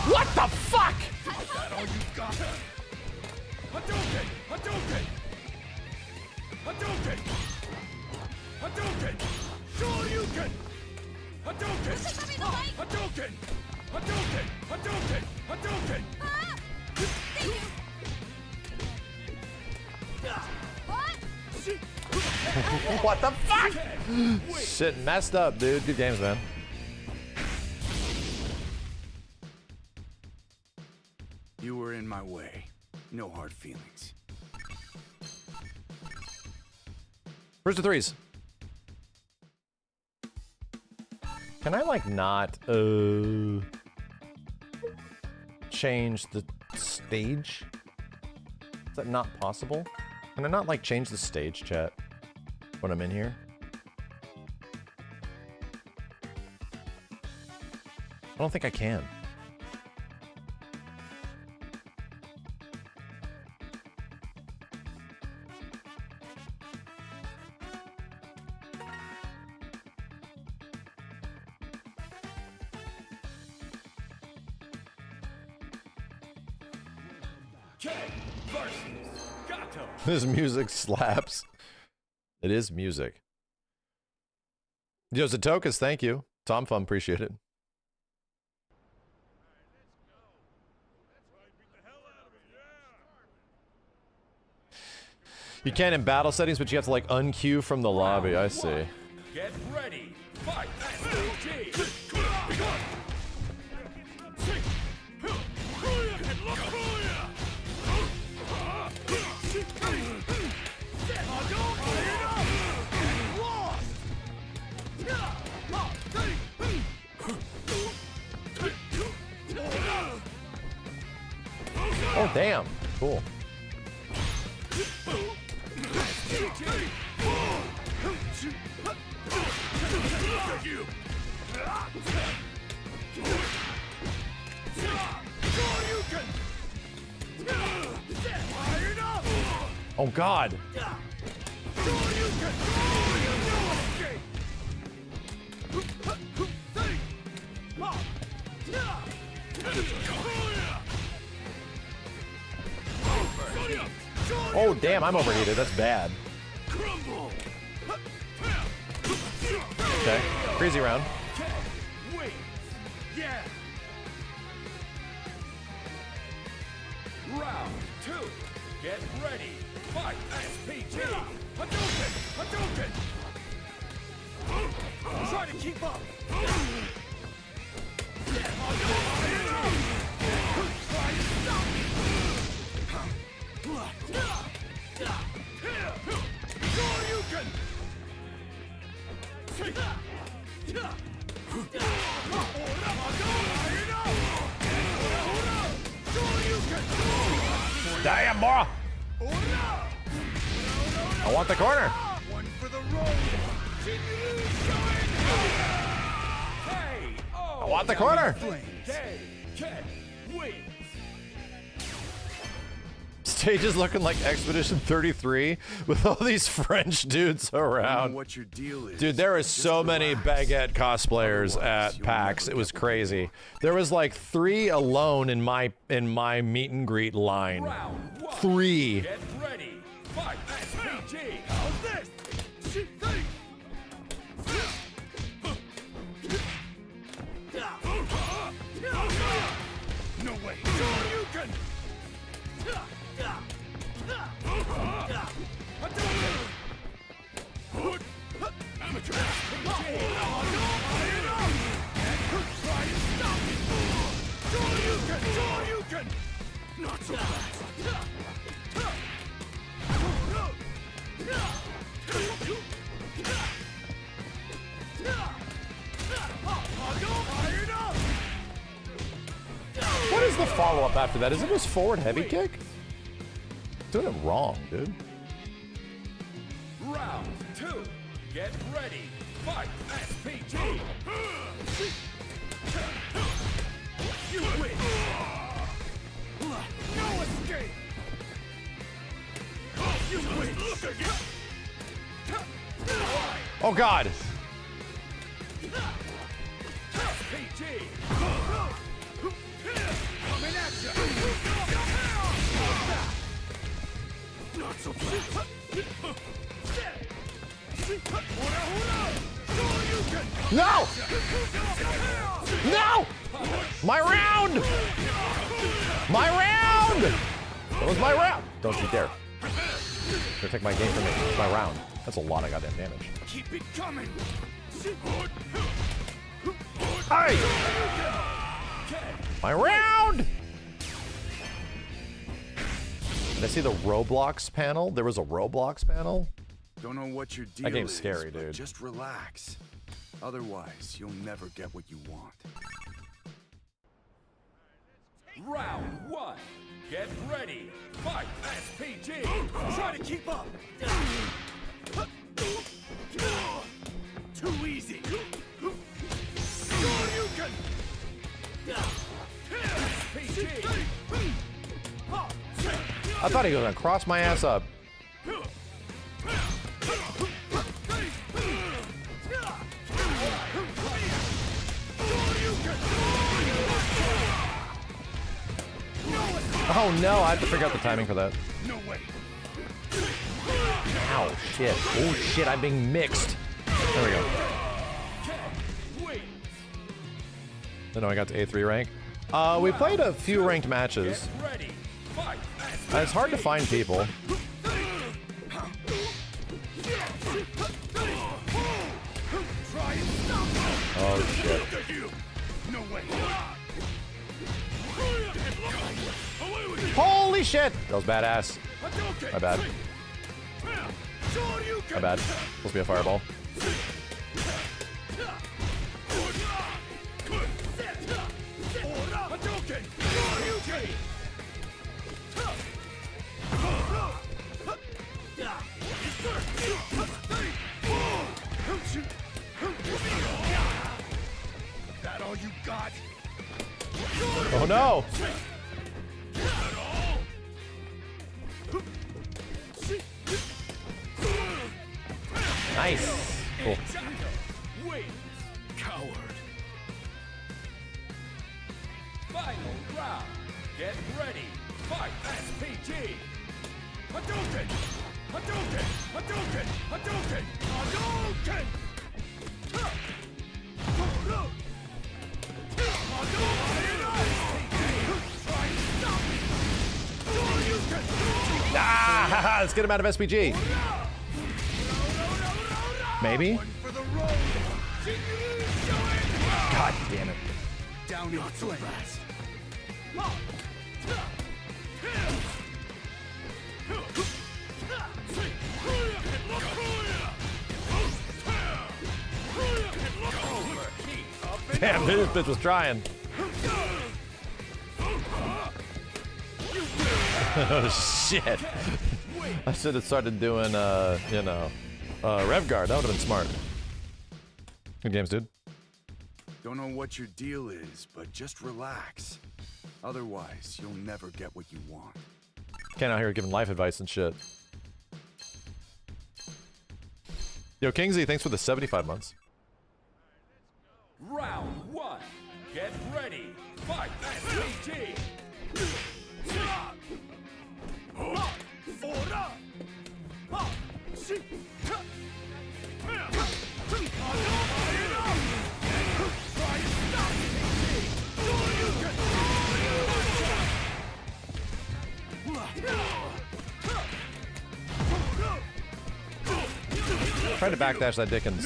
What the fuck? That all you got? Hadouken! Hadouken! Hadouken! Hadouken! Shoryuken! Hadouken! Hadouken! Hadouken! Hadouken! Hadouken! What the fuck? Shit messed up, dude. Good games, man. You were in my way. No hard feelings. Where's the threes? Can I, like, not, change the stage? Is that not possible? Can I not, like, change the stage, chat, when I'm in here? I don't think I can. This music slaps. It is music. Yo, Zatokas, thank you. Tom Fun, appreciate it. You can in battle settings, but you have to like unqueue from the lobby. I see. Get ready. Fight. Oh, damn. Cool. Oh, God. Oh, damn, I'm overheated. That's bad. Okay, crazy round. Round 2. Get ready. Fight. SPG. Hadouken. Hadouken. Try to keep up. Damn, boy! I want the corner. One for the road. I want the corner. Stage is looking like Expedition 33 with all these French dudes around. What your deal is. Dude, there is so many baguette cosplayers at PAX. It was crazy. There was like 3 alone in my meet and greet line. 3. Get ready. Fight. SPG. How's this? No way. You can. Not so fast. What is the follow-up after that? Is it just forward heavy kick? Doing it wrong, dude. Round 2. Get ready. Fight. SPG. You win. No escape. You win. Look again. Oh, God. SPG. Coming at you. Not so fast. No! No! My round! My round! That was my round! Don't you dare. You're gonna take my game from me. It's my round. That's a lot of goddamn damage. Keep it coming. Hey! My round! Did I see the Roblox panel? There was a Roblox panel? Don't know what your deal That game's is, scary, but dude. Just relax. Otherwise, you'll never get what you want. Round 1. Get ready. Fight. SPG. Try to keep up. Too easy. You can. SPG. I thought he was gonna cross my ass up. Oh no, I have to figure out the timing for that. No way. Ow, shit. Oh shit, I'm being mixed. There we go. Wait. I know I got to A3 rank. We played a few ranked matches. Ready. Fight. It's hard to find people. Try and stop. Oh shit. Look at you. No way. Holy shit! That was badass. My bad. My bad. Supposed to be a fireball. That all you got? Oh no! Nice. Cool. Wait, coward. Final round. Get ready. Fight SPG. Hadouken! Hadouken! Hadouken! Hadouken! Hadouken! Ah! Let's get him out of SPG. Maybe? God damn it. Down in flames. Damn, this bitch was trying. Oh shit. I should have started doing, you know, Rev Guard. That would have been smart. Good games, dude. Don't know what your deal is, but just relax. Otherwise, you'll never get what you want. Ken out here giving life advice and shit. Yo, Kingsley, thanks for the 75 months. Round one. Get ready. Fight SPG. Trying to backdash that Dickens.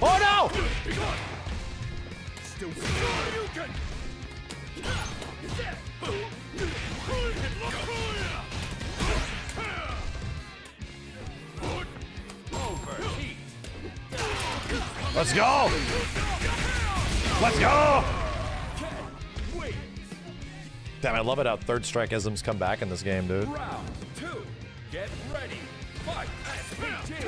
Oh no! Let's go! Let's go! Damn, I love it how third strike isms come back in this game, dude. Round two. Get ready. Fight SPG.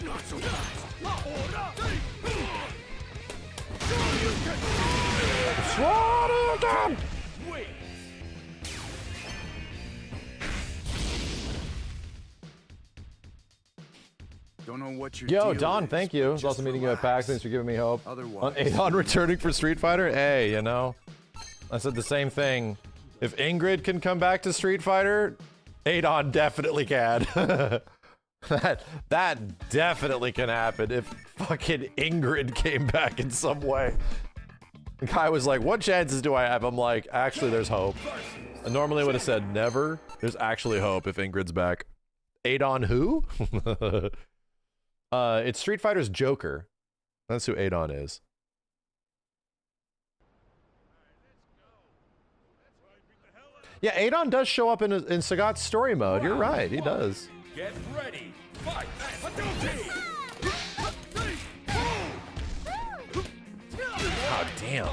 Not so fast. Wait. Don't know what your Yo, deal Don, is, thank you. but It's also just meeting you at PAX. Thanks for giving me hope. Otherwise, On Adon returning for Street Fighter? Hey, you know, I said the same thing. If Ingrid can come back to Street Fighter, Adon definitely can. that definitely can happen if fucking Ingrid came back in some way. The guy was like, what chances do I have? I'm like, actually, there's hope. I normally would have said never. There's actually hope if Ingrid's back. Adon who? It's Street Fighter's Joker. That's who Adon is. Yeah, Adon does show up in Sagat's story mode. You're right, he does. Get ready. Fight. Hadouken. Oh, damn.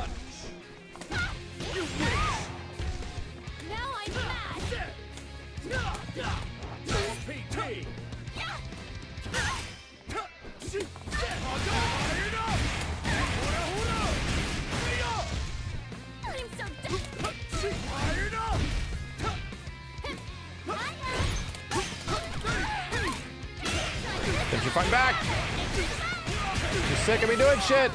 Now I'm mad. Don't you fight back! You're sick of me doing shit!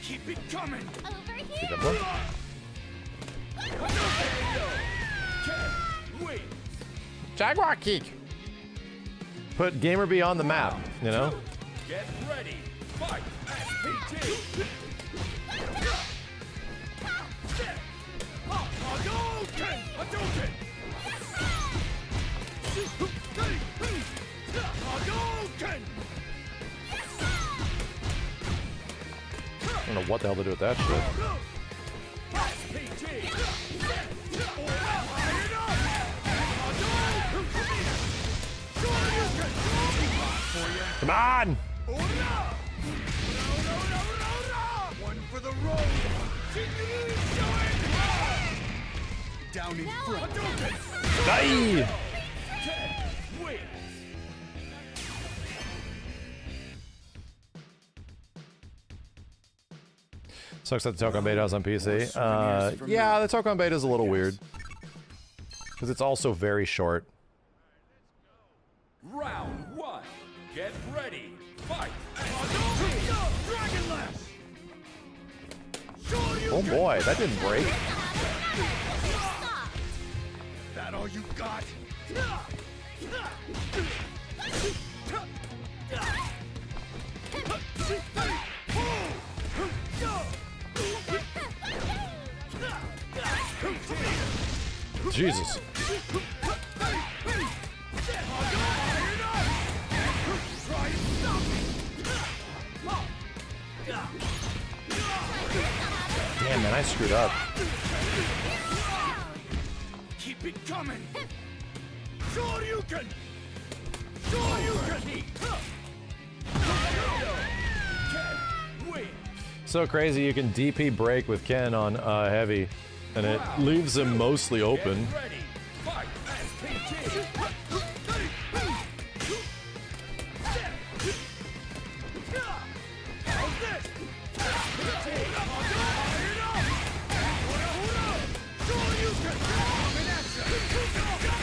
Keep it coming. Over Good here. job, boy. Wait. Jaguar kick! Put Gamer B on the map, you know? Get ready. Fight. SPT. Hadouken! Hadouken! Hadouken! I don't know what the hell to do with that shit. SPT. Come on! One for the road. Down in front. Die! Wait. Sucks that the Tokon beta is on PC. Yeah, the Tokon beta is a little weird. Because it's also very short. Round one. Get ready. Fight. Dragon Lash. Oh boy, that didn't break. That all you got? Jesus. Damn, man, I screwed up. Keep it coming. Shoryuken. Shoryuken. Wait. So crazy, you can DP break with Ken on heavy, and it leaves him mostly open. Get ready. Fight. SPT. How's this? I'm so good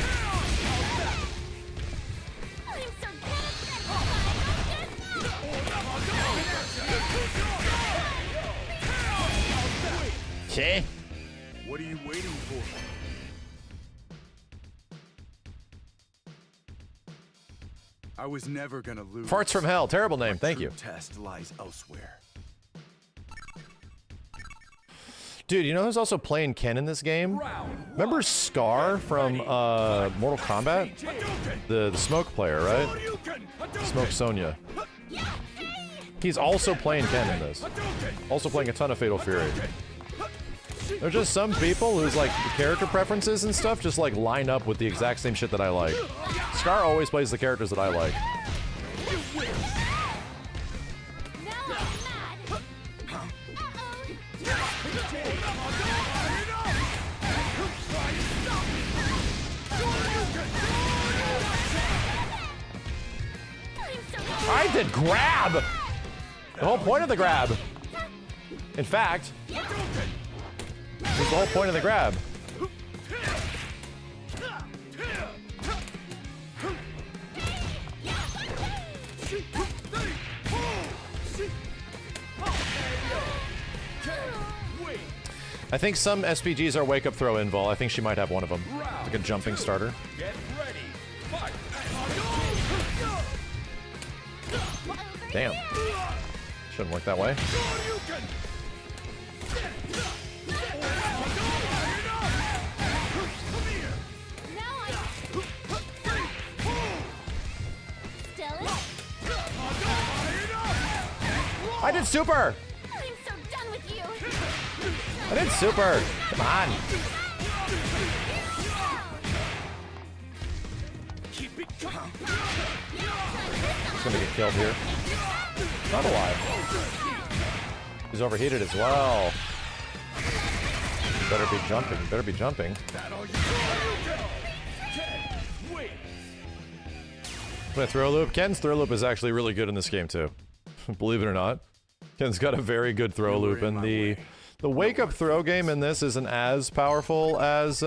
Okay. What are you waiting for? I was never gonna lose. Farts from Hell, terrible name, My thank true you. Test lies elsewhere. Dude, you know who's also playing Ken in this game? Remember Scar from Mortal Kombat? The smoke player, right? Smoke Sonya. He's also playing Ken in this. Also playing a ton of Fatal Fury. There's just some people whose like character preferences and stuff just like line up with the exact same shit that I like. Scar always plays the characters that I like. I did grab! The whole point of the grab. In fact, this is the whole point of the grab. I think some SPGs are wake up throw invul. I think she might have one of them. Like a jumping starter. Get ready. Fight. Damn. Shouldn't work that way. I did super! I'm so done with you. I did super! Come on! Keep it coming. He's gonna get killed here. Not alive. He's overheated as well. You better be jumping. You better be jumping. My throw loop. Ken's throw loop is actually really good in this game too. Believe it or not. Ken's got a very good throw loop, and the wake up throw game in this isn't as powerful as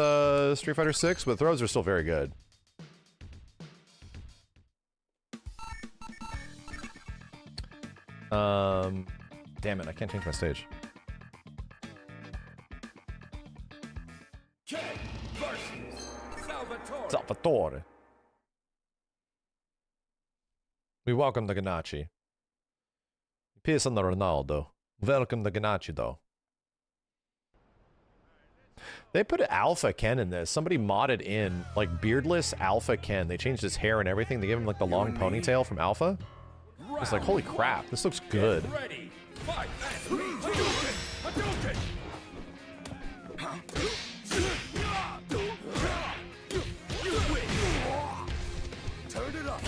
Street Fighter 6, but throws are still very good. Damn it, I can't change my stage. Ken versus Salvatore. Salvatore. We welcome the Ganachi. Peace on the Ronaldo. Welcome the Ganachi, though. They put Alpha Ken in this. Somebody modded in, like, beardless Alpha Ken. They changed his hair and everything. They gave him, like, the long ponytail from Alpha. It's like, holy crap, this looks good. Ready. Fight. Hadouken. Hadouken. Turn it up.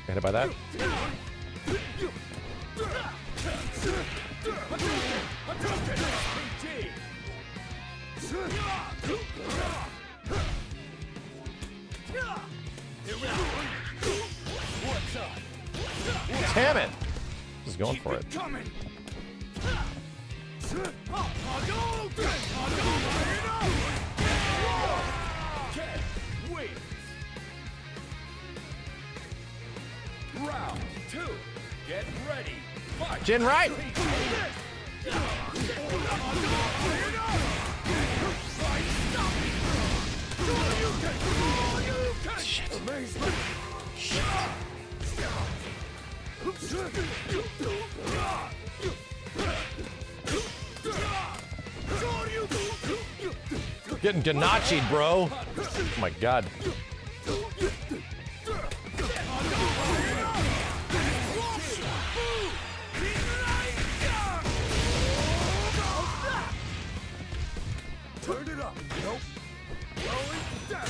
Get hit by that? Damn it! Just going for it. Round 2. Get ready. Fight. Jin right! Shit. Getting Ganachi'd, bro. Oh my god. Turn it up. Nope. Going down.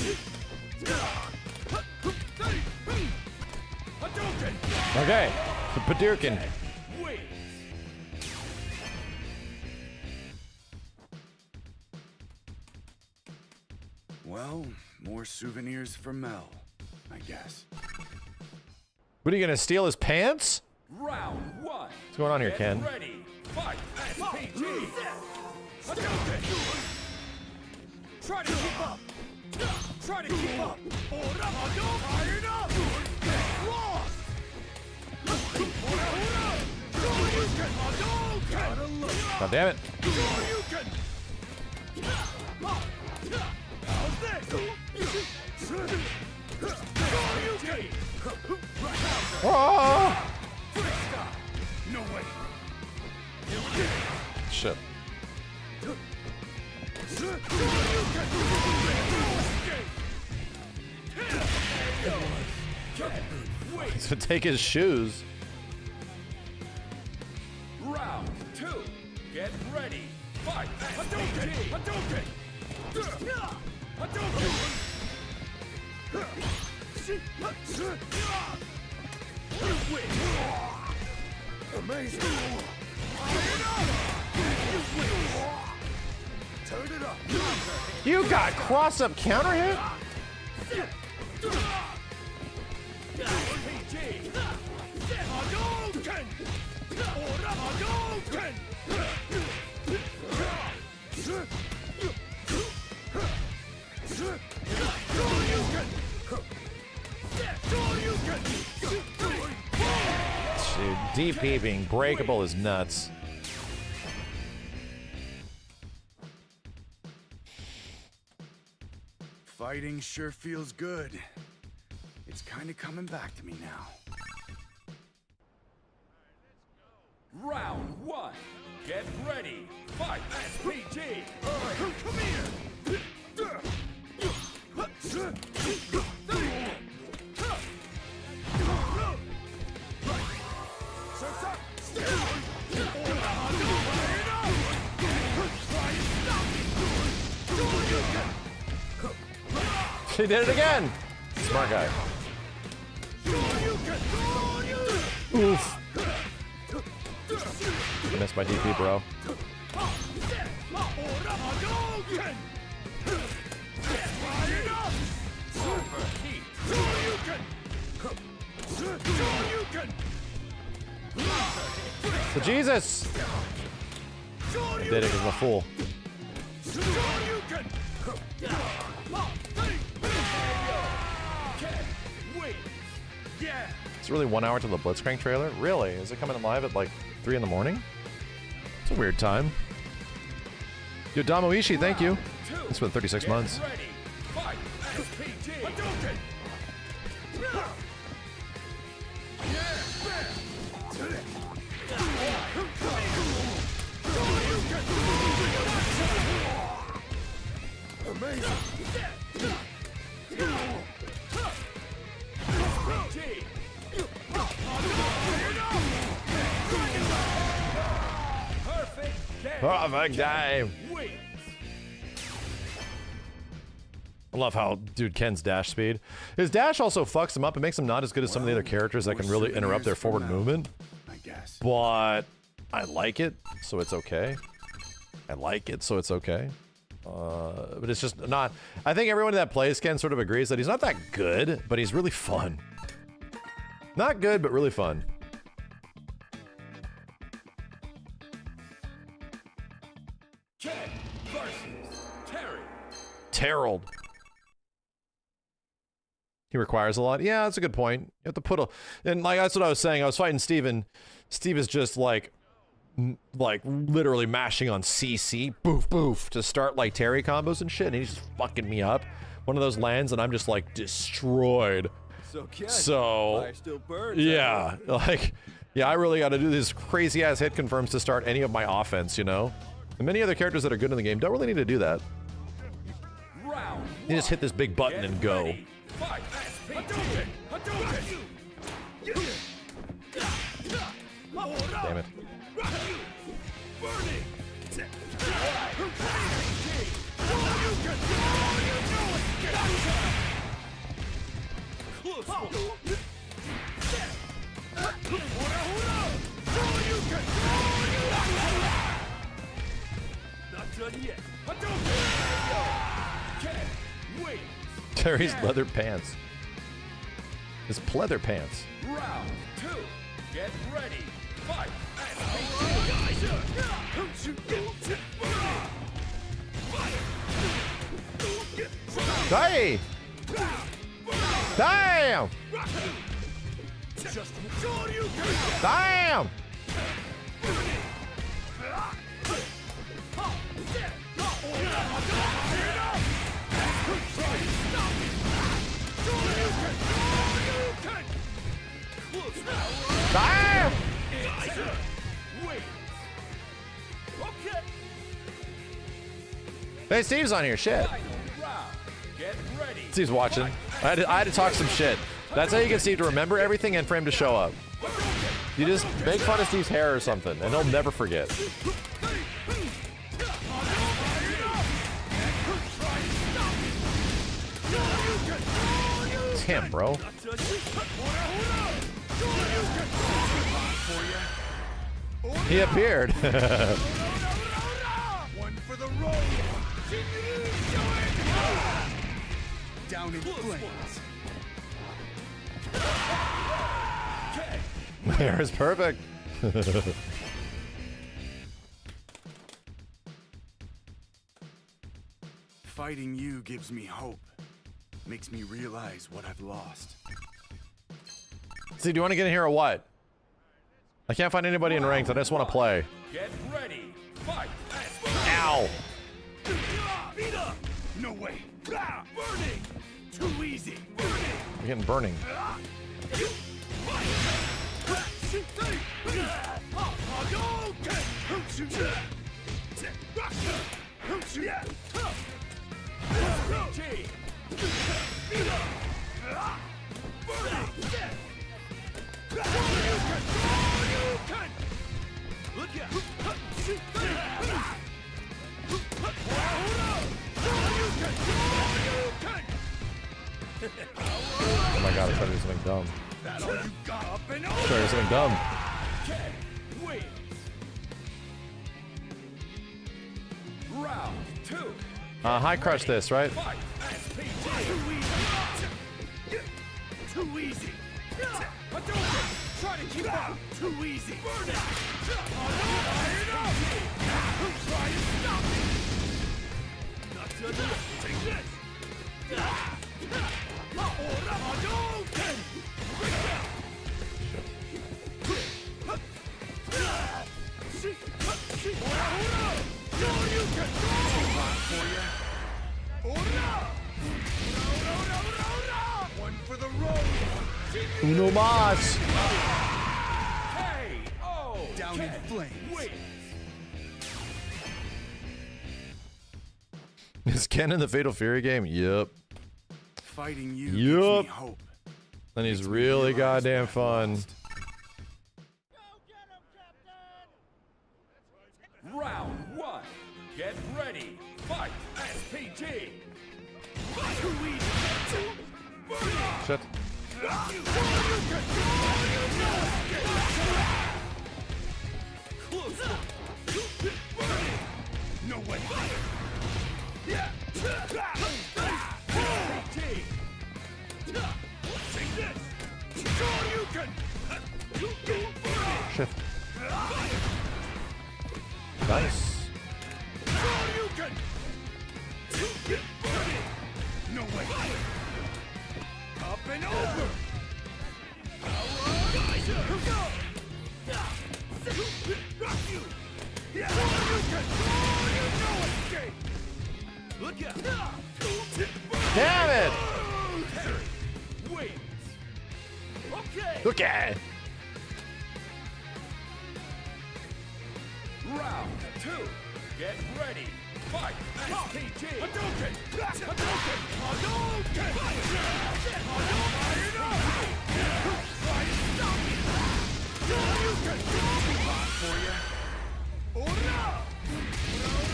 Okay. Padurkin. Well, more souvenirs for Mel, I guess. What are you gonna steal his pants? Round 1. What's going on here, Ken? Ready. Fight. SPG. Try to keep up. Try to keep up. Iron up. Lost. God damn it. Oh! No way. Shit. He's gonna take his shoes. Round 2. Get ready. Fight. Hadouken. Hadouken. Hadouken. You win. Amazing. You win. Turn it up. You got cross-up counter hit? PG. Hadouken. Hadouken. Dude, DP being breakable is nuts. Fighting sure feels good. It's kind of coming back to me now. Round 1. Get ready. Fight. SPG. Come here. He did it again. Smart guy. Oof. Missed my DP, bro. So Jesus! I did it because I'm a fool. It's really 1 hour to the Blitzcrank trailer? Really? Is it coming live at like 3 in the morning? It's a weird time. Yo, Damoishi, thank you. It's been 36 months. Perfect game. I love how, dude, Ken's dash speed. His dash also fucks him up. It makes him not as good as some of the other characters that can really interrupt their forward movement. I guess. But I like it, so it's okay. I like it, so it's okay. But it's just not... I think everyone that plays Ken sort of agrees that he's not that good, but he's really fun. Not good, but really fun. Ken versus Terry. Terrelled. He requires a lot. Yeah, that's a good point. You have to put a... And like, that's what I was saying. I was fighting Steven. Steve is just like literally mashing on CC, boof, boof, to start like Terry combos and shit, and he's just fucking me up. One of those lands, and I'm just like destroyed. So Fire still burns, yeah, like, yeah, I really got to do these crazy ass hit confirms to start any of my offense, you know? And many other characters that are good in the game don't really need to do that. Round You just hit this big button and go. ready, fight. Hadouken! Hadouken! Damn it. Burning! Not done yet. Hadouken! Wait. Terry's leather pants. His pleather pants. Round 2. Get ready. Fight. Hey! Damn! Damn! Damn! Hey, Steve's on here. Shit. Steve's watching. I had to talk some shit. That's how you get Steve to remember everything and for him to show up. You just make fun of Steve's hair or something, and he'll never forget. It's him, bro. He appeared. One for the road. Down in flames. Hair is perfect. Fighting you gives me hope. Makes me realize what I've lost. See, do you want to get in here or what? I can't find anybody in ranked. I just want to play. Get ready. Fight. Ow. No way. Burning. Too easy. I'm getting burning. Oh my god, I tried to do something dumb. I tried to do something dumb. Round 2. High crush this, right? Too easy. Try to keep up. Too easy. Burn it. Fire it up. Try to stop me. Not to the take this. Hadouken. One for the road. Uno mas. Hey, oh, Down in flames. wait. Is Ken in the Fatal Fury game? Yep. Fighting you gives Yup. me hope. And he's Makes me really realize goddamn what I've fun. lost. Round one. Get ready. Fight. SPG. Shut. No way. Take this. You can. Shit. Nice. You can. No way. Up and over. Rock you. You can. No escape. Look out. Damn it! Wait. Okay. Okay. Round two. Get ready. Fight. SPG. Hadouken. Hadouken. Hadouken.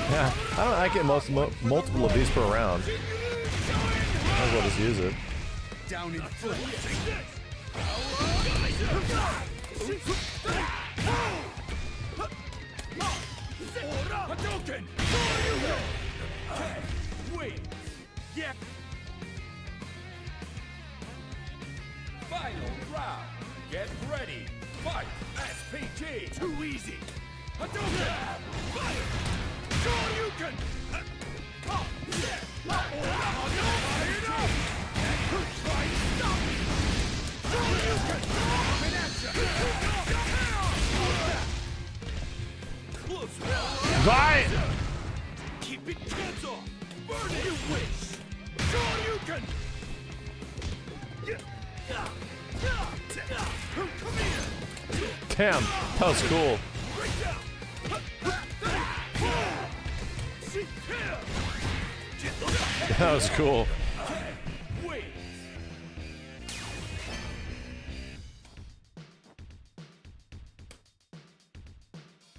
Yeah, I get multiple of these per round. Might as well just use it. Down in flames. Hadouken. Wait. Yeah. Final round. Get ready. Fight. SPG. Too easy. Hadouken. Shoryuken. Bye! Keep it hands off. Burn it. You wish. Shoryuken. Come here. Damn, that was cool. That was cool. Wait.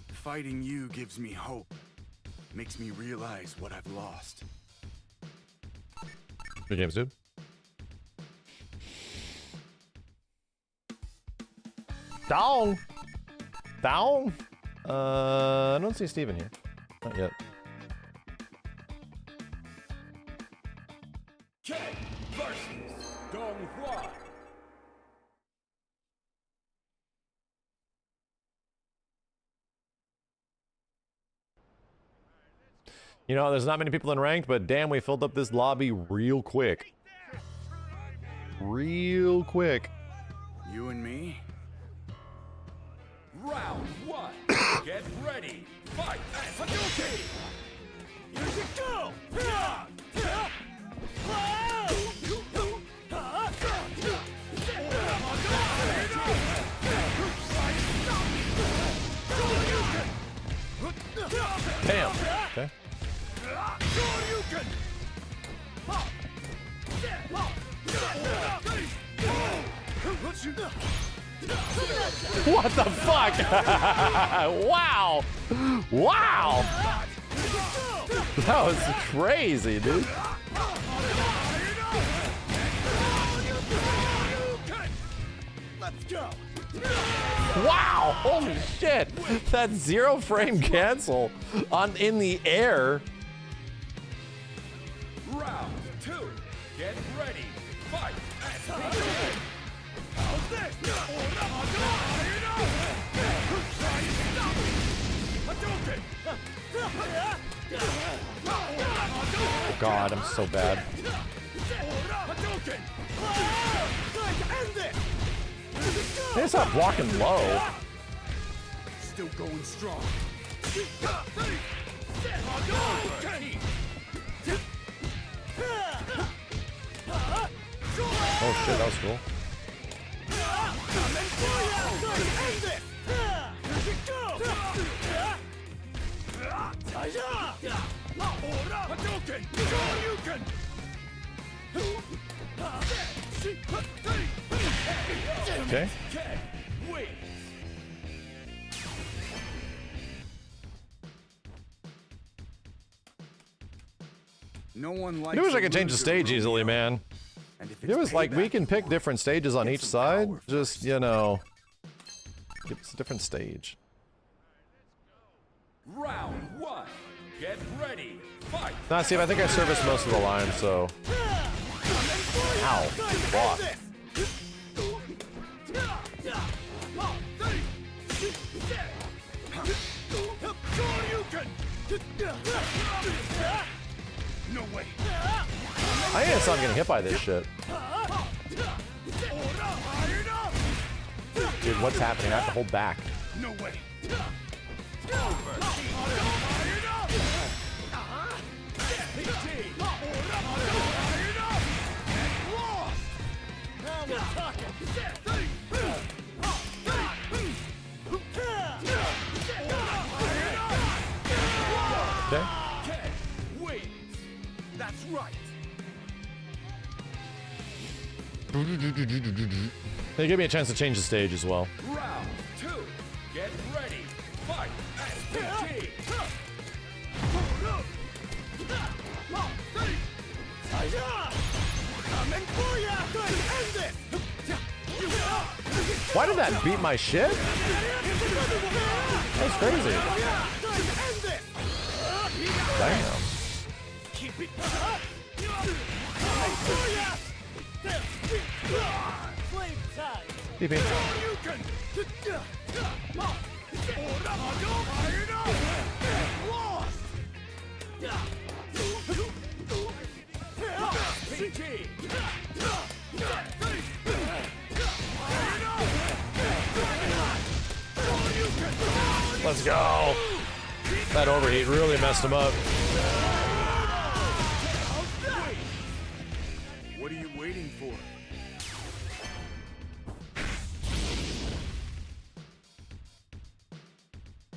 Fighting you gives me hope. Makes me realize what I've lost. Good games, dude. Down! Down? I don't see Steven here. Not yet. Ken versus Donghua. You know, there's not many people in ranked, but damn, we filled up this lobby real quick. Real quick. You and me? Round one. Get ready. Fight. Hadouken. Here you go. Damn. Okay. What the fuck? Wow. Wow. That was crazy, dude. Let's go. Wow. Holy shit. That 0 frame cancel on in the air. Round two. Get ready. Fight. Oh God, I'm so bad. They stop blocking low. Still going strong. Oh shit, that was cool. Okay. No one likes I wish I a could change the loser, stage easily, Romeo. man. And if It it's was like we payback can pick you different stages on get each some side. power Just, first. you know, it's a different stage. Round 1. Get ready. Fight. Nah, see, I think I serviced most of the line, so. Ow. Block. No way. I think I'm getting hit by this shit. Dude, what's happening? I have to hold back. No way. Okay. That's right. They give me a chance to change the stage as well. Round 2. Get ready. Fight. SPT. Why did that beat my shit? That's crazy. Damn. DP. Let's go. That overheat really messed him up. What are you waiting for?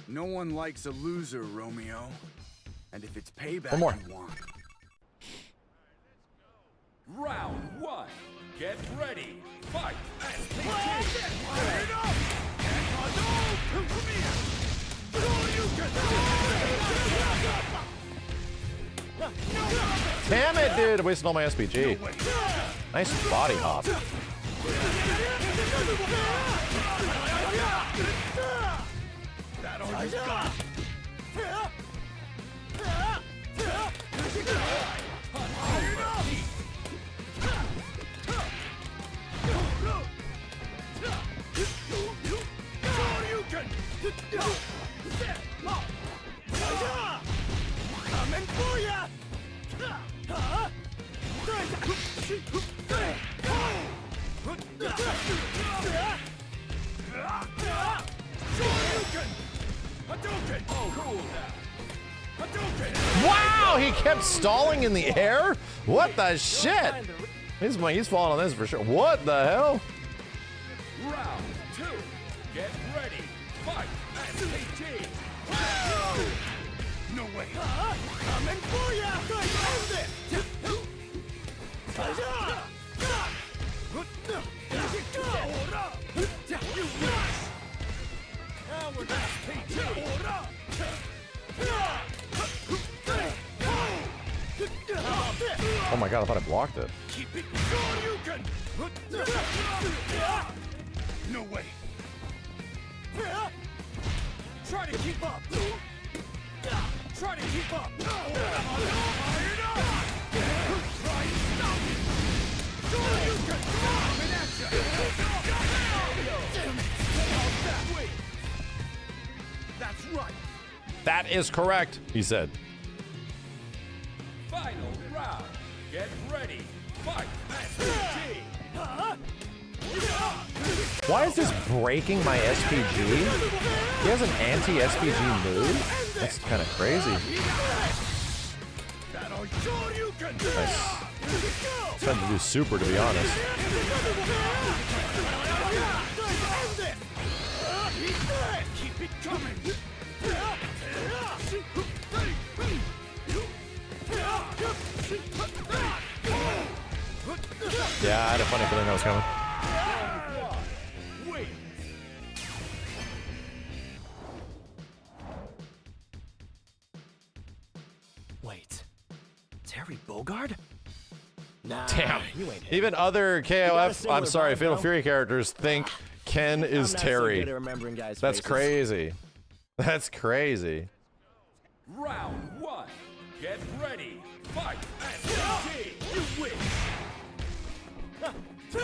No one likes a loser, Romeo. And if it's payback One more. you want, Round 1. Get ready. Fight. Damn it, dude. I wasted all my SPG. Nice body hop. Wow, he kept stalling in the air? What the shit? He's falling on this for sure. What the hell? Round 2. Get ready. Fight. SPT. no way. Oh my god, I thought I blocked it. No way. Try to keep up. Try to keep up. Try and stop it. is correct, he said. Final round. Get ready. Fight. SPG. Why is this breaking my SPG? He has an anti-SPG move? That's kind of crazy. Nice. It's trying to do super, to be honest. Keep it coming. Yeah, I had a funny feeling that was coming. Wait. Wait. Terry Bogard? Nah, Damn. you ain't him. Even other You got a KOF, similar I'm sorry, vibe, Fatal bro. Fury characters think Ken is I'm not so Terry. good at remembering guys' That's faces. crazy. That's crazy. Round 1. Get ready. Fight. SPG. You win. There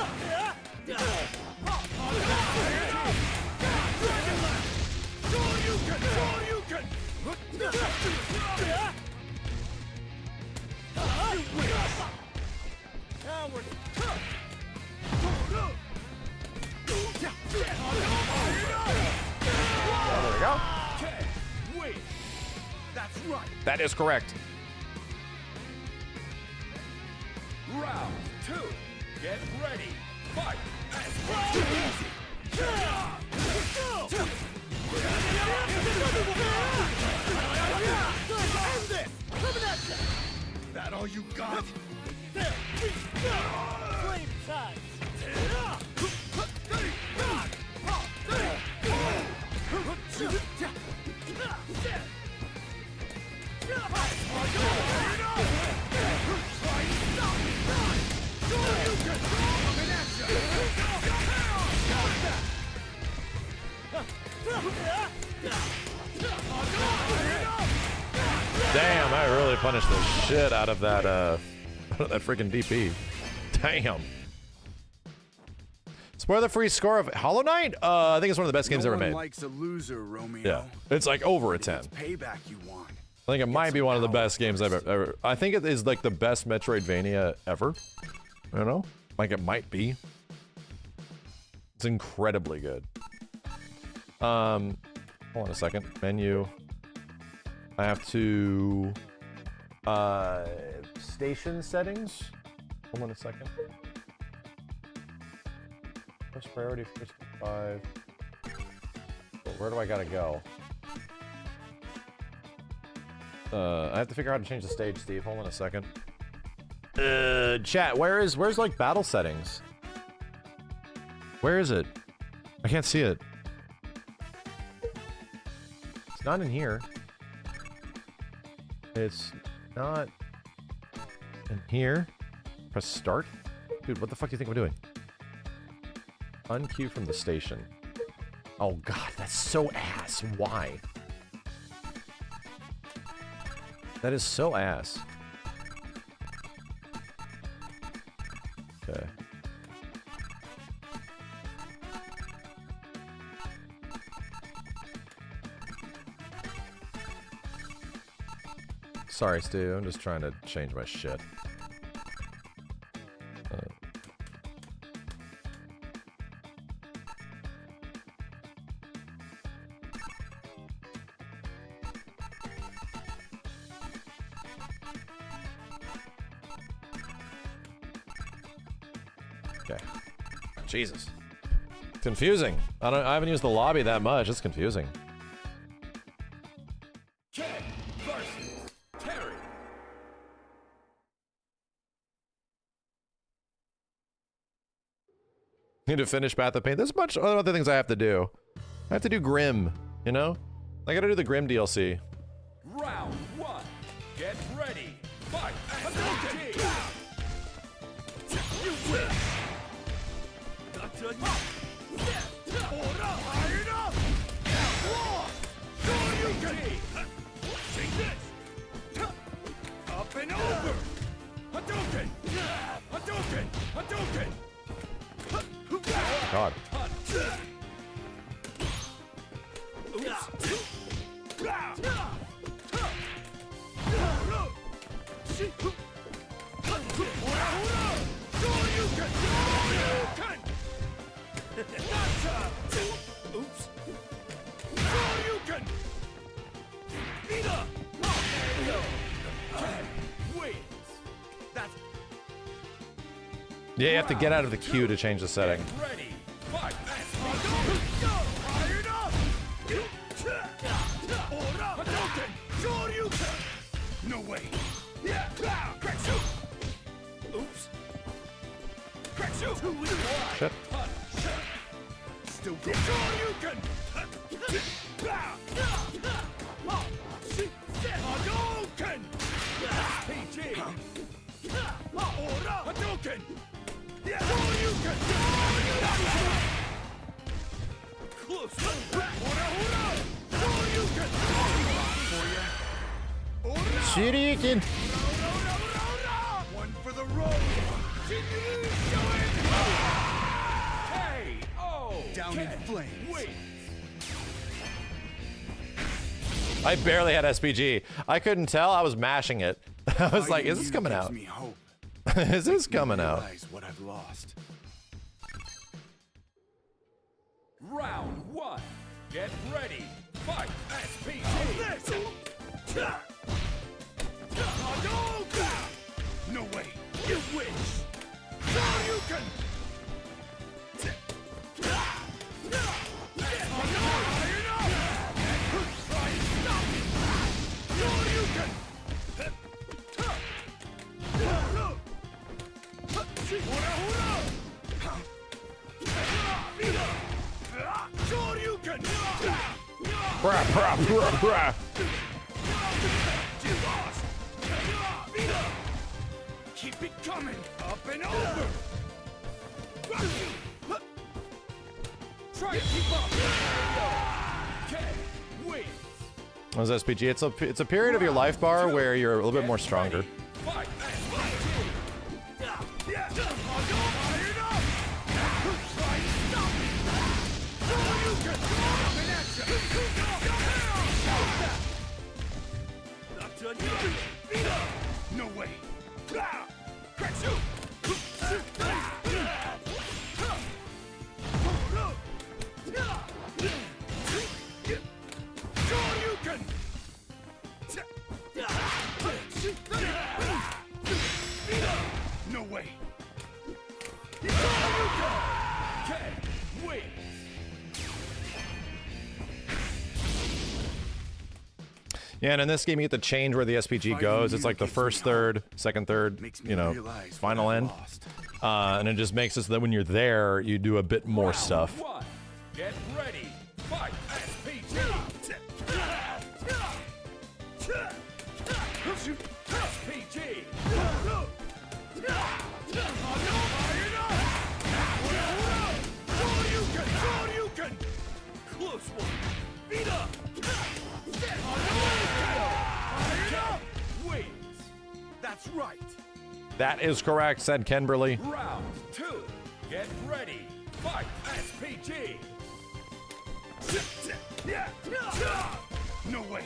we go. Wait. That's right. That is correct. Round 2. Get ready. Fight. SPG. That all you got? Flame tides. Damn, I really punished the shit out of that that freaking DP. Damn. Spoiler-free score of Hollow Knight? I think it's one of the best games no ever one made. likes a loser, Romeo. Yeah, it's like over a But 10. it's payback you want. I think it might be one of the best games I've ever. I think it is like the best Metroidvania ever. I don't know. Like it might be. It's incredibly good. Hold on a second. Menu. I have to. Station settings. Hold on a second. First priority, first 5. Where do I gotta go? I have to figure out how to change the stage, Steve. Hold on a second. Chat, where's like battle settings? Where is it? I can't see it. It's not in here. It's not in here. Press start. Dude, what the fuck do you think I'm doing? Unqueue from the station. Oh god, that's so ass. Why? That is so ass. Okay. Sorry, Stu. I'm just trying to change my shit. Okay. Jesus. It's confusing. I haven't used the lobby that much. It's confusing. Ken versus Terry. Need to finish Path of Pain. There's a bunch of other things I have to do. I have to do Grim, you know? I gotta do the Grim DLC. Round 1. Get ready. Fight. SPG. You win. Not done yet. Iron up. See this. Up and over. Hadouken. Hadouken. Hadouken. God. Oops. Shoryuken! Beat up! There you go. Wait. That's Yeah, you have to get out of the queue to change the setting. ready. Fight. Fired up! Ora! Hadouken! Shoryuken! No way. Yeah. Crack shoot! Oops. Crack shoot! Shit. Still go. Shoryuken! Hadouken! PG! Ora! Hadouken! Shoryuken! Close! Ora! Shoryuken! Shuriken. One for the road! Hey! Oh! Down in flames. Wait! I barely had SPG. I couldn't tell. I was mashing it. I was like, is this coming out? Me hope. Is this coming out? Realize what I've lost. Round one. Get ready. Fight. SPG. No way. You wish. Shoryuken. Brah, brah, brah, brah. Keep it coming. Up and over. Try to keep up. Okay. Wait. What was SPG? It's a period of your life bar where you're a little bit more stronger. Fight. No way. Crack shoot. No way. Okay, wait. Yeah, and in this game you get to change where the SPG goes. It's like the first third, second third, you know, final end. And it just makes it so that when you're there, you do a bit more stuff. One. Get ready. Fight. SPG. SPG. Close one. Beat up. Wait. That's right. That is correct, said Kenberly. Round two. Get ready. Fight. SPG. No way.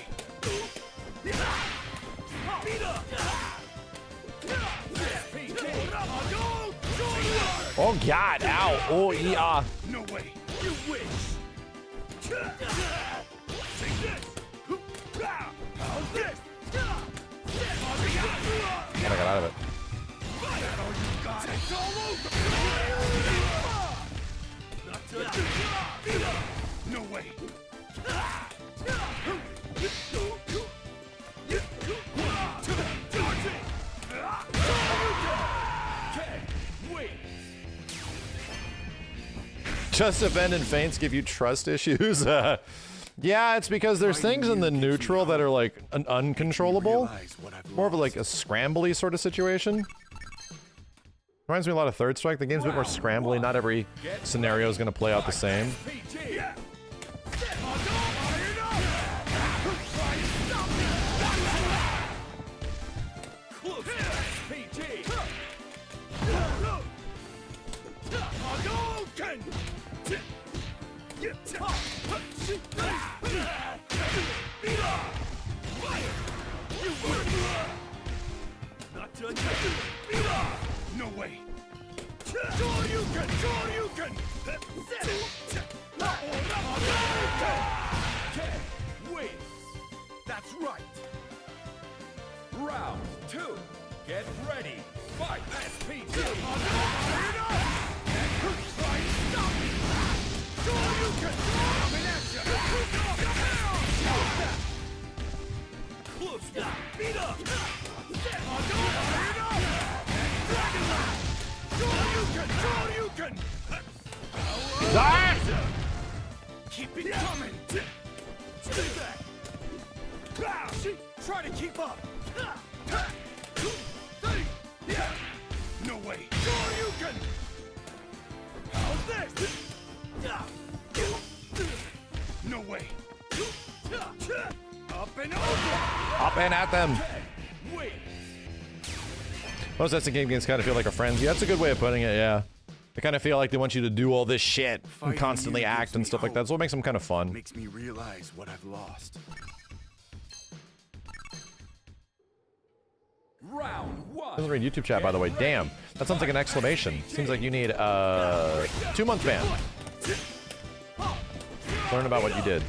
Beat up. Oh God! Ow! Oh yeah! No way. You wish. Take this. How's this? I got out of it. No way. Just abandoned feints give you trust issues. Yeah, it's because there's things in the neutral that are like uncontrollable. More of like a scrambly sort of situation. Reminds me a lot of Third Strike. The game's a bit more scrambly. Not every scenario is going to play out the same. No way. Wait. That's right. Round 2. Get ready. Fight. SPT. Try to stop me. Coming at you. Close down. Beat up. Keep it coming. Stay back. Try to keep up. No way. How's this? No way. Up and over. Up and at them. Wait. Most That's game games kind of feel like a frenzy. That's a good way of putting it, yeah. They kind of feel like they want you to do all this shit and constantly act and stuff like that. So it makes them kind of fun. Makes me realize what I've lost. Round 1. Doesn't read YouTube chat, by the way. Damn, that sounds like an exclamation. Seems like you need 2-month ban. Learn about what you did.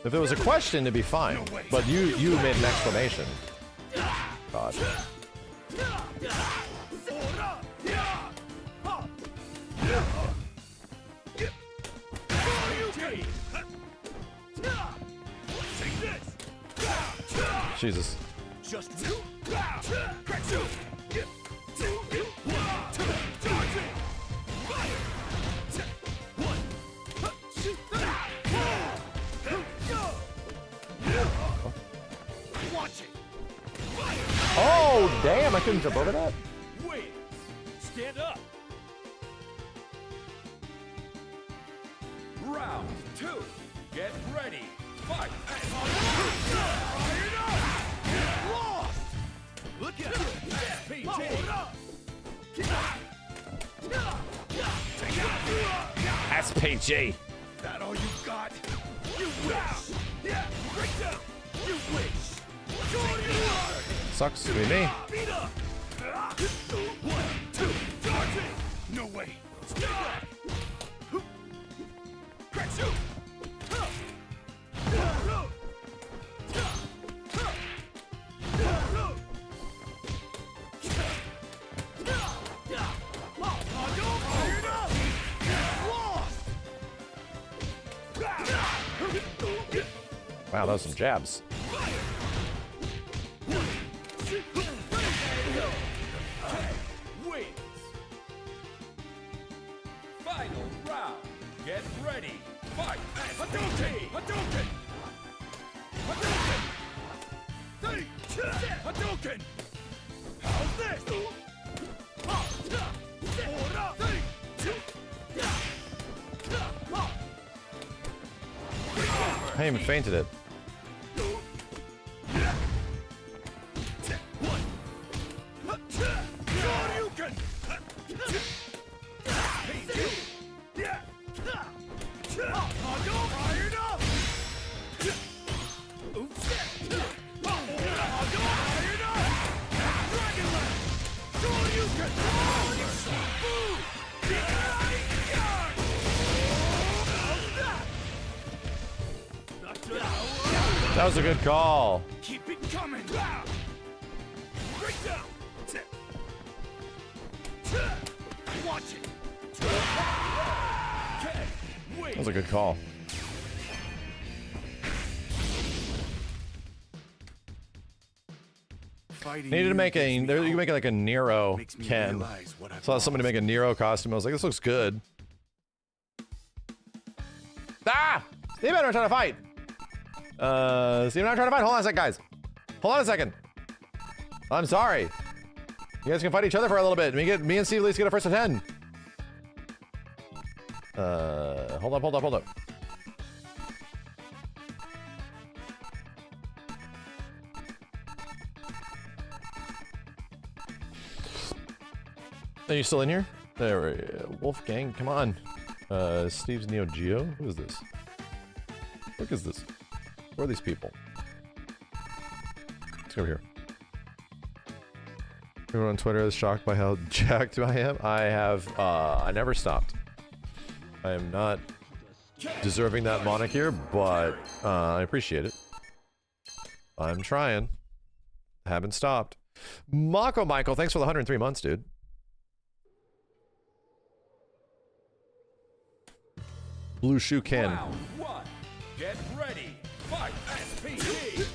If it was a question, it'd be fine. But you made an exclamation. God. Jesus. Just Oh, damn, I couldn't jump over that? wait. Stand up. Round 2. Get ready. Fight. Lost. Look at SPT. SPG. That all you got? You wish. Yeah. Break down. You wish. Sucks to be me. Beat up. 1, 2, charging. No way. Stay back. Crack shoot. Wow, those are some jabs. Wait. Final round. Get ready. Fight. Hadouken. Hadouken. Hadouken. Hadouken. How's this? I even fainted it. That was a good call. Keep it coming. Break down. Watch it. That was a good call. Needed to make a. You can make like a Nero Ken. Saw somebody make a Nero costume. I was like, this looks good. Ah! Steve, I'm trying to fight. Steve, I'm trying to fight. Hold on a second, guys. Hold on a second. I'm sorry. You guys can fight each other for a little bit. Me and Steve at least get a first to 10. Hold up. Are you still in here? There, Wolfgang, come on. Steve's Neo Geo? Who is this? Look, is this? Who are these people? Let's go over here. Everyone on Twitter is shocked by how jacked I am. I never stopped. I am not deserving that moniker, but I appreciate it. I'm trying. I haven't stopped. Mako Michael, thanks for the 103 months, dude. Blue Shoe Ken. Round 1. Get ready. Fight. SPD.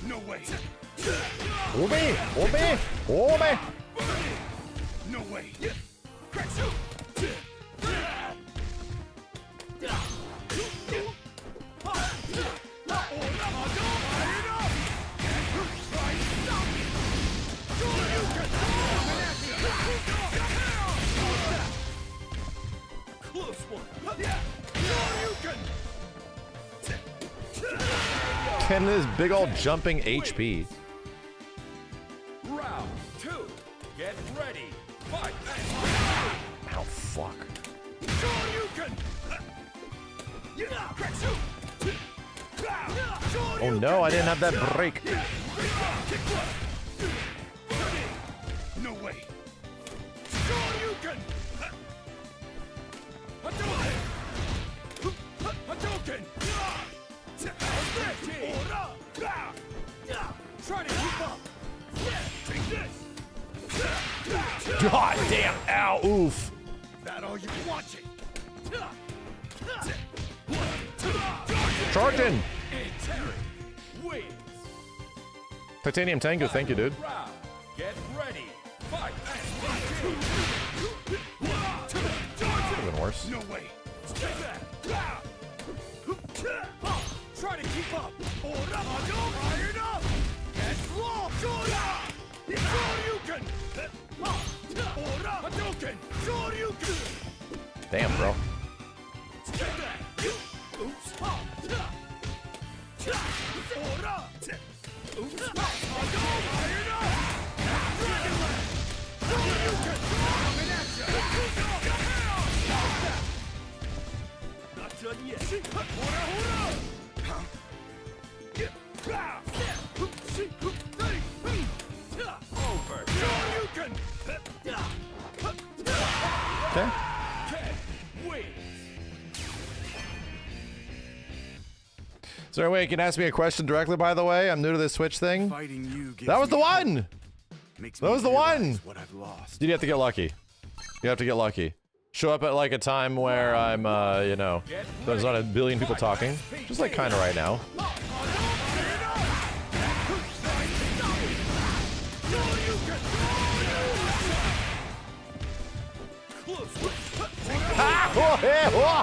No way. Obe! Obe! Obe! No way. Ken is big old jumping HP. Round 2. Get ready. Fight. Ow, fuck. Oh no, I didn't have that break. No way. Try to keep up. Take this. God damn! Ow! Oof! That all you watching? Charging! Wins. Titanium Tango, thank you, dude. Round. Get ready. Fight. Could have been worse. No way. Try to keep up. Iron up. Get lost. Shoryuken. Hadouken. Shoryuken. Damn, bro. Oops. Not done yet. Over. Okay. Is there a way you can ask me a question directly, by the way? I'm new to this Switch thing. Fighting you gives That was the me one! hope. Makes That me was the realize one! What I've lost. Did you have to get lucky? You have to get lucky. Show up at like a time where I'm, you know, there's not a billion people talking. Just like kind of right now.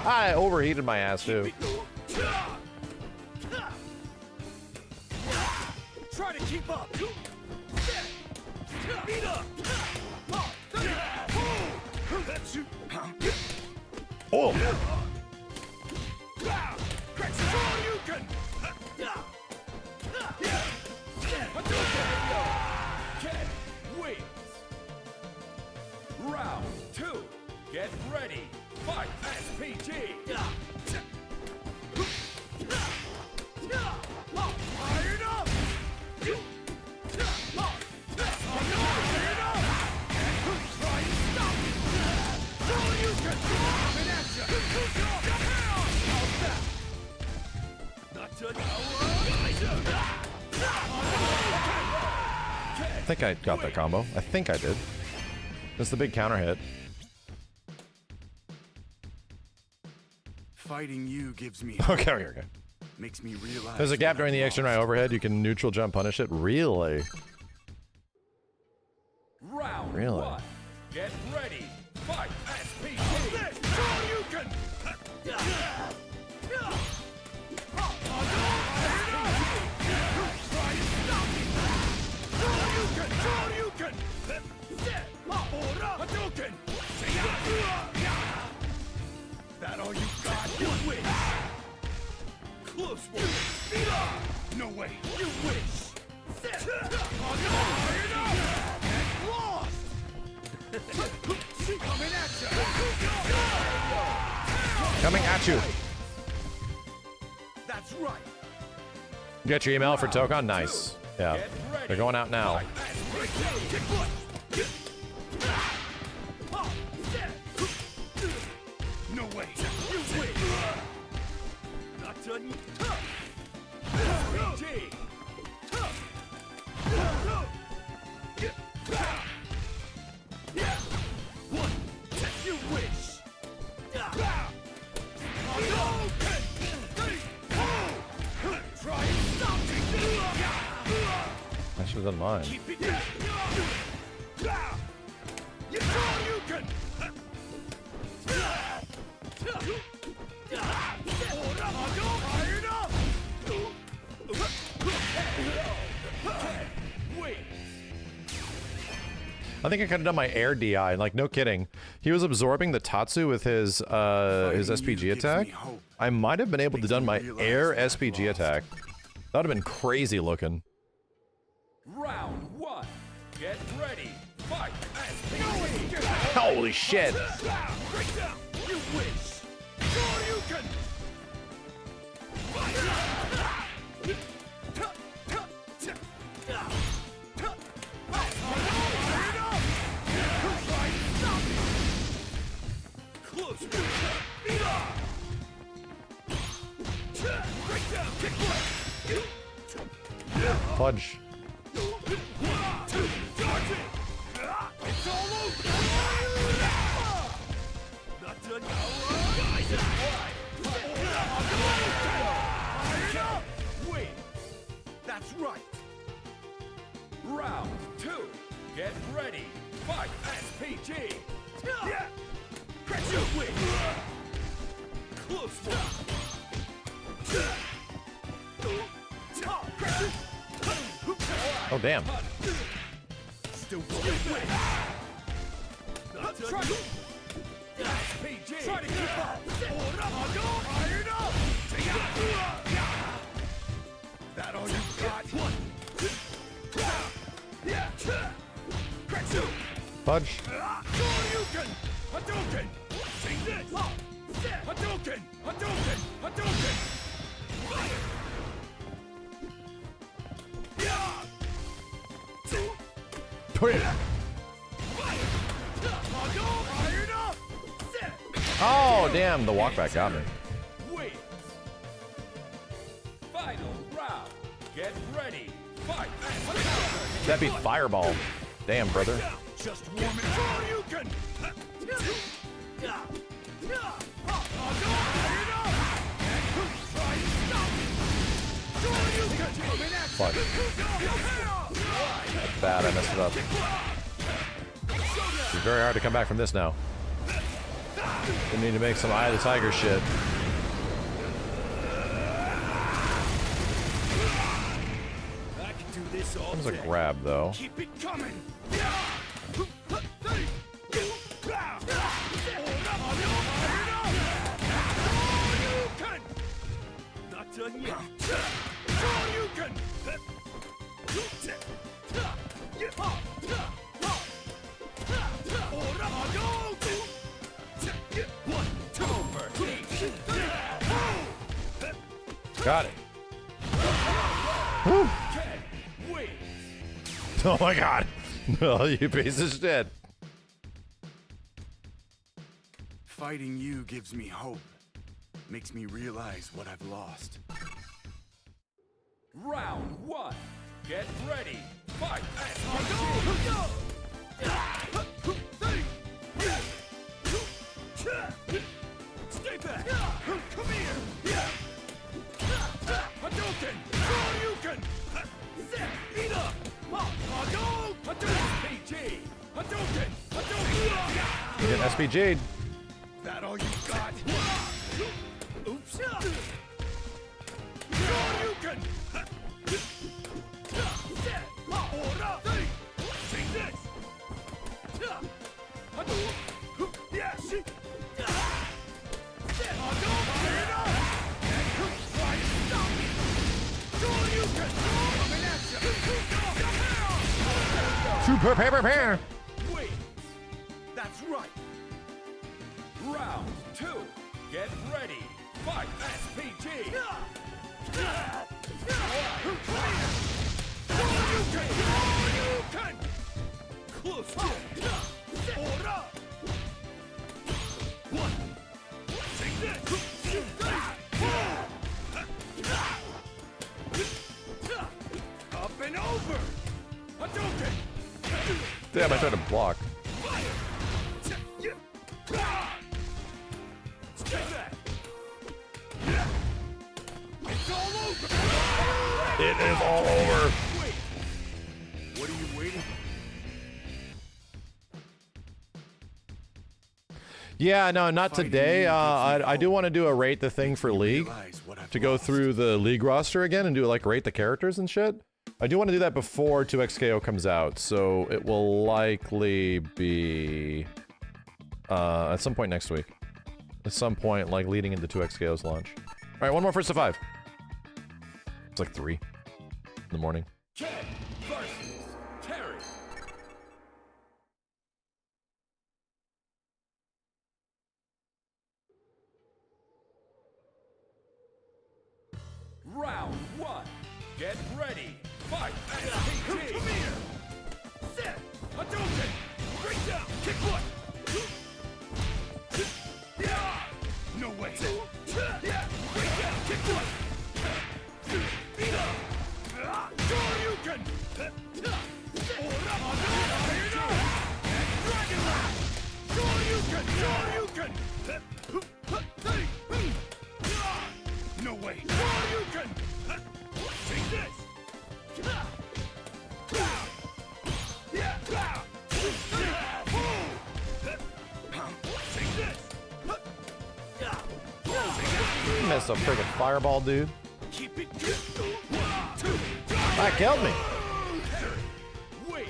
I overheated my ass too. Try to keep up. Beat up. Oh! Round 2. Get ready. Fight. SPG. Iron up. I think I got that combo. I think I did. That's the big counter hit. Fighting you gives me Okay, okay. makes me realize. There's a gap what during I've the extra lost. right overhead. You can neutral jump punish it. Really? Round Really? 1. Get ready. Fight. SPG. That all you got? You wish. Close one. No way. You wish. Lost. Coming at you. Coming at you. That's right. You got your email for Tokon? Nice. Yeah. They're going out now. No way. You win. Not done yet. One. You wish. Try and stop me. I should have done mine. Keep it down. You can. I think I could have done my air DI. Like, no kidding. He was absorbing the Tatsu with his SPG attack. I might have been able to done my air SPG attack. That would have been crazy looking. Round one. Get ready. Fight. Holy shit. You wish. You can. Fudge. Wait. That's right. Round two. Get ready. Fight. SPG. Yeah. You win. Close one. Oh, damn. Still going. SPG. Try to keep up. Iron up. That all you got? One. Yeah. Fudge. Hadouken! Hadouken! Take this! Hadouken! Hadouken! Hadouken! Oh, damn. The walkback got me. Wait. Final round. Get ready. Fight. That'd be fireball. Damn, brother. Just warm it. Hadouken! Fuck. That's bad. I messed it up. It's very hard to come back from this now. We need to make some Eye of the Tiger shit. I can do this all That was a day. grab, though. Keep it coming. Not done yet. You can. Got it. Whew. Oh my god. Oh, you piece of shit. Fighting you gives me hope. Makes me realize what I've lost. Round one. Get ready. Fight. Stay back. Come here. Hadouken. Hadouken. Eat up. Hadouken. PG. Hadouken. Hadouken. You get SPG'd. That all you got? Oops. Hadouken. Take this. Yes. Super paper pair. Wait. That's right. Round two. Get ready. Fight SPG. You can. Close. Order. One. Take this. Up and over. Hadouken. Damn, I tried to block. It's all over. It is all over. Wait. What are you waiting for? Yeah, no, not today. I do want to do a rate the thing for League. To go through the League roster again and do like rate the characters and shit. I do want to do that before 2XKO comes out, so it will likely be at some point next week. At some point, like leading into 2XKO's launch. All right, one more first to 5. It's like 3 in the morning. Ken versus Terry. Round 1. Get ready. Fight SPG. Come here. Set. Hadouken. Break down. Kick one. No way. Break down. Kick one. Shoryuken. Dragon Lash. Shoryuken. No way. Shoryuken. Take this. Take this. You missed a freaking fireball, dude. Keep it. That killed me. Wins.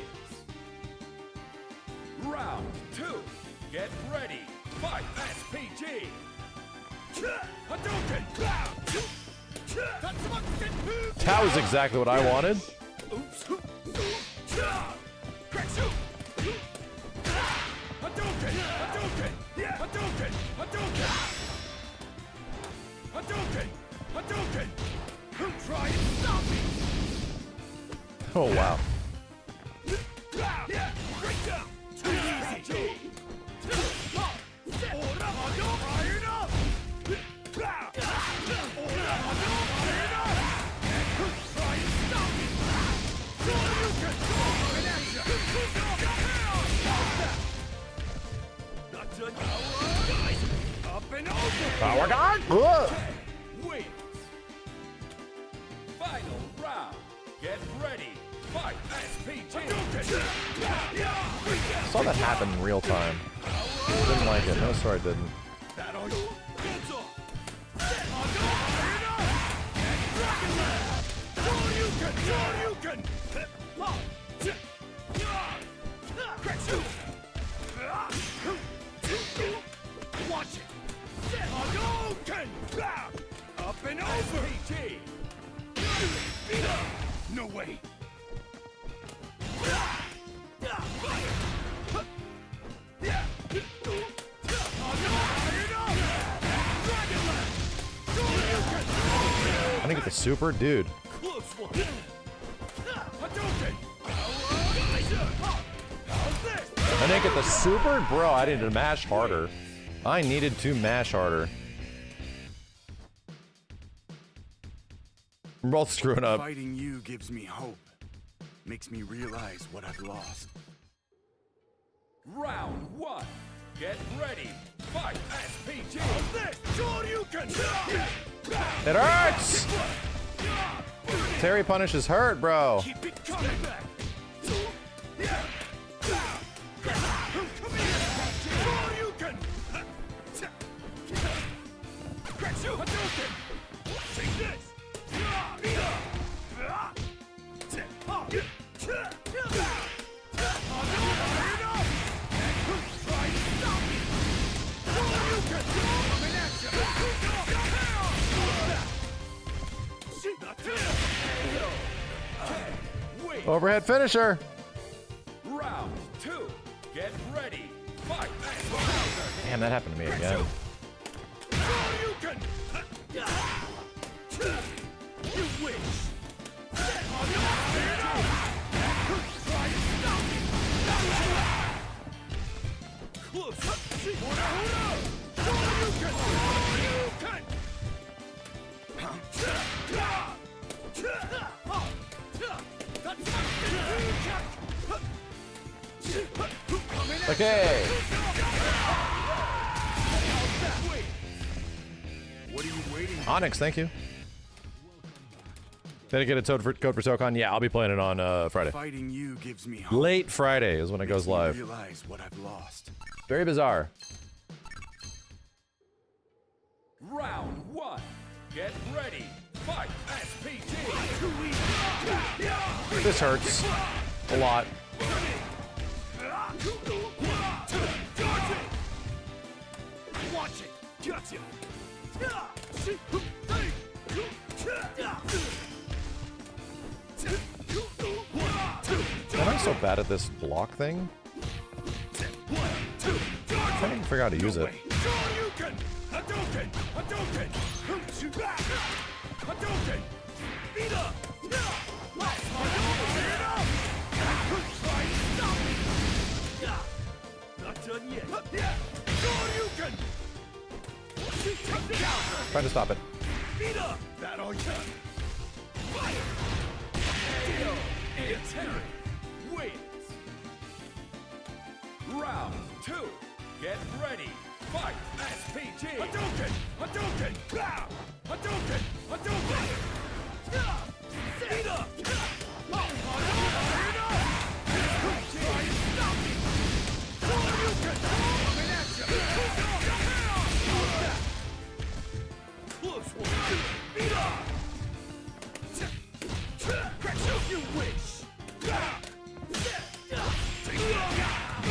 Round 2. Get ready. Fight SPG. Hadouken. That was exactly what I wanted. Oops. Crack shoot. Hadouken. Hadouken. Hadouken. Hadouken. Hadouken. Hadouken. Try and stop me. Oh, wow. Break down. SPG. Iron up. Try and stop me. Not done. Up and over. Power guard. Wins. Final round. Get ready. Fight SPG. Saw that happen in real time. Didn't like it. No, sorry, I didn't. That all you. Hands off. Shoryuken. Crack shoot. Watch it. Hadouken. Up and over. SPG. No way. I didn't get the super, dude. Close one. Hadouken. I didn't get the super, bro. I needed to mash harder. I needed to mash harder. We're both screwing up. Fighting you gives me hope. Makes me realize what I've lost. Round 1. Get ready. Fight SPG. Shoryuken. It hurts! Terry Punish is hurt, bro. Keep it coming back. Shoryuken. Crack shoot. Hadouken. Take this. Overhead finisher. Round 2. Get ready. Fight. Damn, that happened to me again. Okay. What are you waiting for? Onyx, thank you. Dedicated code for Tokon. Yeah, I'll be playing it on Friday. Fighting you gives me hope. Late Friday is when it goes Makes me live. realize what I've lost. Very bizarre. Round 1. Get ready. Fight. SPT. This hurts a lot. Watch it. Gotcha. Man, I'm so bad at this block thing. I can't even figure out how to use it. Not done yet. Trying to stop it. That all you got. And Terry wins. Round 2. Get ready. Fight. SPT. Hadouken. Hadouken. Hadouken. Hadouken. Speed up. Close one. Speed up. You wish.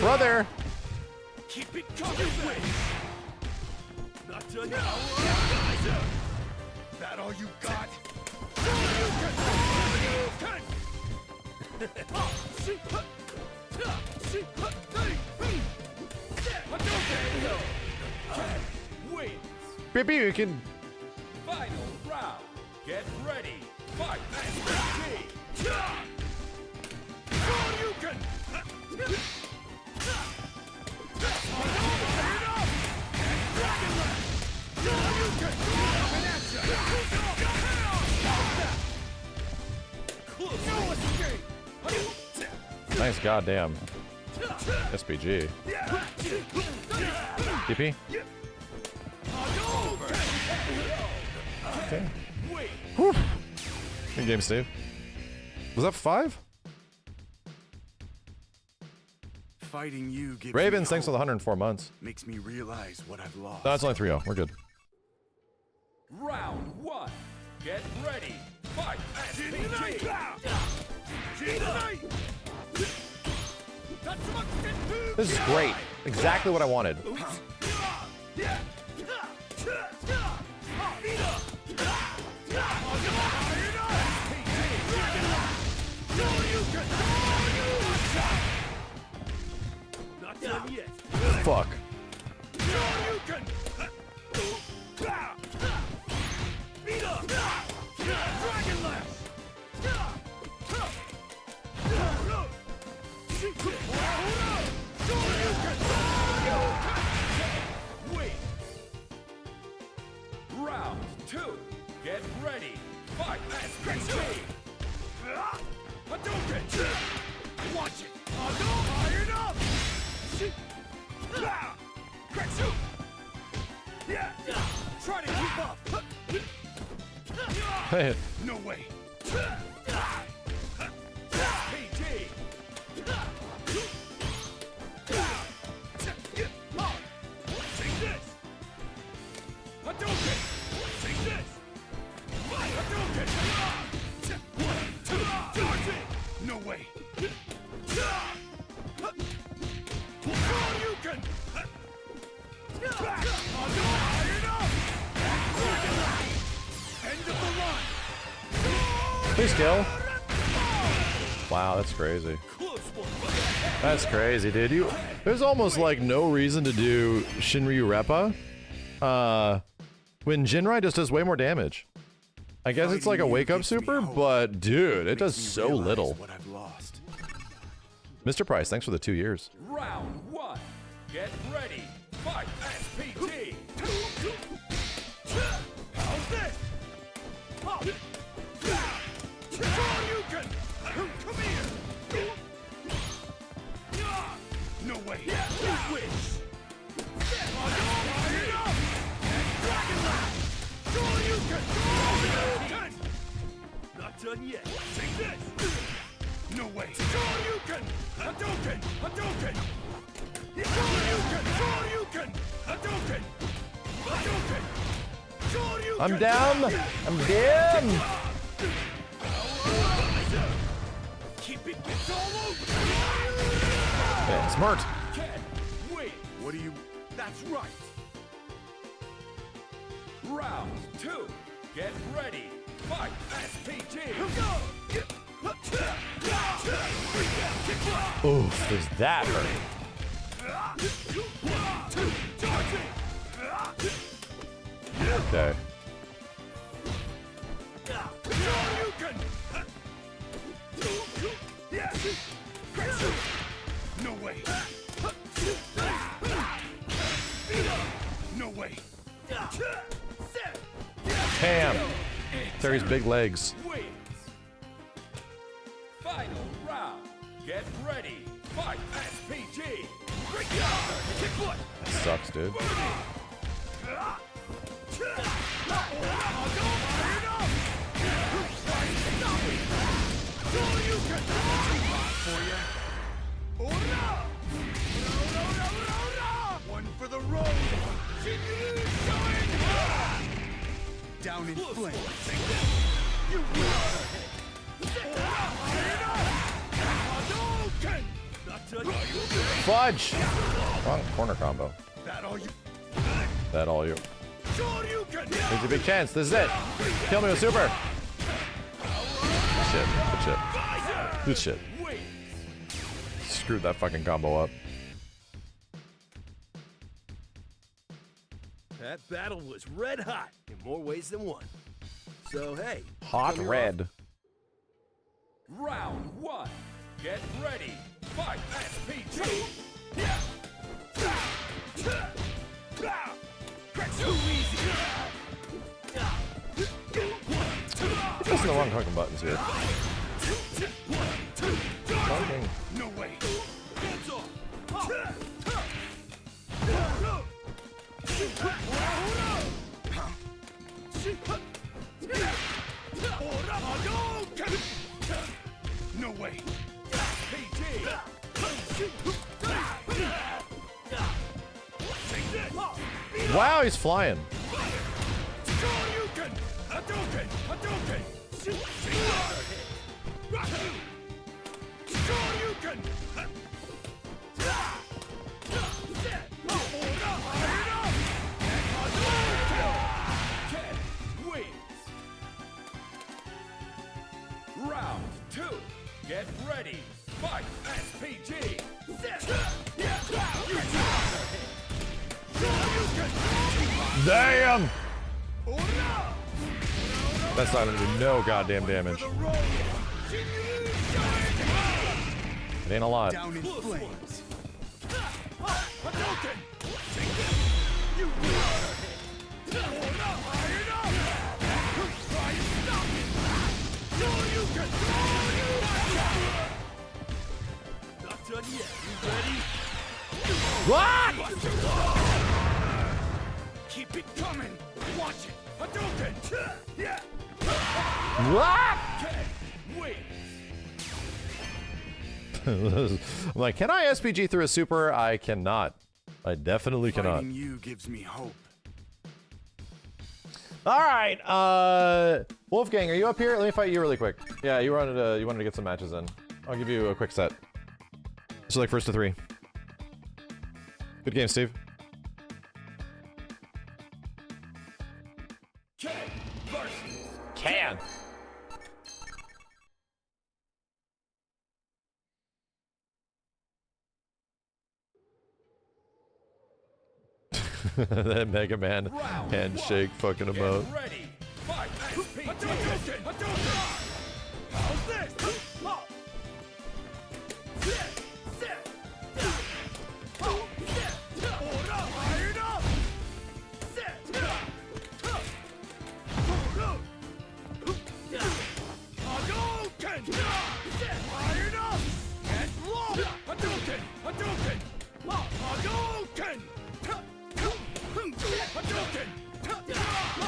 Brother! Keep it coming. Not done now. That all you got? Wins. Baby, you can. Final round. Get ready. Fight. You can. Nice goddamn SPG. DP? Okay. Whew. Good game, Steve. Was that 5? Fighting you gives Ravens, me thanks for the hope. 104 months. Makes me realize what I've lost. No, it's only 3-0. We're good. Round 1. Get ready. Fight. This is great. Exactly what I wanted. Not done yet. Fuck. Round 2. Get ready. Fight. SPT. Hadouken. Watch it. Iron up. Try to keep up. No way. SPT. Take this. Hadouken. Take this. Hadouken. 1, 2, charge it. No way. You can. Iron up. End of the line. Please kill. Wow, that's crazy. Close one. That's crazy, dude. There's almost like no reason to do Shinryu Reppa. When Jinrai just does way more damage. I guess it's like a wake-up super, but dude, it does so little. What I've lost. Mr. Price, thanks for the 2 years. Round 1. Get ready. Fight. SPT. How's this? You can. Come here. No way. done yet. Take this! No way! Shoryuken! Hadouken! Hadouken! Shoryuken! Shoryuken! Hadouken! Hadouken! Shoryuken! I'm down. I'm down. Keep it, it's all over! Yeah, smart. Can't wait! What do you... That's right! Round 2. Get ready! Fight! SPG! Oof, does that hurt? Okay. No way! No way! Damn. Terry's big legs. Wins. Final round. Get ready. Fight SPG. Kick foot. That sucks, dude. One for the road. Down in flames. Fudge! Wrong corner combo. That all you. There's a big chance. This is it. Kill me with super. Shit. Good shit. Good shit. Screwed that fucking combo up. That battle was red hot in more ways than one. So hey. Hot red. Round 1. Get ready. Fight SPG. Too easy. Pressing the wrong fucking buttons here. Fucking. No way. Hands off. No way. Wow, he's flying. Round 2. Get ready. Fight SPG. Damn! That's not gonna do no goddamn damage. It ain't a lot. Down in flames. Not done yet. You ready? What? Keep it coming. Watch it. Hadouken. Yeah. What? Wait. I'm like, can I SPG through a super? I cannot. I definitely cannot. Fighting you gives me hope. All right, Wolfgang, are you up here? Let me fight you really quick. Yeah, you wanted to get some matches in. I'll give you a quick set. So like first to 3. Good game, Steve. Ken versus Can. That Mega Man handshake fucking emote. Get ready. Fight SPG. How's this?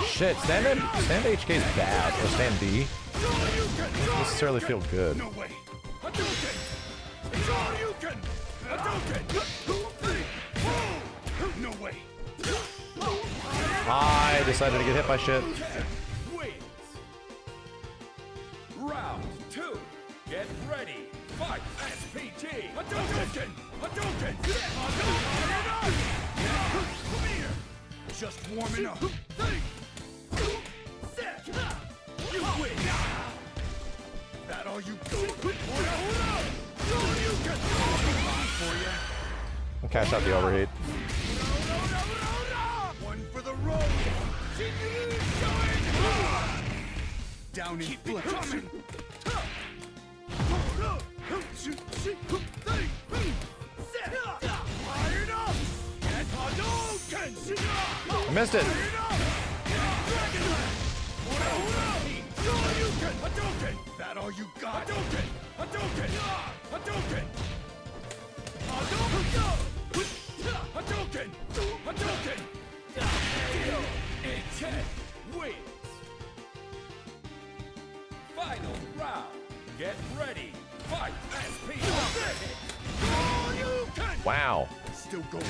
Shit, stand HK is bad. Or stand D. Doesn't necessarily feel good. No way. Hadouken! Hadouken! Hadouken! No way. I decided to get hit by shit. Wins. Round 2. Get ready. Fight. SPG. Hadouken! Hadouken! Come here. Just warming up. You win. That all you got? For you. I'll cash out the overheat. One for the road. Down in Keep it coming. Fired up. Get Hadouken. I missed it. Hadouken! That all you got? Hadouken! Hadouken! Hadouken! Hadouken! Hadouken! Deal in 10 wins. Final round. Get ready. Fight. SP. Wow. Still going.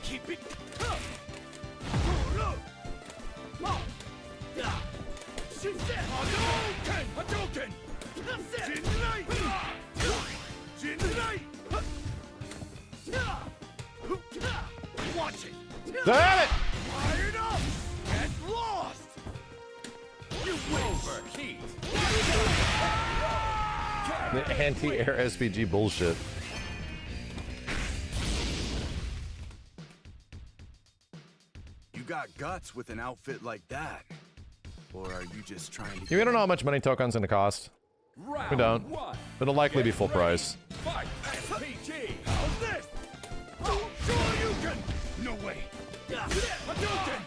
Keep it. Hadouken! Hadouken! Jinrai! Jinrai! Watch it! Damn it! Fired up! Get lost! You overheat! The anti-air SPG bullshit. You got guts with an outfit like that. Or are you just trying to... We don't know how much money Tokon's gonna cost. We don't. It'll likely be full price. Fight! SPG! How's this? Shoryuken! No way! Hadouken!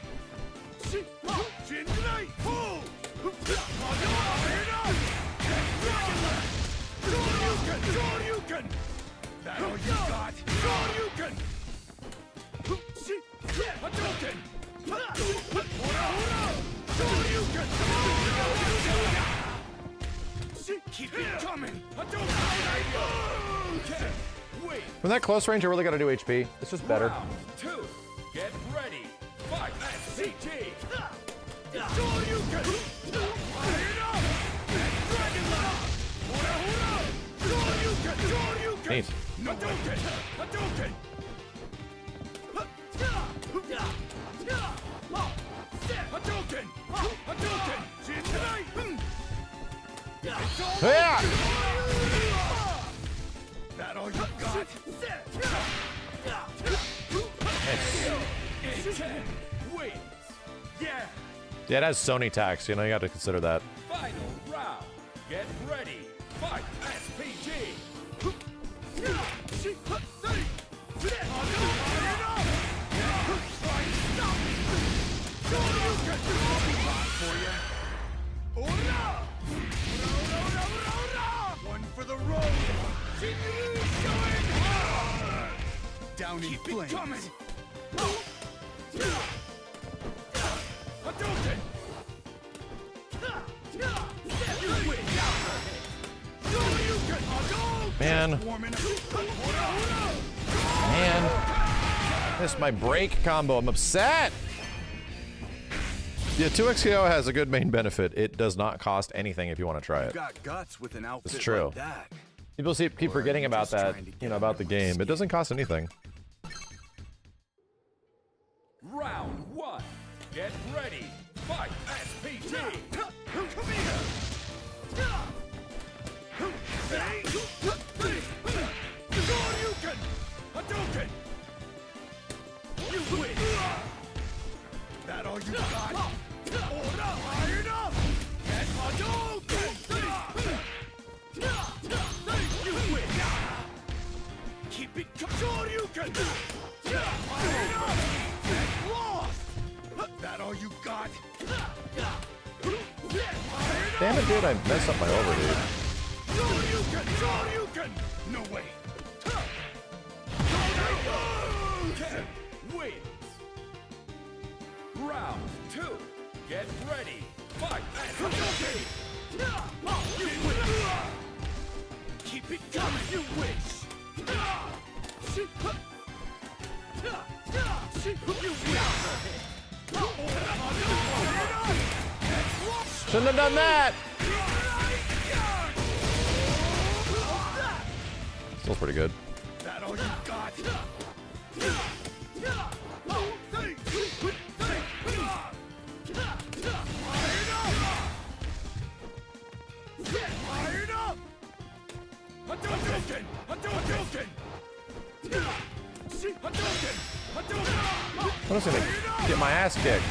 Jinrai! Shoryuken! That all you got? Shoryuken! Hadouken! Keep it coming! Wait! From that close range, I really gotta do HP. It's just better. Round 2. Get ready. Fight. SCG. Shoryuken. Fire up. Dragon Shoryuken. Shoryuken. Neat. Hadouken. Hadouken. Hadouken. Hadouken. Jinrai. Yeah! That all you got? Nice. 10 wins. Yeah. Yeah, it has Sony tax. You know, you got to consider that. Final round. Get ready. Fight. SPG. One for the road. Down in Keep it flames. coming. Hadouken. Man. Man. Missed my break combo. I'm upset. Yeah, 2XKO has a good main benefit. It does not cost anything if you want to try You it. got guts with an outfit It's true. like that. People keep forgetting about that, you know, about the game. It doesn't cost anything. Round 1. Get ready. Fight. SPG. Come here. Shoryuken. Hadouken. You win. That all you got? Fired up. Get Hadouken. You win. Keep it coming. Shoryuken. Fired up. Get lost. That all you got? Damn it, dude, I messed up my overheat. Shoryuken! Shoryuken! No way! Wait! Shouldn't have done that. Still pretty good. That all you got? Iron up! Hadouken! Hadouken! Hadouken! Hadouken! I'm just gonna get my ass kicked.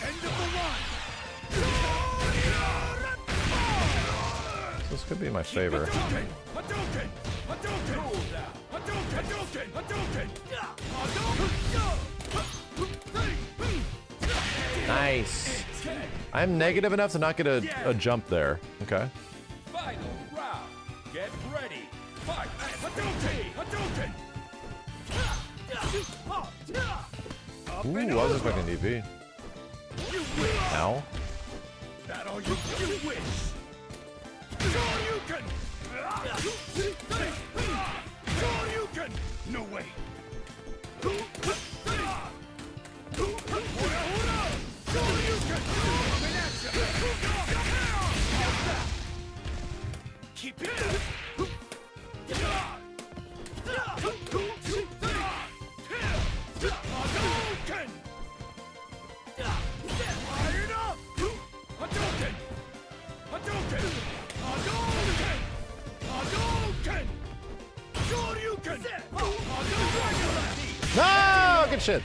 End of the line! This could be my favorite. Hadouken! Hadouken! Hadouken! Hadouken! Hadouken! Nice. I'm negative enough to not get a jump there. Okay. Final round. Get ready. Fight. Hadouken! Hadouken! Ooh, I was expecting DP. Ow. That all you wish. Shoryuken! Shoryuken! No way. Shoryuken! Coming at ya. Keep it up. Hadouken! Iron up! Hadouken! Hadouken! Hadouken! Hadouken! Shoryuken! No! Good shit.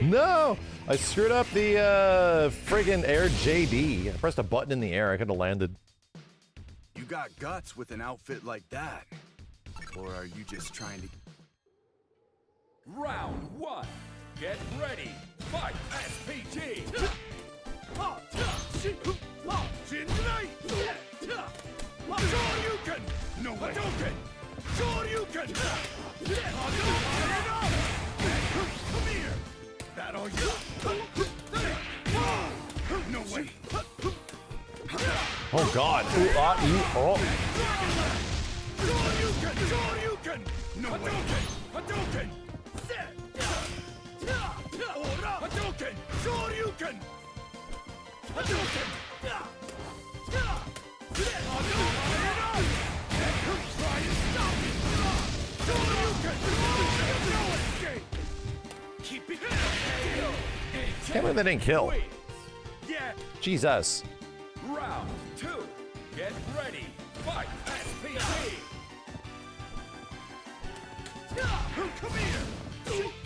No! I screwed up the friggin' air JD. I pressed a button in the air. I could have landed. You got guts with an outfit like that. Or are you just trying to... Round one. Get ready. Fight. SPG. Shoryuken! No way. Hadouken! Shoryuken! Come here. That all you? No way. Oh god. Ooh, oh. Shoryuken! Shoryuken! No way. Hadouken! Hadouken! Shoryuken! Hadouken! Try and stop it! Shoryuken! No escape! Keep it still! Can't believe they didn't kill. Yeah! Jesus. Round two. Get ready. Fight. SPG. Come here.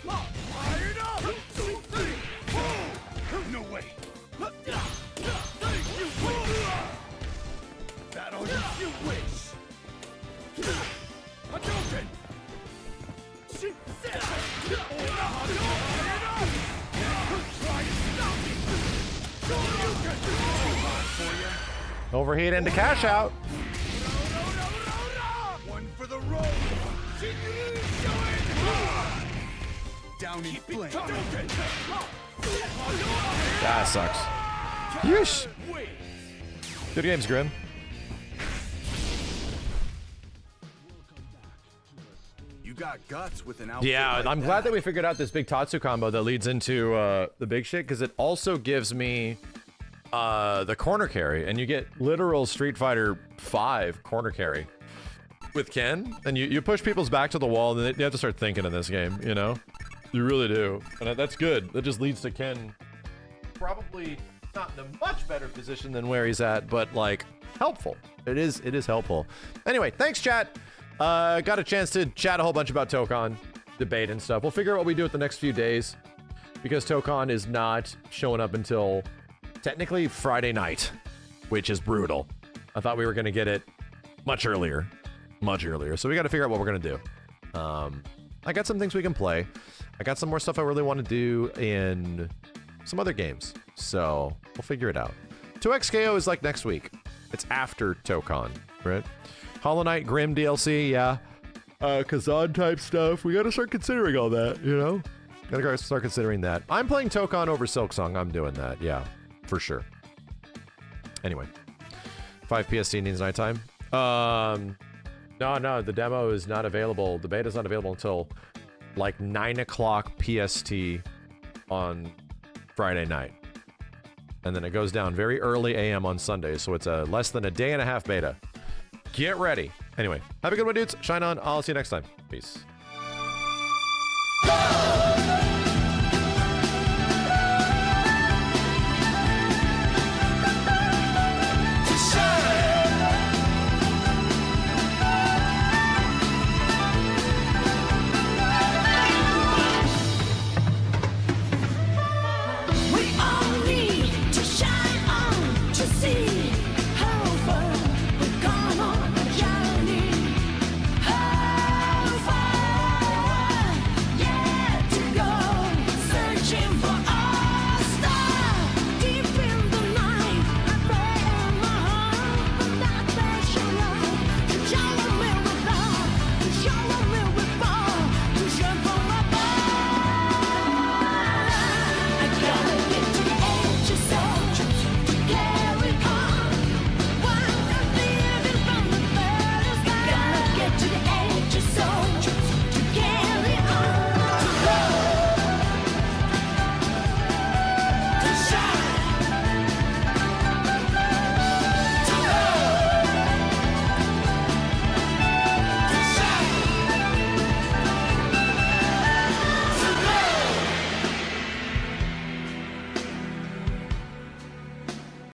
Iron up. No way. That all you wish. Hadouken. Try and stop me. Shoryuken. Overheat into cash out. One for the road. Down in flames. That sucks. Yeesh. Good games, Grim. You got guts with an outfit Yeah, like I'm glad that we figured out this big Tatsu combo that leads into the big shit, because it also gives me the corner carry, and you get literal Street Fighter 5 corner carry with Ken, and you push people's back to the wall, and you have to start thinking in this game, you know? You really do, and that's good. That just leads to Ken probably not in a much better position than where he's at, but like helpful. It is helpful. Anyway, thanks, chat. Got a chance to chat a whole bunch about Tokon, debate and stuff. We'll figure out what we do with the next few days, because Tokon is not showing up until technically Friday night, which is brutal. I thought we were going to get it much earlier. So we got to figure out what we're going to do. I got some things we can play. I got some more stuff I really want to do in some other games. So we'll figure it out. 2XKO is like next week. It's after Tokon, right? Hollow Knight, Grim DLC, yeah. Kazan type stuff. We got to start considering all that, you know? Got to start considering that. I'm playing Tokon over Silksong. I'm doing that, yeah, for sure. Anyway, 5 PST needs nighttime. No, the demo is not available. The beta is not available until like 9 o'clock PST on Friday night. And then it goes down very early AM on Sunday, so it's a less than a day and a half beta. Get ready. Anyway, have a good one, dudes. Shine on. I'll see you next time. Peace.